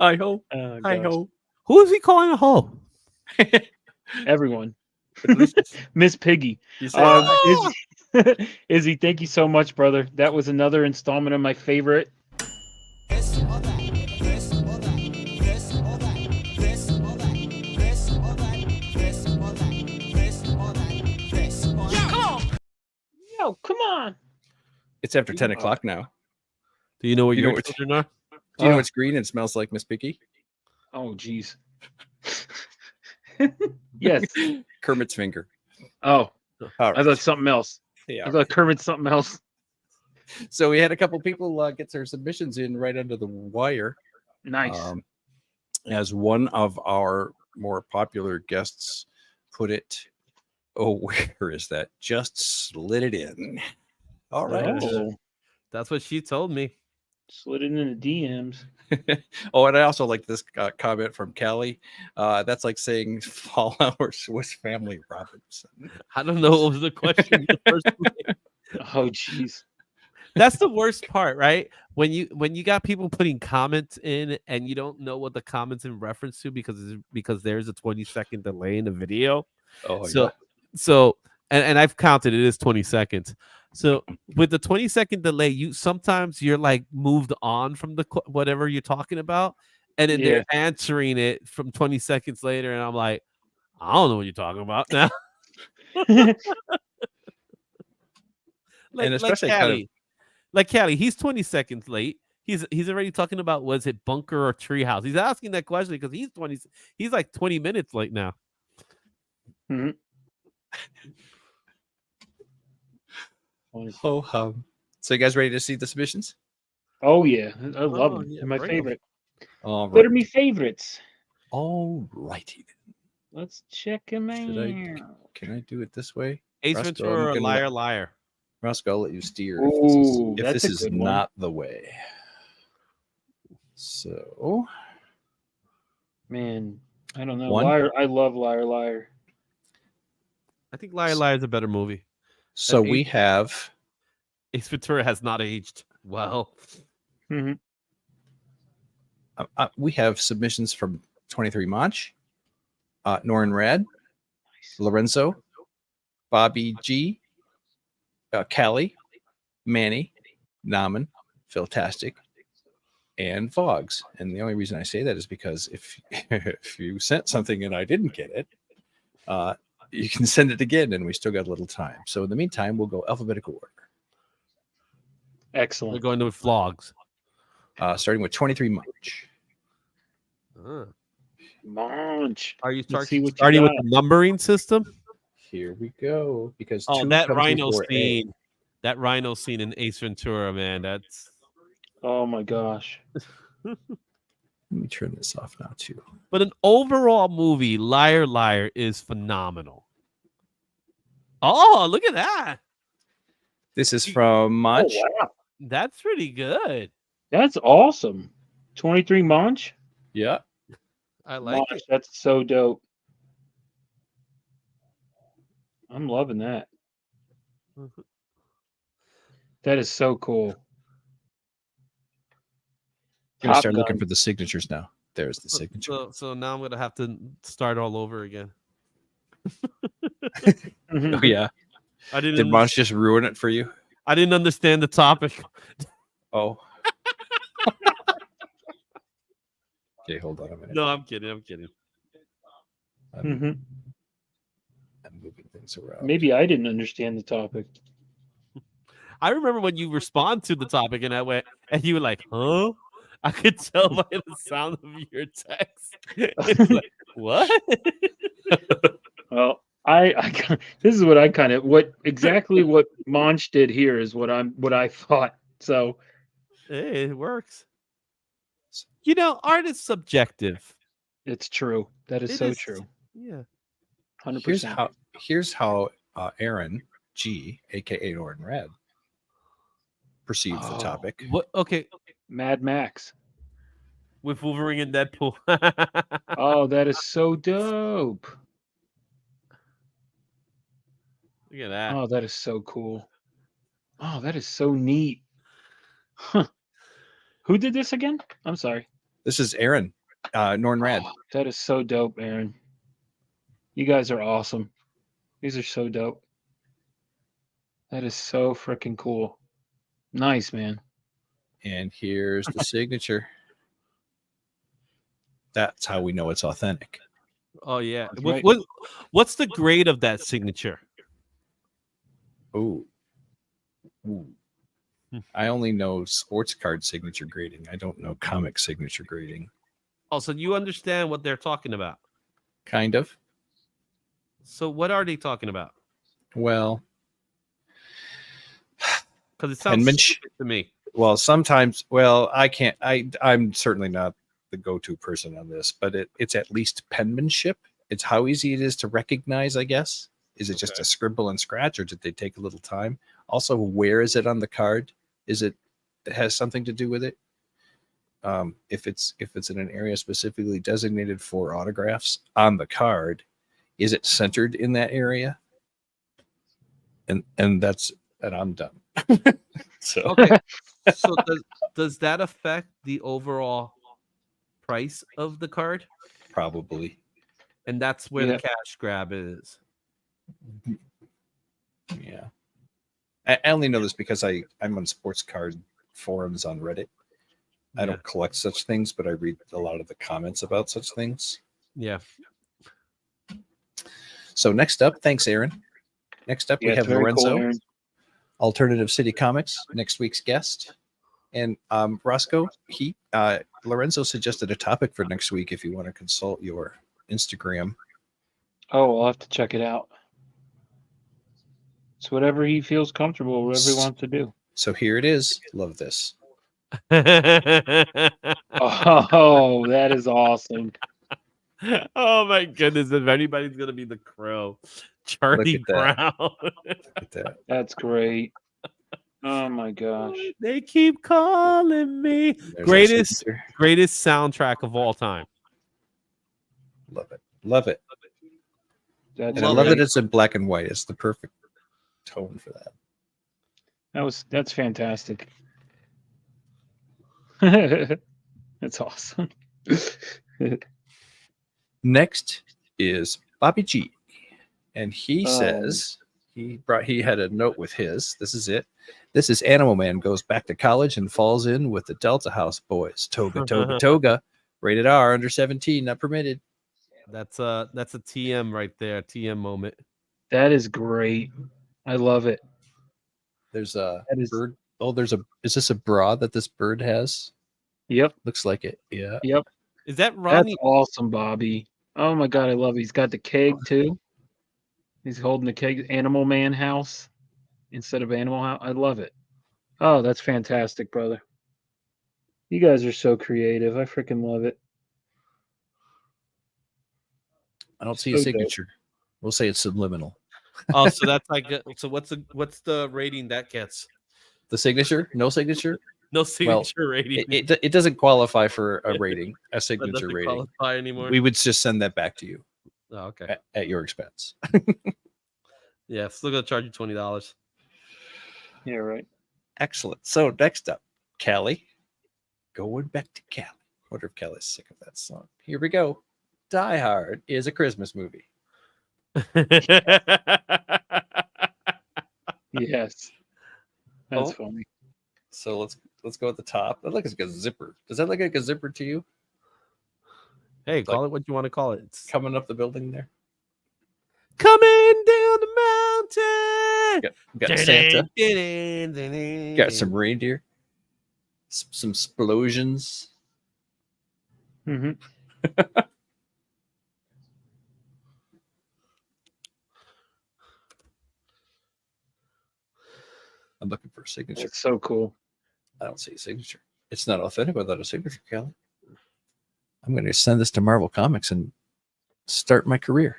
I hope. Oh, I gosh. hope. Who is he calling a hoe? Everyone. Miss Piggy. You said Izzy, thank you so much, brother. That was another installment of my favorite. Yo, come on. it's after 10 o'clock now. Do you know what You know your what- children are? Do you know it's green and smells like Miss Piggy? Oh, jeez. Yes. Kermit's finger. Oh, All I right. thought something else. Yeah. I thought Kermit's something else. So we had a couple people get their submissions in right under the wire. Nice. As one of our more popular guests put it, oh, where is that? Just slid it in. All right. Oh, That's what she told me. slid it in the DMs. Oh, and I also like this comment from Callie. That's like saying Fallout or Swiss Family Robinson. I don't know what was the question in the first place. Oh, jeez. That's the worst part, right? When you got people putting comments in and you don't know what the comments in reference to because there's a 20-second delay in the video. Oh, So and I've counted, it is 20 seconds. So with the 20-second delay, you're like moved on from whatever you're talking about, and then they're answering it from 20 seconds later, and I'm like, I don't know what you're talking about now. And especially like Callie, he's 20 seconds late. He's already talking about, was it bunker or treehouse? He's asking that question because he's like 20 minutes late now. Mhm. Oh, so you guys ready to see the submissions? Oh, yeah. I love them. yeah, They're my bring 'em. favorite. All What right. are my favorites? All righty. Let's check them Should out. Can I do it this way? Ace Roscoe, Ventura I'm or gonna Liar Liar? Roscoe, I'll let you steer Ooh, if that's this a is good one. not the way. So, Man, I don't know. One? Liar. I love Liar Liar. I think Liar Liar is a better movie. so Ace- we have Ace Ventura has not aged well. Mhm. we have submissions from 23 Manch, Norin Rad, Lorenzo, Bobby G, Callie, Manny, Naman, Philtastic, and Vogs. And the only reason I say that is because if if you sent something and I didn't get it, you can send it again, and we still got a little time. So in the meantime, we'll go alphabetical order, We're Excellent. going to vlogs. starting with 23 March. Munch. Are you Let's see what you starting with got. the numbering system? Here we go. Because Oh, two that comes rhino before A. scene. That rhino scene in Ace Ventura, man. That's Oh my gosh. Let me turn this off now too. but an overall movie, Liar Liar, is phenomenal. Oh, look at that. This is from Manch. Oh, wow. That's pretty good. That's awesome. 23 Munch. Yeah. I like Munch, it. that's so dope. I'm loving that. That is so cool. gonna Top start looking Gun. for the signatures now. There's the signature. So now I'm gonna have to start all over again. Mhm. Oh yeah. I Did didn't. Monch just ruin it for you? I didn't understand the topic. Oh. Okay, hold on a minute. No, I'm kidding. I'm kidding. Mhm. I'm moving things around. Maybe I didn't understand the topic. I remember when you respond to the topic and I went, and you were like, "Huh?" I could tell by the sound of your text. It's like, what? Well, this is what I kind of exactly what Monch did here is what I thought. So Hey, it works. You know, art is subjective. it's true. That is It so is- true. Yeah. 100%. Here's how Aaron G, aka Norton Red, perceives the Oh. topic. What? Okay. Mad Max. With Wolverine and Deadpool. Oh, that is so dope. Look at that. Oh, that is so cool. Oh, that is so neat. Huh. Who did this again? I'm sorry. This is Aaron, Norton Rad. Oh, that is so dope, Aaron. You guys are awesome. These are so dope. That is so freaking cool. Nice, man. And here's the signature. That's how we know it's authentic. Oh yeah. That's What, right. what what's the grade of that signature? Ooh. Ooh. I only know sports card signature grading. I don't know comic signature grading. Oh, so you understand what they're talking about. Kind of. So what are they talking about? Well, Because it sounds Penmanship. stupid to me. well, sometimes, well, I can't, I'm certainly not the go-to person on this, but it's at least penmanship. It's how easy it is to recognize, I guess. Is it just a scribble and scratch, or did they take a little time? Also, where is it on the card? It has something to do with it? If it's in an area specifically designated for autographs on the card, is it centered in that area? And I'm done. So Okay. So does that affect the overall price of the card? probably. And that's where Yeah. the cash grab is. Yeah. I only know this because I'm on sports card forums on Reddit. I don't collect such things, but I read a lot of the comments about such things. Yeah. So next up, thanks, Aaron. Next up, we Yeah, it's have very Lorenzo, cool, Aaron. Alternative City Comics, next week's guest. And Rosko, Lorenzo suggested a topic for next week if you want to consult your Instagram. Oh, I'll have to check it out. It's whatever he feels comfortable, whatever he wants to do. So here it is. Love this. Oh, that is awesome. Oh my goodness! If anybody's gonna be the Crow, Charlie Look at Brown. Look at that. That's great. Oh my gosh. They keep calling me. There's our Greatest signature. greatest soundtrack of all time. Love it. Love it. That's And I love great. that it's in black and white. It's the perfect tone for that. That's fantastic. That's awesome. Next is Bobby G. And he Oh. says he had a note with his. This is it. This is Animal Man goes back to college and falls in with the Delta House boys. Toga, toga, toga. Rated R, under 17, not permitted. That's a TM right there. TM moment. That is great. I love it. There's a That is- bird. Oh, is this a bra that this bird has? Yep. Looks like it. Yeah. Yep. Is that That's Ronnie? awesome, Bobby. Oh my god, I love it. He's got the keg too. He's holding the keg, Animal Man house instead of Animal House. I love it. Oh, that's fantastic, brother. You guys are so creative. I freaking love it. I don't see a So dope. signature. We'll say it's subliminal. Oh, so that's like so. What's the rating that gets? The signature? No signature? No signature rating. It doesn't qualify for a rating, a That signature doesn't rating. qualify anymore. We would just send that back to you Oh, okay. at your expense. Yeah, still gonna charge you $20. Yeah, right. Excellent. So next up, Callie. Going back to Cali. Wonder if Cali's sick of that song. Here we go. Die Hard is a Christmas movie. Yes. That's Oh. funny. So let's go at the top. That looks like a zipper. Does that look like a zipper to you? Hey, call it what you want to call it. It's Coming up the building there. coming down the mountain. Got Santa. Got some reindeer. Some explosions. Mhm. I'm looking for a signature. That's so cool. I don't see a signature. It's not authentic without a signature, Kelly. I'm going to send this to Marvel Comics and start my career.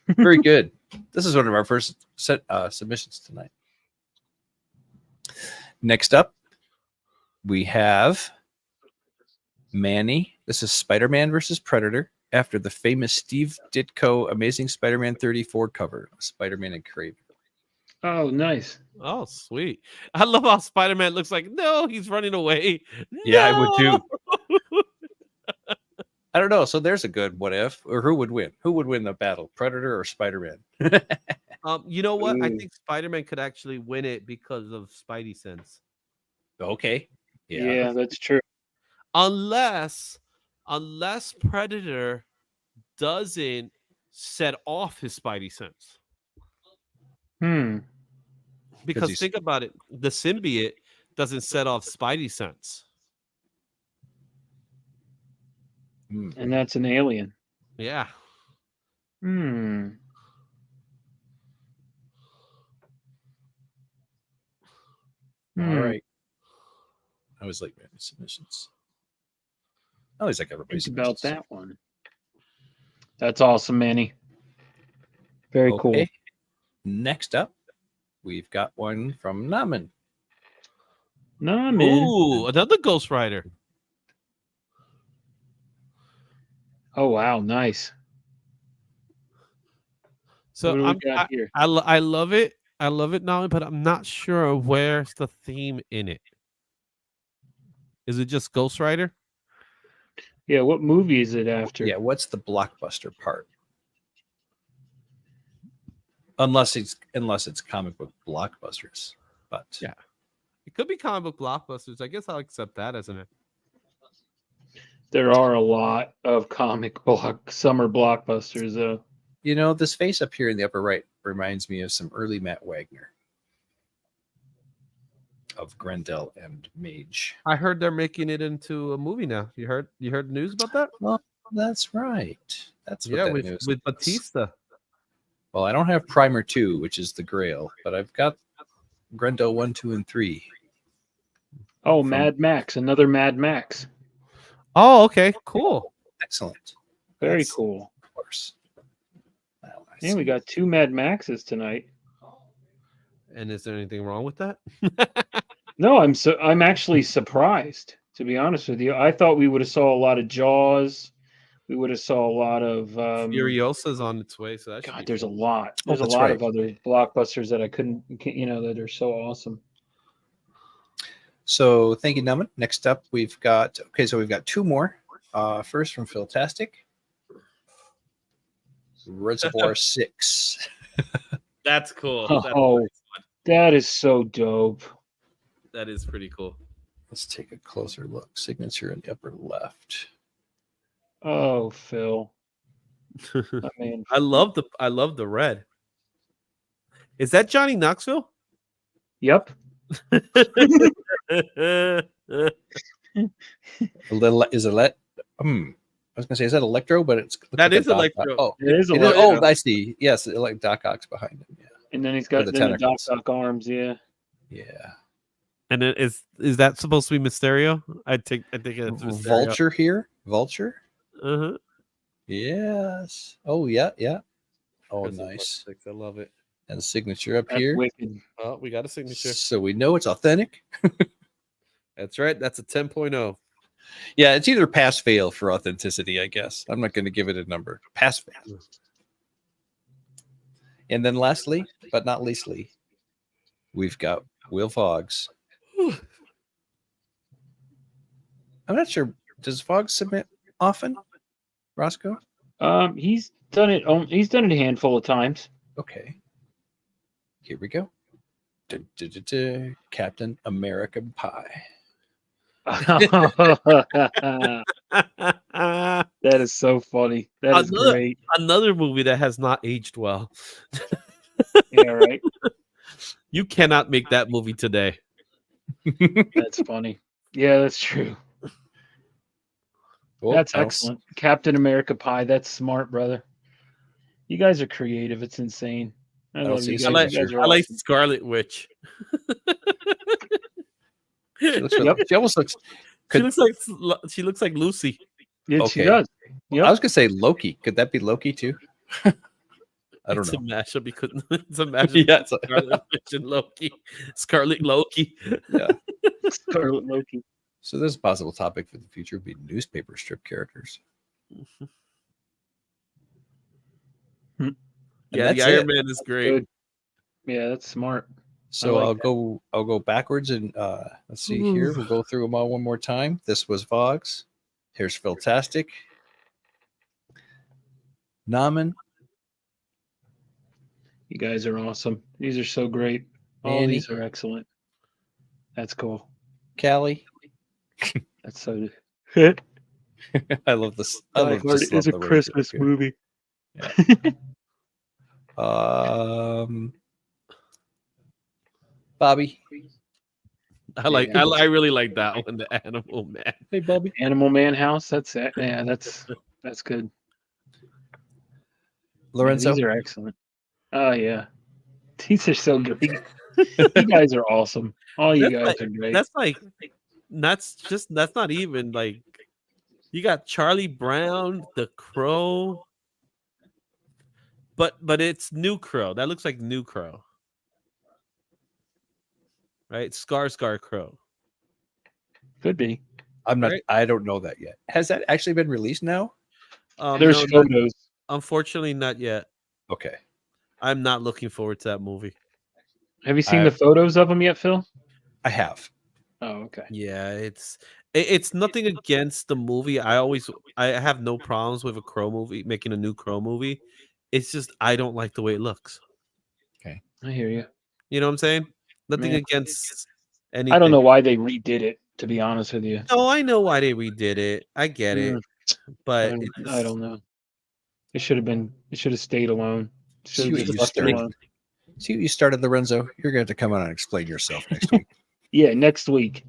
Very good. This is one of our first set submissions tonight. Next up, we have Manny. This is Spider-Man versus Predator after the famous Steve Ditko Amazing Spider-Man 34 cover of Spider-Man and Kraven. Oh, nice. Oh, sweet. I love how Spider-Man looks like, no, he's running away. Yeah, I would No! too. I don't know. So there's a good what if, or who would win? Who would win the battle, Predator or Spider-Man? You know what? I Ooh. think Spider-Man could actually win it because of Spidey sense. Okay. Yeah, that's true. Unless Predator doesn't set off his Spidey sense. Because he's- think about it, the symbiote doesn't set off Spidey sense. Hmm. And that's an alien. Yeah. All right. I was like, man, submissions. I always like everybody's Think about submissions. that one. That's awesome, Manny. Very cool. Okay. Next up, we've got one from Naman. Nah, man. Ooh, another Ghost Rider. Oh, wow. Nice. So What do we got here? I love it. I love it now, but I'm not sure where's the theme in it. Is it just Ghost Rider? Yeah, what movie is it after? Yeah, what's the blockbuster part? Unless it's comic book blockbusters, but Yeah. It could be comic book blockbusters. I guess I'll accept that as an. There are a lot of summer blockbusters, though. you know, this face up here in the upper right reminds me of some early Matt Wagner of Grendel and Mage. I heard they're making it into a movie now. You heard the news about that? Well, that's right. That's what Yeah, that with news is. Batista. Well, I don't have Primer 2, which is the Grail, but I've got Grendel 1, 2, and 3. Oh, Mad Max, another Mad Max. Oh, okay, cool. Excellent. Very That's- cool. Of course. Well, I Yeah, we see. got 2 Mad Maxes tonight. And is there anything wrong with that? No, I'm actually surprised, to be honest with you. I thought we would have saw a lot of Jaws. We would have saw a lot of Furiosa's on its way, so that should God, be there's a cool. lot. There's a that's lot right. of other blockbusters that I couldn't, that are so awesome. So thank you, Naman. Next up, we've got 2 more. First from Philtastic. Reservoir 6. That's cool. That's Oh, a nice one. that is so dope. That is pretty cool. Let's take a closer look. Signature in the upper left. Oh, Phil. I mean, I love the red. Is that Johnny Knoxville? yep. I was gonna say, is that Electro? But it's That is Doc- Electro. Oh, It is it is- Electro. oh, I see. Yes, like Doc Ock's behind him. Yeah, And then he's got the the Doc tentacles. Ock arms, yeah. yeah. And it is that supposed to be Mysterio? I think it's Mysterio. Vulture here. Vulture. Uh-huh. Yes. Oh yeah, yeah. Oh, Reservoir nice. 6, I love it. And signature up That's here. wicked. Oh, we got a signature. So we know it's authentic. That's right. That's a 10.0. Yeah, it's either pass fail for authenticity, I guess. I'm not going to give it a number. Pass fail. And then lastly, but not leastly, we've got Will Fogg's I'm not sure. Does Vog submit often, Roscoe? He's done it. He's done it a handful of times. Okay. Here we go. Captain American Pie. That is so funny. That is great. Another movie that has not aged well. Yeah, right. You cannot make that movie today. That's funny. Yeah, that's true. Oh, That's I don't- excellent. Captain America Pie. That's smart, brother. You guys are creative. It's insane. I don't love see you a guys. signature. You guys are I like awesome. Scarlet Witch. She looks really- she almost looks. She looks like Lucy. Yeah, Okay. she does. I was gonna say Loki. Could that be Loki too? I don't It's know. a mashup because it's a mashup. Yeah, it's Scarlet Witch and Loki. Scarlet Loki. Yeah. Scarlet Loki. So this possible topic for the future would be newspaper strip characters. Hmm. Yeah, the that's Iron it. Man is great. Good. Yeah, that's smart. So like I'll go backwards and let's see here. We'll go through them all one more time. This was Vogs. Here's Philtastic. Naman. You guys are awesome. These are so great. All Annie. these are excellent. That's cool. Callie. That's so good. I love this. I Die love, Hard just is love a the way Christmas it- movie. Bobby. I really like that one, the Animal Man. Hey, Bobby. Animal Man House. That's it. Yeah, that's good. Lorenzo. Yeah, these are excellent. Oh yeah, these are so great. You guys are awesome. All you guys are great. That's not even like you got Charlie Brown, the Crow, but it's New Crow. That looks like New Crow, right? Scar Crow. Could be. I'm not. Right. I don't know that yet. Has that actually been released now? There's No, photos. unfortunately, not yet. Okay. I'm not looking forward to that movie. Have you seen the photos of them yet, Phil? I have. Oh, okay. Yeah, it's nothing against the movie. I have no problems with a Crow movie, making a new Crow movie. It's just I don't like the way it looks. I hear you. You know what I'm saying? Nothing Man. against anything. I don't know why they redid it. To be honest with you, No, I know why they redid it. I get it, but I don't know. It should have stayed alone. See Should what have you just left it started. alone. See what you started, Lorenzo. You're going to have to come on and explain yourself next week. Yeah, next week.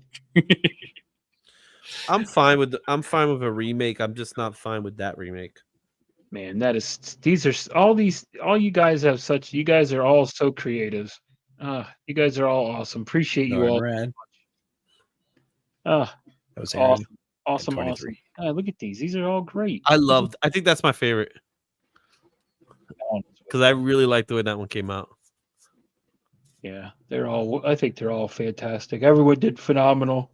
I'm fine with a remake. I'm just not fine with that remake. Man, all you guys have such. You guys are all so creative. You guys are all awesome. Appreciate you all. Rad. That That was Aaron. awesome. 23. Look at these. These are all great. I think that's my favorite because I really like the way that one came out. Yeah, I think they're all fantastic. Everyone did phenomenal.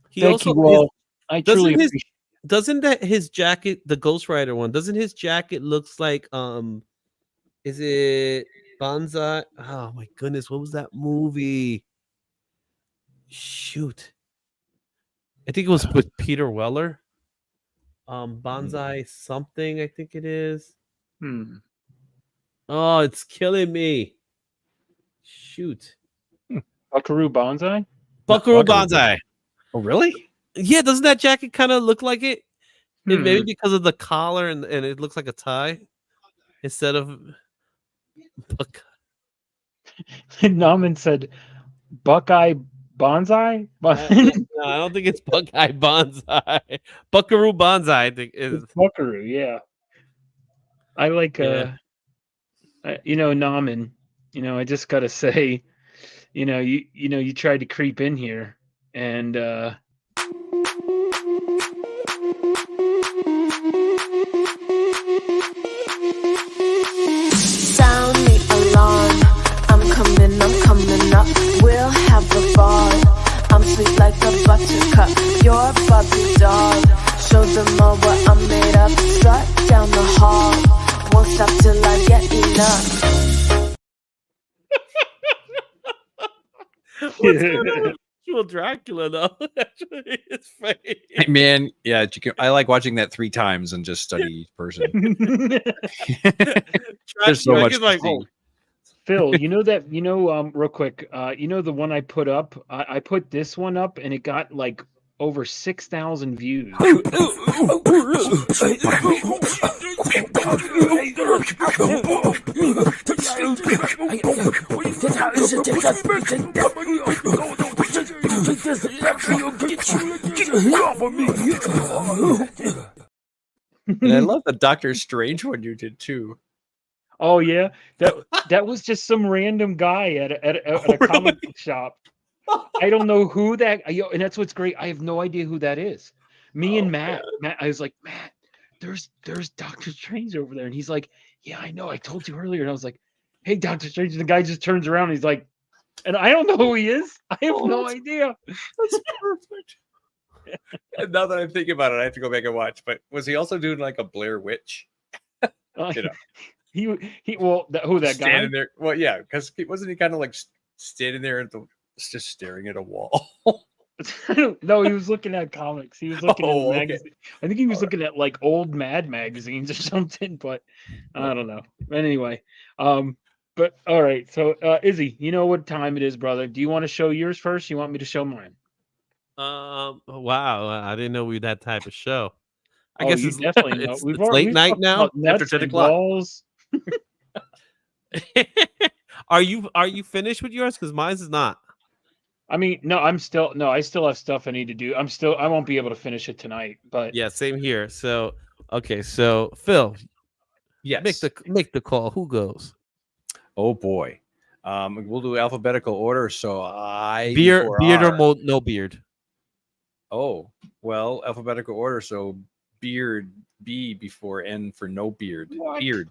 He Thank also you all. I truly appreciate. doesn't that his jacket, the Ghost Rider one, doesn't his jacket looks like is it Banzai? Oh my goodness, what was that movie? Shoot. I think it was with Peter Weller. Banzai something, I think it is. Oh, it's killing me. Shoot. Buckaroo Banzai? Buckaroo Banzai. Oh, really? Yeah, doesn't that jacket kind of look like it? And maybe because of the collar and it looks like a tie instead of Nauman said Buckeye Banzai? No, I don't think it's Buckeye Banzai. Buckaroo Banzai, I think is It's Buckaroo, yeah. I like Nauman, I just gotta say, you tried to creep in here and Sound the alarm. I'm coming up. We'll have a ball. I'm sweet like a buttercup. You're a Barbie doll. Show them all what I'm made of. Strut down the hall. Won't stop till I get enough. actual Dracula, though. Actually, it's fake. Hey, man, yeah, I like watching that 3 times and just study each person. There's so much to see. Phil, real quick, the one I put up, I put this one up and it got like over 6,000 views. And I love the Doctor Strange one you did too. Oh yeah, that was just some random guy at a comic book shop. I don't know who that. And that's what's great. I have no idea who that is. Me and Matt. I was like, Matt, there's Doctor Strange over there, and he's like, yeah, I know. I told you earlier, and I was like, hey, Doctor Strange. And the guy just turns around, and he's like, and I don't know who he is. I have no idea. That's perfect. And now that I'm thinking about it, I have to go back and watch. But was he also doing like a Blair Witch? Who that guy? There. Well, yeah, because wasn't he kind of like standing there just staring at a wall? No, he was looking at comics. He was looking at magazines. I think he was looking at like old Mad magazines or something, but I don't know. But anyway, but all right. So, Izzy, you know what time it is, brother. Do you want to show yours first? You want me to show mine? Wow, I didn't know we had that type of show. I guess it's definitely know. It's late night now after 10 o'clock. Are you finished with yours? Because mine is not. I mean, no, I still have stuff I need to do. I won't be able to finish it tonight, but yeah, same here. So okay, so Phil, yes, make the call. Who goes? Oh boy, we'll do alphabetical order. So beard or no beard. Oh well, alphabetical order. So beard B before N for no beard. What? Beard.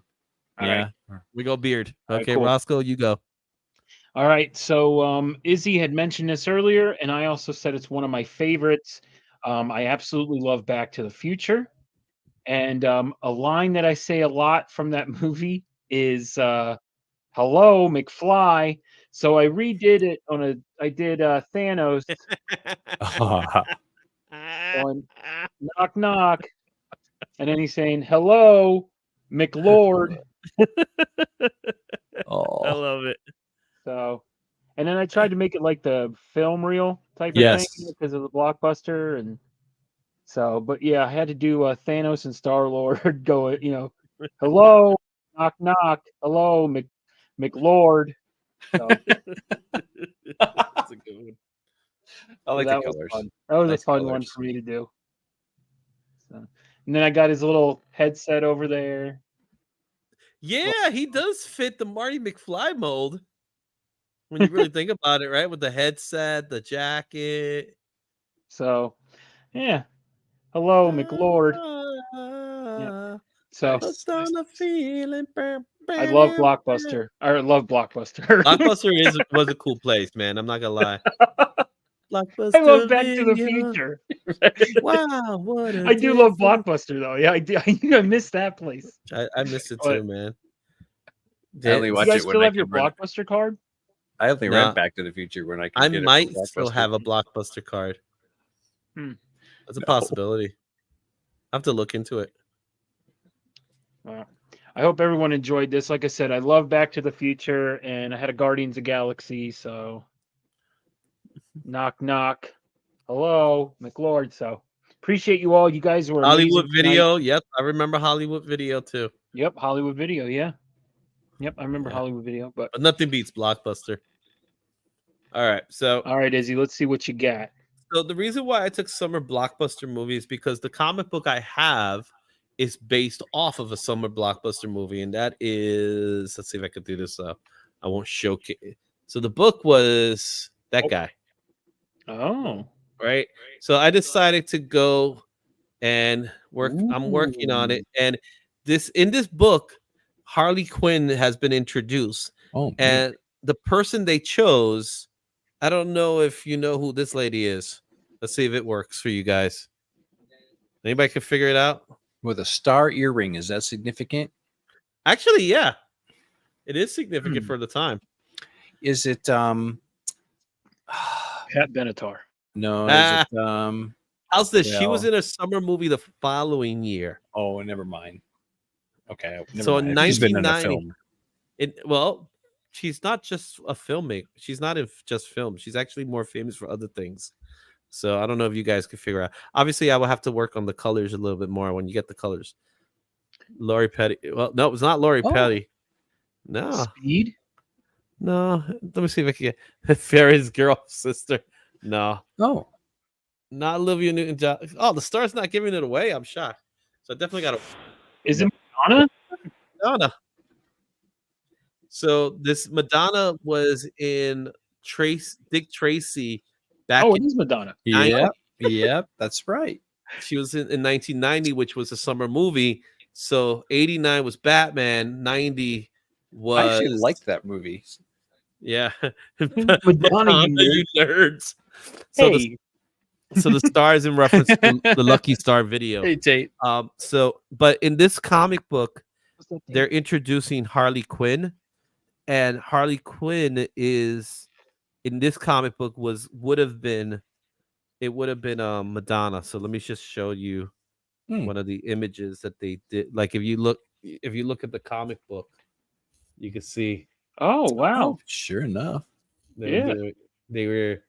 Yeah, we go beard. Okay, cool. Rosko, you go. All right. So Izzy had mentioned this earlier, and I also said it's one of my favorites. I absolutely love Back to the Future. And a line that I say a lot from that movie is hello, McFly. So I redid it I did Thanos going knock knock. And then he's saying, hello, McLord. I love it. So, and then I tried to make it like the film reel type of thing because of the blockbuster, and so, but yeah, I had to do Thanos and Star-Lord go, hello, knock knock, hello, McLord. So, that's a good one. I like the colors. That was nice a fun one for me to do. So, and then I got his little headset over there. Yeah, he does fit the Marty McFly mold. When you really think about it, right? With the headset, the jacket. So, yeah. Hello, McLord. Yeah. So, I love Blockbuster. I love Blockbuster. Blockbuster was a cool place, man. I'm not gonna lie. Blockbuster. I love Back to the Future. Wow, what I do love Blockbuster though. Yeah, I do. I miss that place. I miss it too, man. I only watch you guys it when still I have your can rent Blockbuster card? I only rent Back to the Future when I can. I might still have a Blockbuster card. That's a possibility. I have to look into it. Wow. I hope everyone enjoyed this. Like I said, I love Back to the Future, and I had a Guardians of Galaxy. So, knock knock, hello, McLord. So, appreciate you all. You guys were Hollywood Video. Tonight. Yep, I remember Hollywood Video too. Yep, Hollywood Video. Yeah. Yep, I remember Hollywood Video, but nothing beats Blockbuster. All right, Izzy, let's see what you got. So the reason why I took summer blockbuster movies because the comic book I have is based off of a summer blockbuster movie, and that is, let's see if I could do this. I won't showcase. So the book was that guy. Oh, right. So I decided to go and work. I'm working on it, and in this book, Harley Quinn has been introduced. And the person they chose, I don't know if you know who this lady is. Let's see if it works for you guys. Anybody can figure it out? With a star earring, is that significant? Actually, yeah. It is significant for the time. Is it Pat Benatar. No, Ah. is it, How's this? She was well- in a summer movie the following year. oh, never mind. Okay, never So in mind. She's been in a 1990 film. Well, she's not just a filmmaker. She's not in just film. She's actually more famous for other things. So I don't know if you guys could figure out. Obviously, I will have to work on the colors a little bit more when you get the colors. Lori Petty. Well, no, it's not Lori Oh. Petty. No, Speed. no. Let me see if I can get Ferris girl sister. No, Oh, not Olivia Newton-John. Oh, the star's not giving it away. I'm shocked. So I definitely got to. Is it Madonna? Madonna. So this Madonna was in Dick Tracy back Oh, in it is Madonna. yep, yep, that's right. she was in 1990, which was a summer movie. So 89 was Batman, 90 was I actually liked that movie. yeah. Madonna, you you nerds. So Hey, the stars in reference to the Lucky Star video. Hey, Tate. But in this comic book, what's that thing? they're introducing Harley Quinn, and Harley Quinn is in this comic book would have been Madonna. So let me just show you one of the images that they did. Like if you look at the comic book, you can see Oh wow. Oh, sure enough. Yeah. they were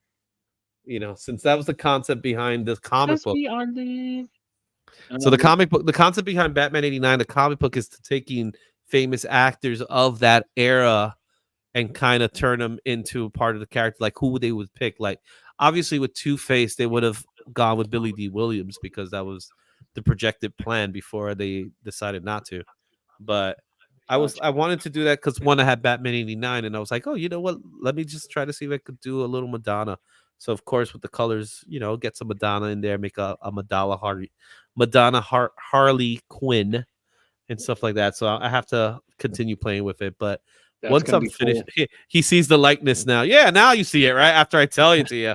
since that was the concept behind this comic Must book. be on the. So the comic book, the concept behind Batman 89, the comic book is taking famous actors of that era and kind of turn them into part of the character, like who they would pick. Like obviously with Two-Face, they would have gone with Billy D. Williams because that was the projected plan before they decided not to. But I wanted to do that because one, I had Batman 89, and I was like, oh, you know what? Let me just try to see if I could do a little Madonna. So of course with the colors, get some Madonna in there, make a Madonna Harley Quinn and stuff like that. So I have to continue playing with it. But That's once gonna I'm be finished, cool. he sees the likeness now. Yeah, now you see it, right? After I tell it to you.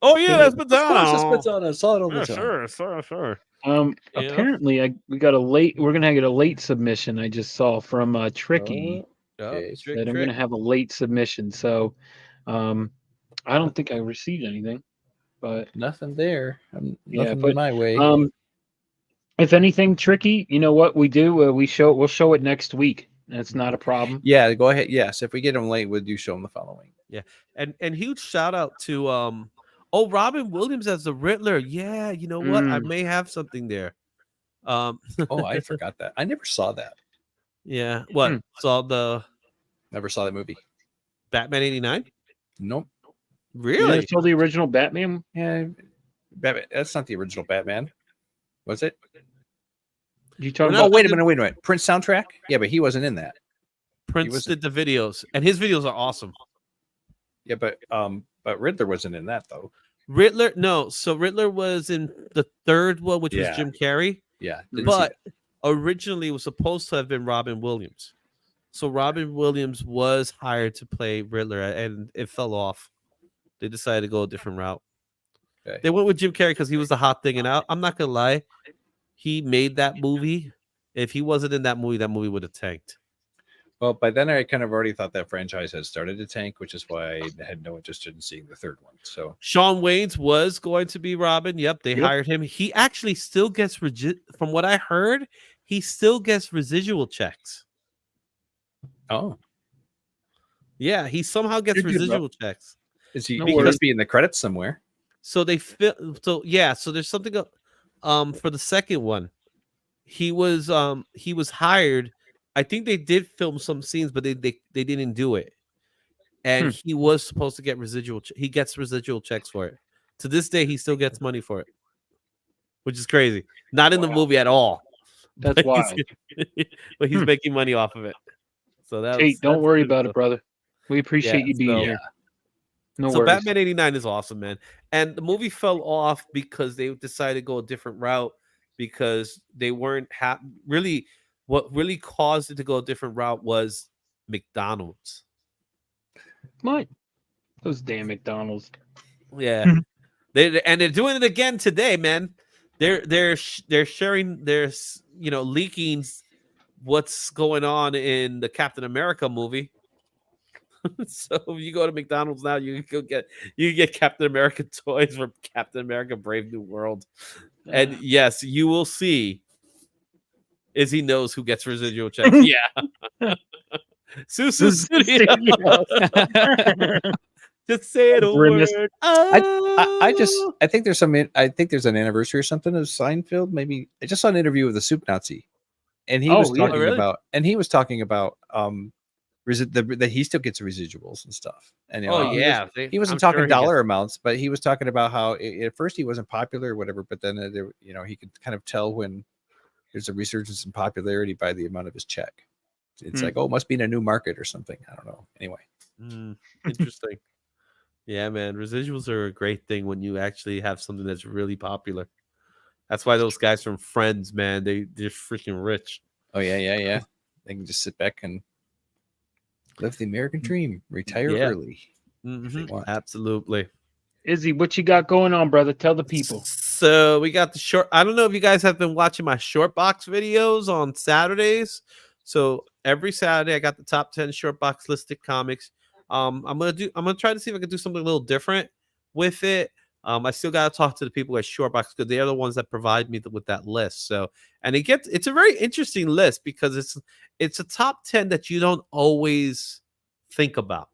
Oh yeah, that's Madonna. Of course, it's Madonna. I saw it all the time. Sure. Yeah. Yeah. we got a late. We're gonna get a late submission. I just saw from Tricky Okay. that I'm gonna have a late submission. So, I don't think I received anything, but Nothing there. Yeah, Nothing but, my way. if anything, Tricky, you know what we do? We'll show it next week. That's not a problem. Yeah, go ahead. Yes, if we get them late, we'll do show them the following. And huge shout out to Robin Williams as the Riddler. Yeah, you know what? I may have something there. Oh, I forgot that. I never saw that. Yeah. What? Saw the Never saw that movie. Batman 89? Nope. You Really? never saw the original Batman? Yeah, Batman. That's not the original Batman. Was it? You talking We're Oh, about? wait a minute. Prince soundtrack? Yeah, but he wasn't in that. Prince was- did the videos, and his videos are awesome. Yeah, but Riddler wasn't in that though. Riddler, no. So Riddler was in the third one, which was Yeah. Jim Carrey. Yeah, didn't see But that. originally it was supposed to have been Robin Williams. So Robin Williams was hired to play Riddler, and it fell off. They decided to go a different route. Okay. They went with Jim Carrey because he was the hot thing. And I'm not gonna lie, he made that movie. If he wasn't in that movie would have tanked. Well, by then I kind of already thought that franchise had started to tank, which is why I had no interest in seeing the third one. So Shawn Waynes was going to be Robin. Yep, they Yep. hired him. He actually still gets from what I heard, he still gets residual checks. oh, Yeah, he somehow gets You're good, bro. residual checks. is he? No He worries. must be in the credits somewhere. So they so there's something for the second one. He was hired. I think they did film some scenes, but they didn't do it. And he was supposed to get residual. He gets residual checks for it. To this day, he still gets money for it, which is crazy. Not in the movie at all. That's But wild. but he's making money off of it. So Tate, don't worry about it, brother. We appreciate you being so- here. No So worries. Batman 89 is awesome, man. And the movie fell off because they decided to go a different route because they weren't really. What really caused it to go a different route was McDonald's. What? Those damn McDonald's. Yeah, they're doing it again today, man. They're sharing, leaking what's going on in the Captain America movie. So if you go to McDonald's now, you can get Captain America toys from Captain America Brave New World. And yes, you will see Izzy knows who gets residual checks. Yeah. Susu Studio. Just say it a Grimace. word. I think there's an anniversary or something of Seinfeld. Maybe I just saw an interview with the Soup Nazi, and he was yeah. talking Really? about that he still gets residuals and stuff. And you know, Oh yeah, he wasn't I'm talking sure he dollar gets- amounts, but he was talking about how at first he wasn't popular or whatever, but then you know, he could kind of tell when there's a resurgence in popularity by the amount of his check. It's like, oh, it must be in a new market or something. I don't know. Anyway, Interesting. Yeah, man, residuals are a great thing when you actually have something that's really popular. That's why those guys from Friends, man, they're freaking rich. oh yeah. They can just sit back and live the American dream, retire Yeah. early. If they want. Absolutely. Izzy, what you got going on, brother? Tell the people. So we got the short. I don't know if you guys have been watching my short box videos on Saturdays. So every Saturday I got the top 10 short box listed comics. I'm gonna try to see if I can do something a little different with it. I still gotta talk to the people at Shortbox because they are the ones that provide me with that list. So, and it's a very interesting list because it's a top 10 that you don't always think about,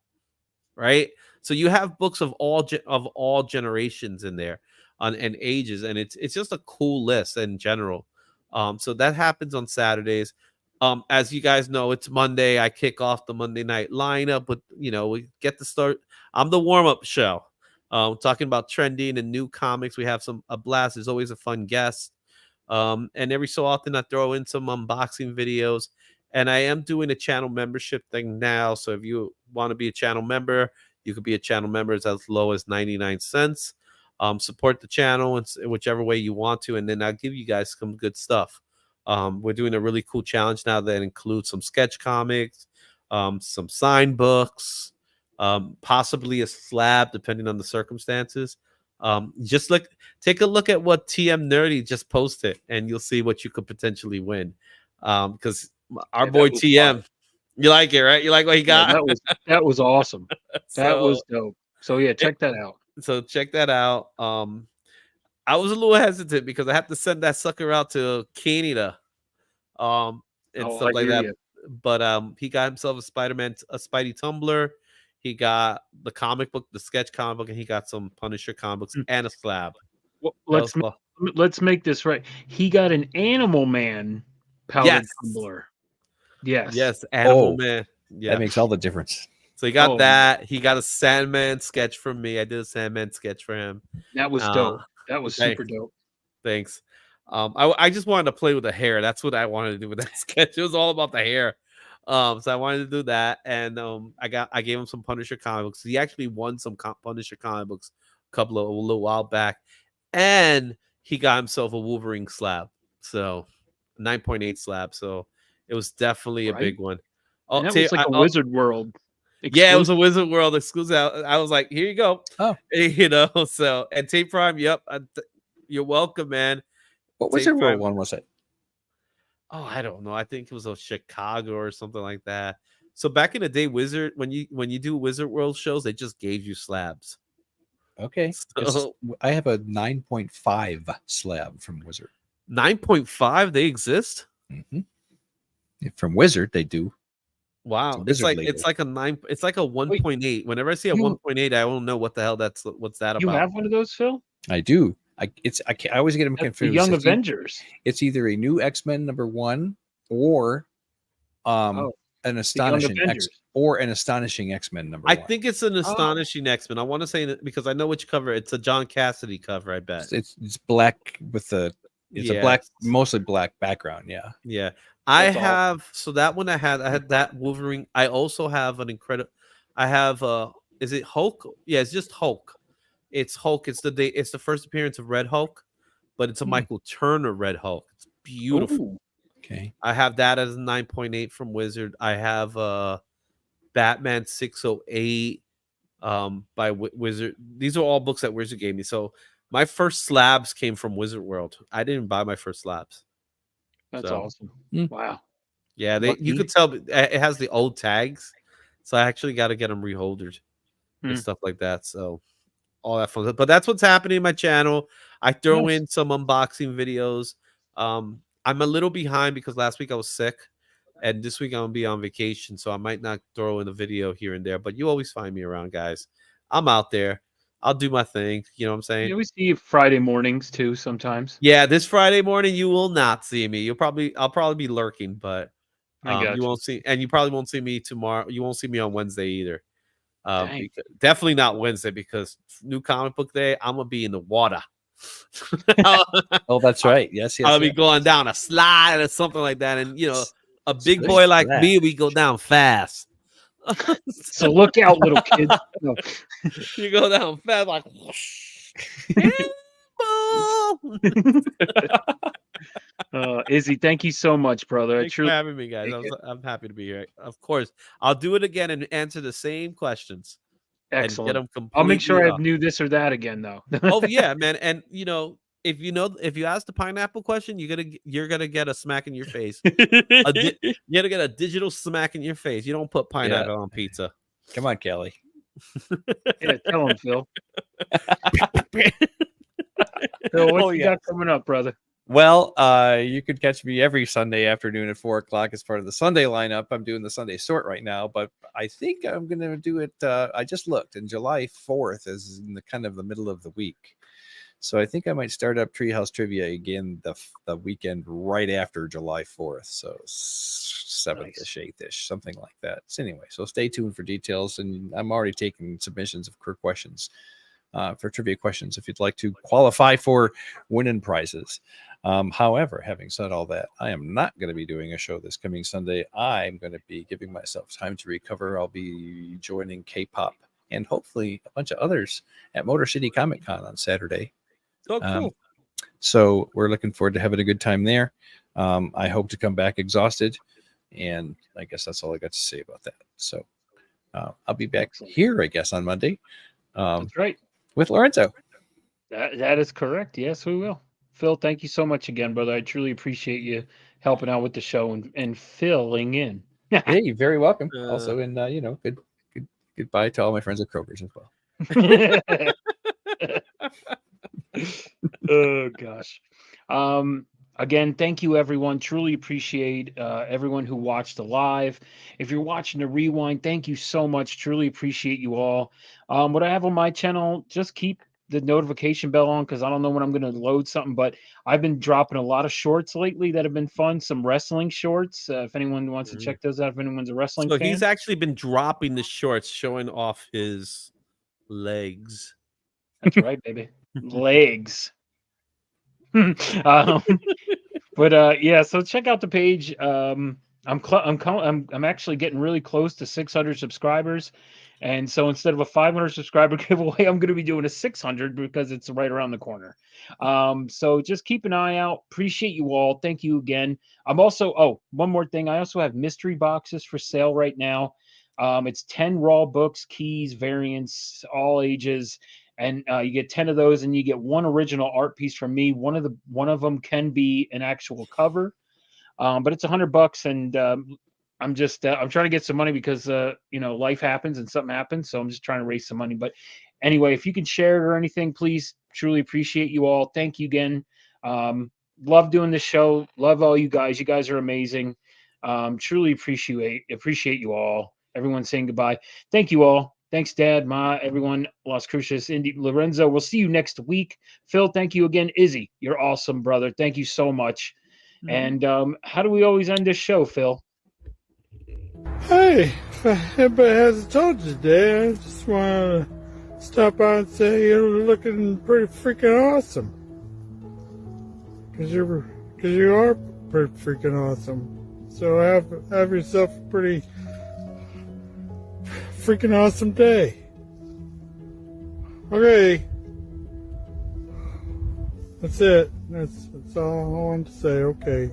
right? So you have books of all generations in there and ages, and it's just a cool list in general. So that happens on Saturdays. As you guys know, it's Monday. I kick off the Monday night lineup, but we get to start. I'm the warm-up show. Talking about trending and new comics. We have a blast. There's always a fun guest. And every so often I throw in some unboxing videos. And I am doing a channel membership thing now. So if you want to be a channel member, you could be a channel member. It's as low as 99 cents. Support the channel in whichever way you want to, and then I'll give you guys some good stuff. We're doing a really cool challenge now that includes some sketch comics, some sign books, possibly a slab depending on the circumstances. Take a look at what TM Nerdy just posted, and you'll see what you could potentially win. Because our boy TM, you like it, right? You like what he got? Yeah, that was awesome. That was dope. So yeah, check that out. So check that out. I was a little hesitant because I have to send that sucker out to Canada, and stuff like that. But he got himself a Spidey tumbler. He got the comic book, the sketch comic book, and he got some Punisher comic books and a slab. Well, let's make this right. He got an Animal Man powdered tumbler. Yes, Animal Man. Yeah, that makes all the difference. So he got that. He got a Sandman sketch from me. I did a Sandman sketch for him. That was dope. That was super dope. Thanks. I just wanted to play with the hair. That's what I wanted to do with that sketch. It was all about the hair. So I wanted to do that, and I gave him some Punisher comic books. He actually won some Punisher comic books a little while back, and he got himself a Wolverine slab. So 9.8 slab. So it was definitely a big one. Oh, that was like a Wizard World. Exclusive. Yeah, it was a Wizard World exclusive. I was like, here you go. Oh, so and Tape Prime, yep. You're welcome, man. What Wizard World one was it? Oh, I don't know. I think it was a Chicago or something like that. So back in the day, Wizard, when you do Wizard World shows, they just gave you slabs. Okay. So, I have a 9.5 slab from Wizard. 9.5, they exist? Mm-hmm. From Wizard, they do. Wow. It's like a 1.8. Whenever I see a 1.8, I don't know what the hell what's that about. You have one of those, Phil? I do. I always get them confused. The Young Avengers. It's either a new X-Men #1 or an astonishing X-Men #1. I think it's an astonishing X-Men. I want to say that because I know which cover. It's a John Cassidy cover, I bet. It's black with a mostly black background. Yeah. Yeah. So that one I had that Wolverine. I also have an incredible. I have is it Hulk? Yeah, it's just Hulk. It's Hulk. It's the first appearance of Red Hulk, but it's a Michael Turner Red Hulk. It's beautiful. Ooh. Okay. I have that as a 9.8 from Wizard. I have Batman 608 by Wizard. These are all books that Wizard gave me. So my first slabs came from Wizard World. I didn't buy my first slabs. That's awesome. Wow. Yeah, you could tell it has the old tags. So I actually got to get them reholdered and Hmm. stuff like that. So all that fun. But that's what's happening in my channel. I throw Nice. in some unboxing videos. I'm a little behind because last week I was sick, and this week I'm gonna be on vacation, so I might not throw in a video here and there. But you always find me around, guys. I'm out there. I'll do my thing. You know what I'm saying? Yeah, we see you Friday mornings too sometimes. Yeah, this Friday morning you will not see me. I'll probably be lurking, but I got you you. won't see, and you probably won't see me tomorrow. You won't see me on Wednesday either. Dang. Definitely not Wednesday because new comic book day. I'm gonna be in the water. Oh, that's right. Yes, yes. I'll be yes. going down a slide or something like that, and you know, a big Sweet boy like that. me, we go down fast. So look out, little kids. No. You go down fast like. Izzy, thank you so much, brother. Thanks for having me, guys. I'm happy to be here. Of course, I'll do it again and answer the same questions. Excellent. And get them I'll make sure I completely knew this or that again, though. Oh yeah, man. And if you ask the pineapple question, you're gonna get a smack in your face. You're gonna get a digital smack in your face. You don't put pineapple on pizza. Come on, Kelly. Yeah, tell him, Phil. Phil, what you got coming up, brother? Well, you could catch me every Sunday afternoon at 4:00 as part of the Sunday lineup. I'm doing the Sunday sort right now, but I think I'm going to do it. I just looked, and July 4th is in the kind of the middle of the week. So I think I might start up Treehouse Trivia again the weekend right after July 4th. So 7th-ish, 8th-ish, something like that. So anyway, so stay tuned for details. And I'm already taking submissions of questions for trivia questions if you'd like to qualify for winning prizes. However, having said all that, I am not going to be doing a show this coming Sunday. I'm going to be giving myself time to recover. I'll be joining K-pop and hopefully a bunch of others at Motor City Comic Con on Saturday. Oh, cool. So we're looking forward to having a good time there. I hope to come back exhausted. And I guess that's all I got to say about that. So I'll be back here, I guess, on Monday. That's right. With Lorenzo. That is correct. Yes, we will. Phil, thank you so much again, brother. I truly appreciate you helping out with the show and filling in. Hey, you're very welcome. Also, and goodbye to all my friends at Kroger's as well. Oh gosh. Again, thank you everyone. Truly appreciate everyone who watched the live. If you're watching the rewind, thank you so much. Truly appreciate you all. What I have on my channel, just keep the notification bell on because I don't know when I'm going to load something, but I've been dropping a lot of shorts lately that have been fun. Some wrestling shorts. If anyone wants to check those out, if anyone's a wrestling fan. He's actually been dropping the shorts, showing off his legs. That's right, baby. Legs. But yeah, so check out the page. I'm actually getting really close to 600 subscribers, and so instead of a 500 subscriber giveaway, I'm going to be doing a 600 because it's right around the corner. So just keep an eye out. Appreciate you all. Thank you again. I'm also one more thing. I also have mystery boxes for sale right now. It's 10 raw books, keys, variants, all ages. And you get 10 of those, and you get one original art piece from me. One of them can be an actual cover, but it's $100. And I'm trying to get some money because life happens and something happens, so I'm just trying to raise some money. But anyway, if you can share it or anything, please. Truly appreciate you all. Thank you again. Love doing this show. Love all you guys. You guys are amazing. Truly appreciate you all. Everyone saying goodbye. Thank you all. Thanks, Dad, Ma, everyone, Las Cruces, Indy, Lorenzo. We'll see you next week. Phil, thank you again. Izzy, you're awesome, brother. Thank you so much. And how do we always end this show, Phil? Hey, if anybody hasn't told you today, I just want to stop by and say you're looking pretty freaking awesome. Because you are pretty freaking awesome. So have yourself a pretty freaking awesome day. Okay. That's it. That's all I wanted to say. Okay.